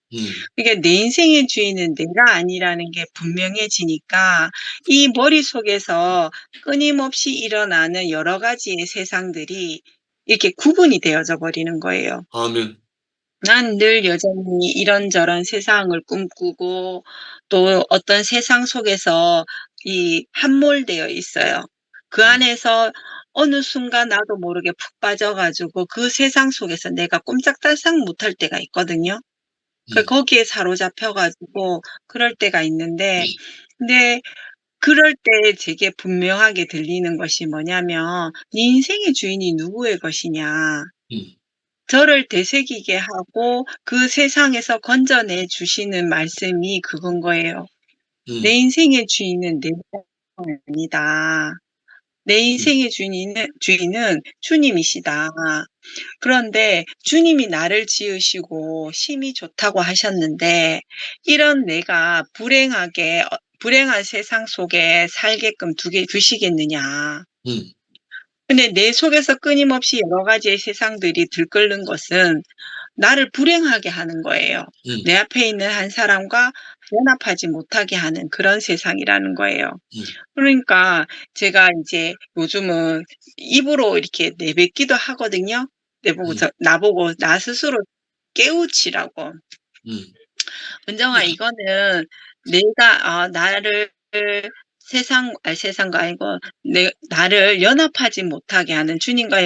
그러니까 내 인생의 주인은 내가 아니라는 게 분명해지니까 이 머릿속에서 끊임없이 일어나는 여러 가지의 세상들이 이렇게 구분이 되어져 버리는 거예요. 아멘. 난 늘 여전히 이런저런 세상을 꿈꾸고 또 어떤 세상 속에서 함몰되어 있어요. 그 안에서 어느 순간 나도 모르게 푹 빠져 가지고 그 세상 속에서 내가 꼼짝달싹 못할 때가 있거든요. 거기에 사로잡혀 가지고 그럴 때가 있는데 근데 그럴 때 되게 분명하게 들리는 것이 뭐냐면 "네 인생의 주인이 누구의 것이냐." 저를 되새기게 하고 그 세상에서 건져내 주시는 말씀이 그건 거예요. "내 인생의 주인은 내가 아니다. 내 인생의 주인은 주님이시다. 그런데 주님이 나를 지으시고 심히 좋다고 하셨는데 이런 내가 불행한 세상 속에 살게끔 두시겠느냐." 근데 내 속에서 끊임없이 여러 가지의 세상들이 들끓는 것은 나를 불행하게 하는 거예요. 내 앞에 있는 한 사람과 연합하지 못하게 하는 그런 세상이라는 거예요. 그러니까 제가 이제 요즘은 입으로 이렇게 내뱉기도 하거든요. 나보고 나 스스로 깨우치라고. 은정아, 이거는 내가 나를 세상과 아니고 나를 연합하지 못하게 하는 주님과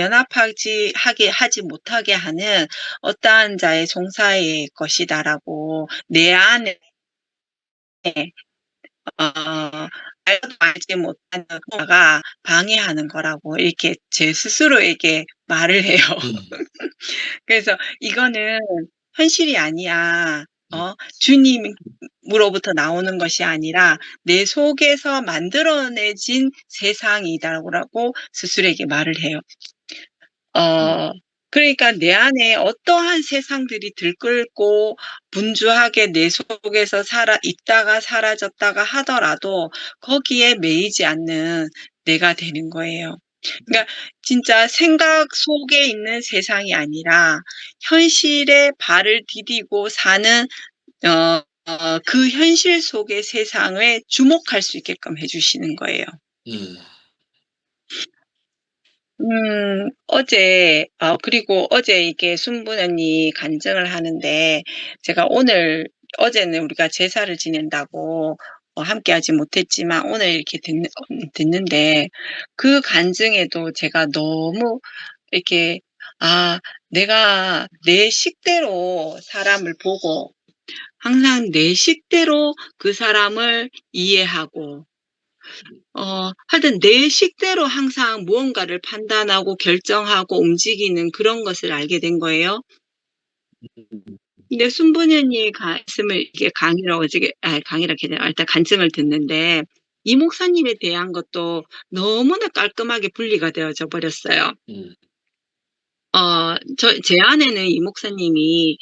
하지 못하게 하는 어떠한 자의 종사의 것이다라고 내 안에 알도 알지 못하는 자가 방해하는 거라고 이렇게 제 스스로에게 말을 해요. 그래서 이거는 현실이 아니야. 주님으로부터 나오는 것이 아니라 내 속에서 만들어내진 세상이다라고 스스로에게 말을 해요. 그러니까 내 안에 어떠한 세상들이 들끓고 분주하게 내 속에서 있다가 사라졌다가 하더라도 거기에 매이지 않는 내가 되는 거예요. 그러니까 진짜 생각 속에 있는 세상이 아니라 현실에 발을 디디고 사는 그 현실 속의 세상에 주목할 수 있게끔 해 주시는 거예요. 그리고 어제 이게 순분 언니 간증을 하는데, 제가 어제는 우리가 제사를 지낸다고 함께 하지 못했지만, 오늘 이렇게 듣는데, 그 간증에도 제가 너무 이렇게, 내가 내 식대로 사람을 보고, 항상 내 식대로 그 사람을 이해하고, 하여튼 내 식대로 항상 무언가를 판단하고 결정하고 움직이는 그런 것을 알게 된 거예요. 근데 순분연이의 말씀을 이게 강의라고 일단 간증을 듣는데, 이 목사님에 대한 것도 너무나 깔끔하게 분리가 되어져 버렸어요. 제 안에는 이 목사님이,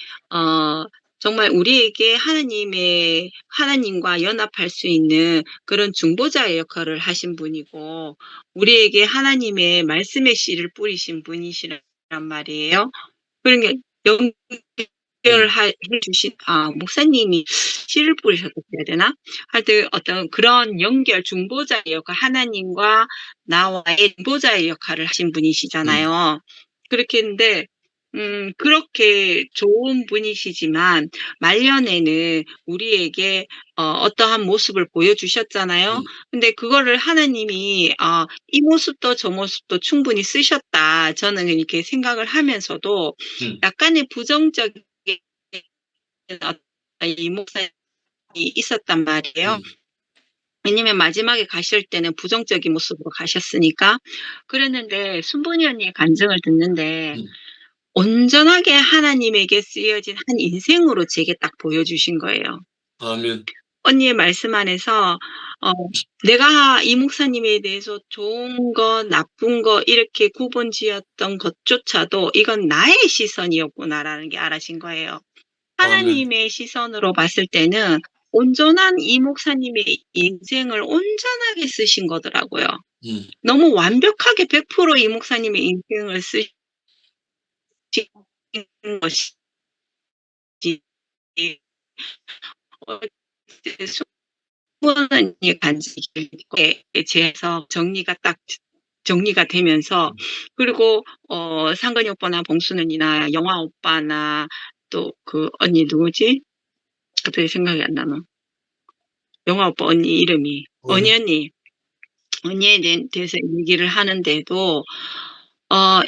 정말 우리에게 하나님과 연합할 수 있는 그런 중보자의 역할을 하신 분이고, 우리에게 하나님의 말씀의 씨를 뿌리신 분이시란 말이에요. 그러니까 연결을 해주신, 목사님이 씨를 뿌리셨다 해야 되나? 하여튼 어떤 그런 중보자의 역할, 하나님과 나와의 중보자의 역할을 하신 분이시잖아요. 그렇게 했는데, 그렇게 좋은 분이시지만, 말년에는 우리에게, 어떠한 모습을 보여주셨잖아요. 근데 그거를 하나님이, 이 모습도 저 모습도 충분히 쓰셨다. 저는 이렇게 생각을 하면서도, 약간의 부정적인 이 목사님이 있었단 말이에요. 왜냐면 마지막에 가실 때는 부정적인 모습으로 가셨으니까. 그랬는데 순분이 언니의 간증을 듣는데 온전하게 하나님에게 쓰여진 한 인생으로 제게 딱 보여주신 거예요. 아멘. 언니의 말씀 안에서 내가 이 목사님에 대해서 좋은 거 나쁜 거 이렇게 구분지었던 것조차도 이건 나의 시선이었구나라는 게 알아진 거예요. 하나님의 시선으로 봤을 때는 온전한 이 목사님의 인생을 온전하게 쓰신 거더라고요. 너무 완벽하게 100% 이 목사님의 인생을 쓰신 것이 수많은 간증에 제해서 정리가 되면서, 그리고 상근이 오빠나 봉순 언니나 영화 오빠나 또 그 언니 누구지? 갑자기 생각이 안 나나? 영화 오빠 언니 이름이 언니에 대해서 얘기를 하는데도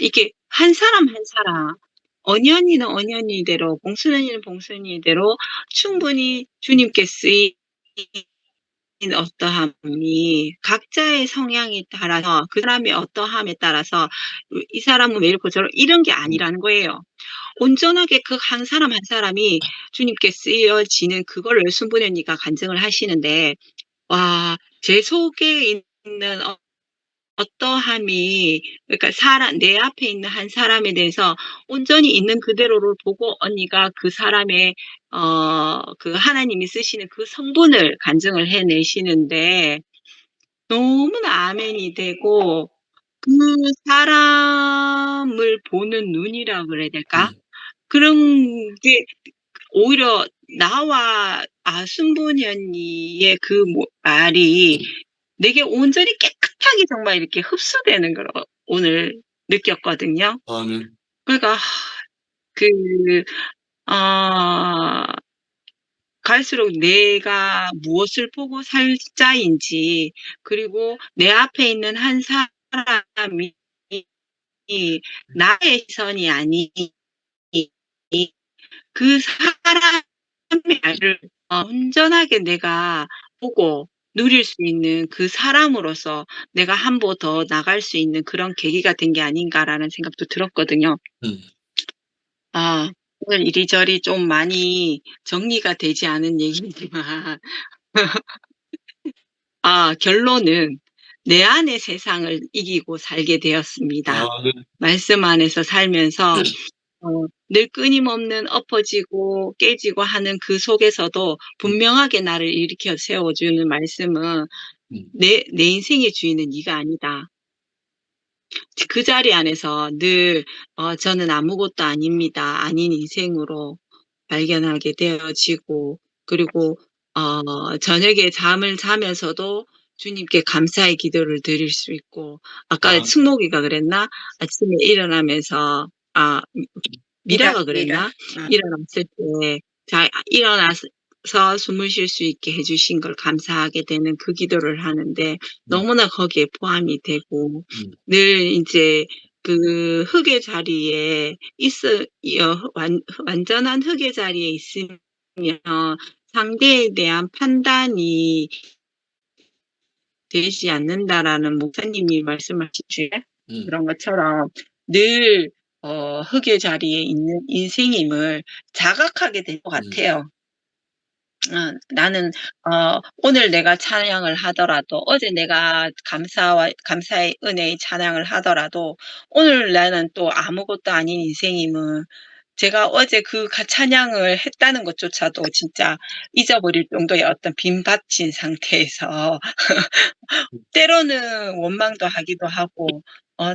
이게 한 사람 언니 언니는 언니 언니대로, 봉순 언니는 봉순 언니대로 충분히 주님께 쓰인 어떠함이 각자의 성향에 따라서, 그 사람의 어떠함에 따라서 이 사람은 왜 이렇고 저렇고 이런 게 아니라는 거예요. 온전하게 그 한 사람 한 사람이 주님께 쓰여지는 그거를 순분이 언니가 간증을 하시는데, 와, 제 속에 있는 어떠함이, 그러니까 내 앞에 있는 한 사람에 대해서 온전히 있는 그대로를 보고 언니가 그 사람의 그 하나님이 쓰시는 그 성분을 간증을 해내시는데 너무나 아멘이 되고, 그 사람을 보는 눈이라 그래야 될까? 그런 게 오히려 나와 순분이 언니의 그 말이 내게 온전히 깨끗하게 정말 이렇게 흡수되는 걸 오늘 느꼈거든요. 아멘. 그러니까 갈수록 내가 무엇을 보고 살 자인지, 그리고 내 앞에 있는 한 사람이 나의 시선이 아니 그 사람의 말을 온전하게 내가 보고 누릴 수 있는 그 사람으로서 내가 한 보 더 나갈 수 있는 그런 계기가 된 게 아닌가라는 생각도 들었거든요. 오늘 이리저리 좀 많이 정리가 되지 않은 얘기지만 결론은 내 안의 세상을 이기고 살게 되었습니다. 말씀 안에서 살면서 늘 끊임없는 엎어지고 깨지고 하는 그 속에서도 분명하게 나를 일으켜 세워주는 말씀은 내 인생의 주인은 네가 아니다. 그 자리 안에서 늘 저는 아무것도 아닙니다. 아닌 인생으로 발견하게 되어지고, 그리고 저녁에 잠을 자면서도 주님께 감사의 기도를 드릴 수 있고, 아까 아. 승목이가 그랬나? 아침에 일어나면서, 미라가 그랬나? 미라. 일어났을 때, 일어나서 숨을 쉴 수 있게 해주신 걸 감사하게 되는 그 기도를 하는데, 너무나 거기에 포함이 되고, 늘 이제 그 흙의 자리에 완전한 흙의 자리에 있으면 상대에 대한 판단이 되지 않는다라는 목사님이 말씀하신 그런 것처럼 늘 흙의 자리에 있는 인생임을 자각하게 될 것 같아요. 나는 오늘 내가 찬양을 하더라도, 어제 내가 감사의 은혜의 찬양을 하더라도 오늘 나는 또 아무것도 아닌 인생임을, 제가 어제 그 찬양을 했다는 것조차도 진짜 잊어버릴 정도의 어떤 빈받친 상태에서 때로는 원망도 하기도 하고,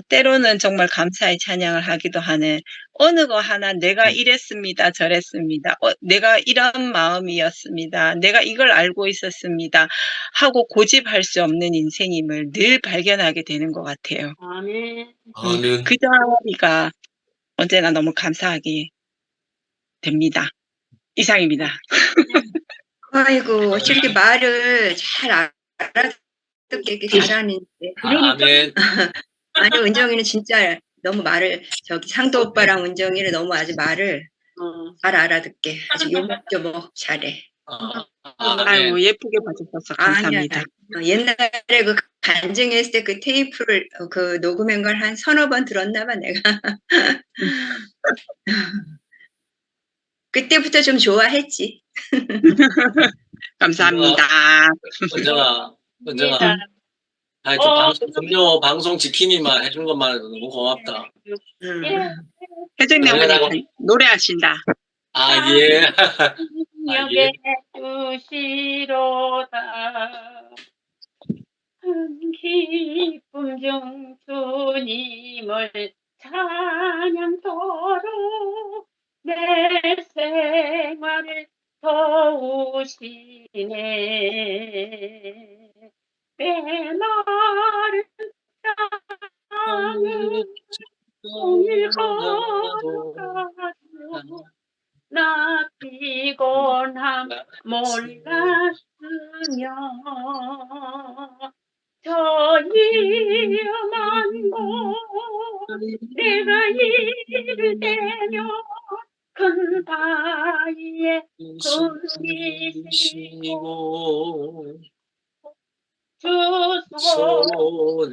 때로는 정말 감사의 찬양을 하기도 하는, 어느 거 하나 내가 이랬습니다, 저랬습니다, 내가 이런 마음이었습니다, 내가 이걸 알고 있었습니다 하고 고집할 수 없는 인생임을 늘 발견하게 되는 것 같아요. 아멘. 아멘. 그 자리가 언제나 너무 감사하게 됩니다. 이상입니다. 아이고, 저렇게 말을 잘 알아듣게 이렇게 잘하는데. 아멘. 아니, 은정이는 진짜 너무 말을, 상도 오빠랑 은정이는 너무 아주 말을 잘 알아듣게 아주 요목조목 잘해. 아멘. 아이고, 예쁘게 봐주셔서 감사합니다. 옛날에 그 간증했을 때 그 테이프를 그 녹음한 걸 한 서너 번 들었나 봐, 내가. 그때부터 좀 좋아했지. 감사합니다. 은정아. 하여튼 금요 방송 지킴이만 해준 것만 해도 너무 고맙다. 혜정이 어머니 노래하신다. 아, 예. 여게 주시로다. 큰 기쁨 중 주님을 찬양토록 내 생활을 도우시네. 메마른 땅은 종일 걸어가도 나 피곤함 몰랐으며 저 위험한 곳 내가 이르되며 큰 바위에 숨기시고 주 손으로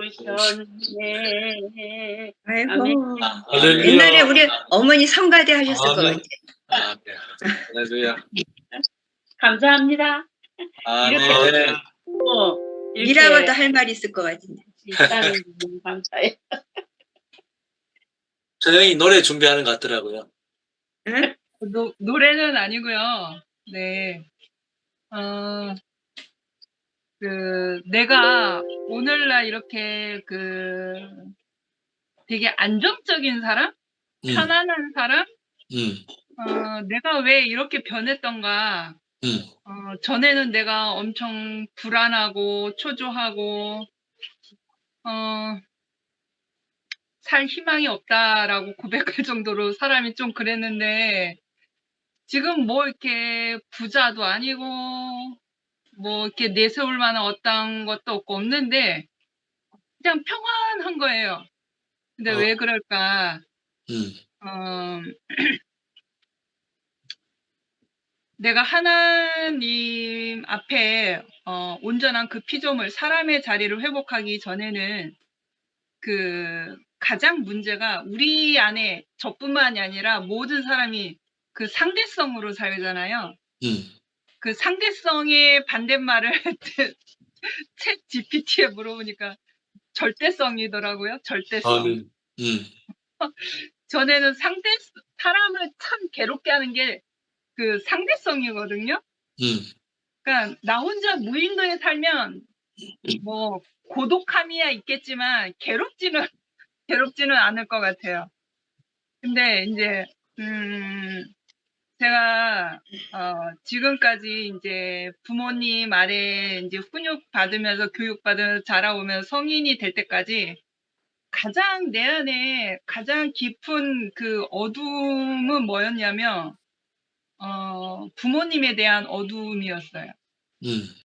덮으셨네. 아이고. 할렐루야. 옛날에 우리 어머니 성가대 하셨을 것 아멘. 같아. 아멘. 할렐루야. 감사합니다. 아멘. 미라가도 할 말이 있을 것 같은데. 일단은 너무 감사해요. 저녁이 노래 준비하는 것 같더라고요. 응? 노래는 아니고요. 네. 내가 오늘날 이렇게 되게 안정적인 사람? 편안한 사람? 내가 왜 이렇게 변했던가? 전에는 내가 엄청 불안하고 초조하고, 살 희망이 없다라고 고백할 정도로 사람이 좀 그랬는데, 지금 뭐 이렇게 부자도 아니고, 뭐 이렇게 내세울 만한 어떤 것도 없는데, 그냥 평안한 거예요. 근데 왜 그럴까? 내가 하나님 앞에 온전한 그 피조물, 사람의 자리를 회복하기 전에는 가장 문제가 우리 안에 저뿐만이 아니라 모든 사람이 그 상대성으로 살잖아요. 그 상대성의 반대말을 챗 GPT에 물어보니까 절대성이더라고요. 절대성. 전에는 사람을 참 괴롭게 하는 게 그 상대성이거든요. 그러니까 나 혼자 무인도에 살면 뭐 고독함이야 있겠지만 괴롭지는 않을 것 같아요. 근데 이제 제가 지금까지 이제 부모님 아래 이제 훈육 받으면서 교육 받으면서 자라오면서 성인이 될 때까지 가장 내 안에 가장 깊은 그 어둠은 뭐였냐면 부모님에 대한 어둠이었어요.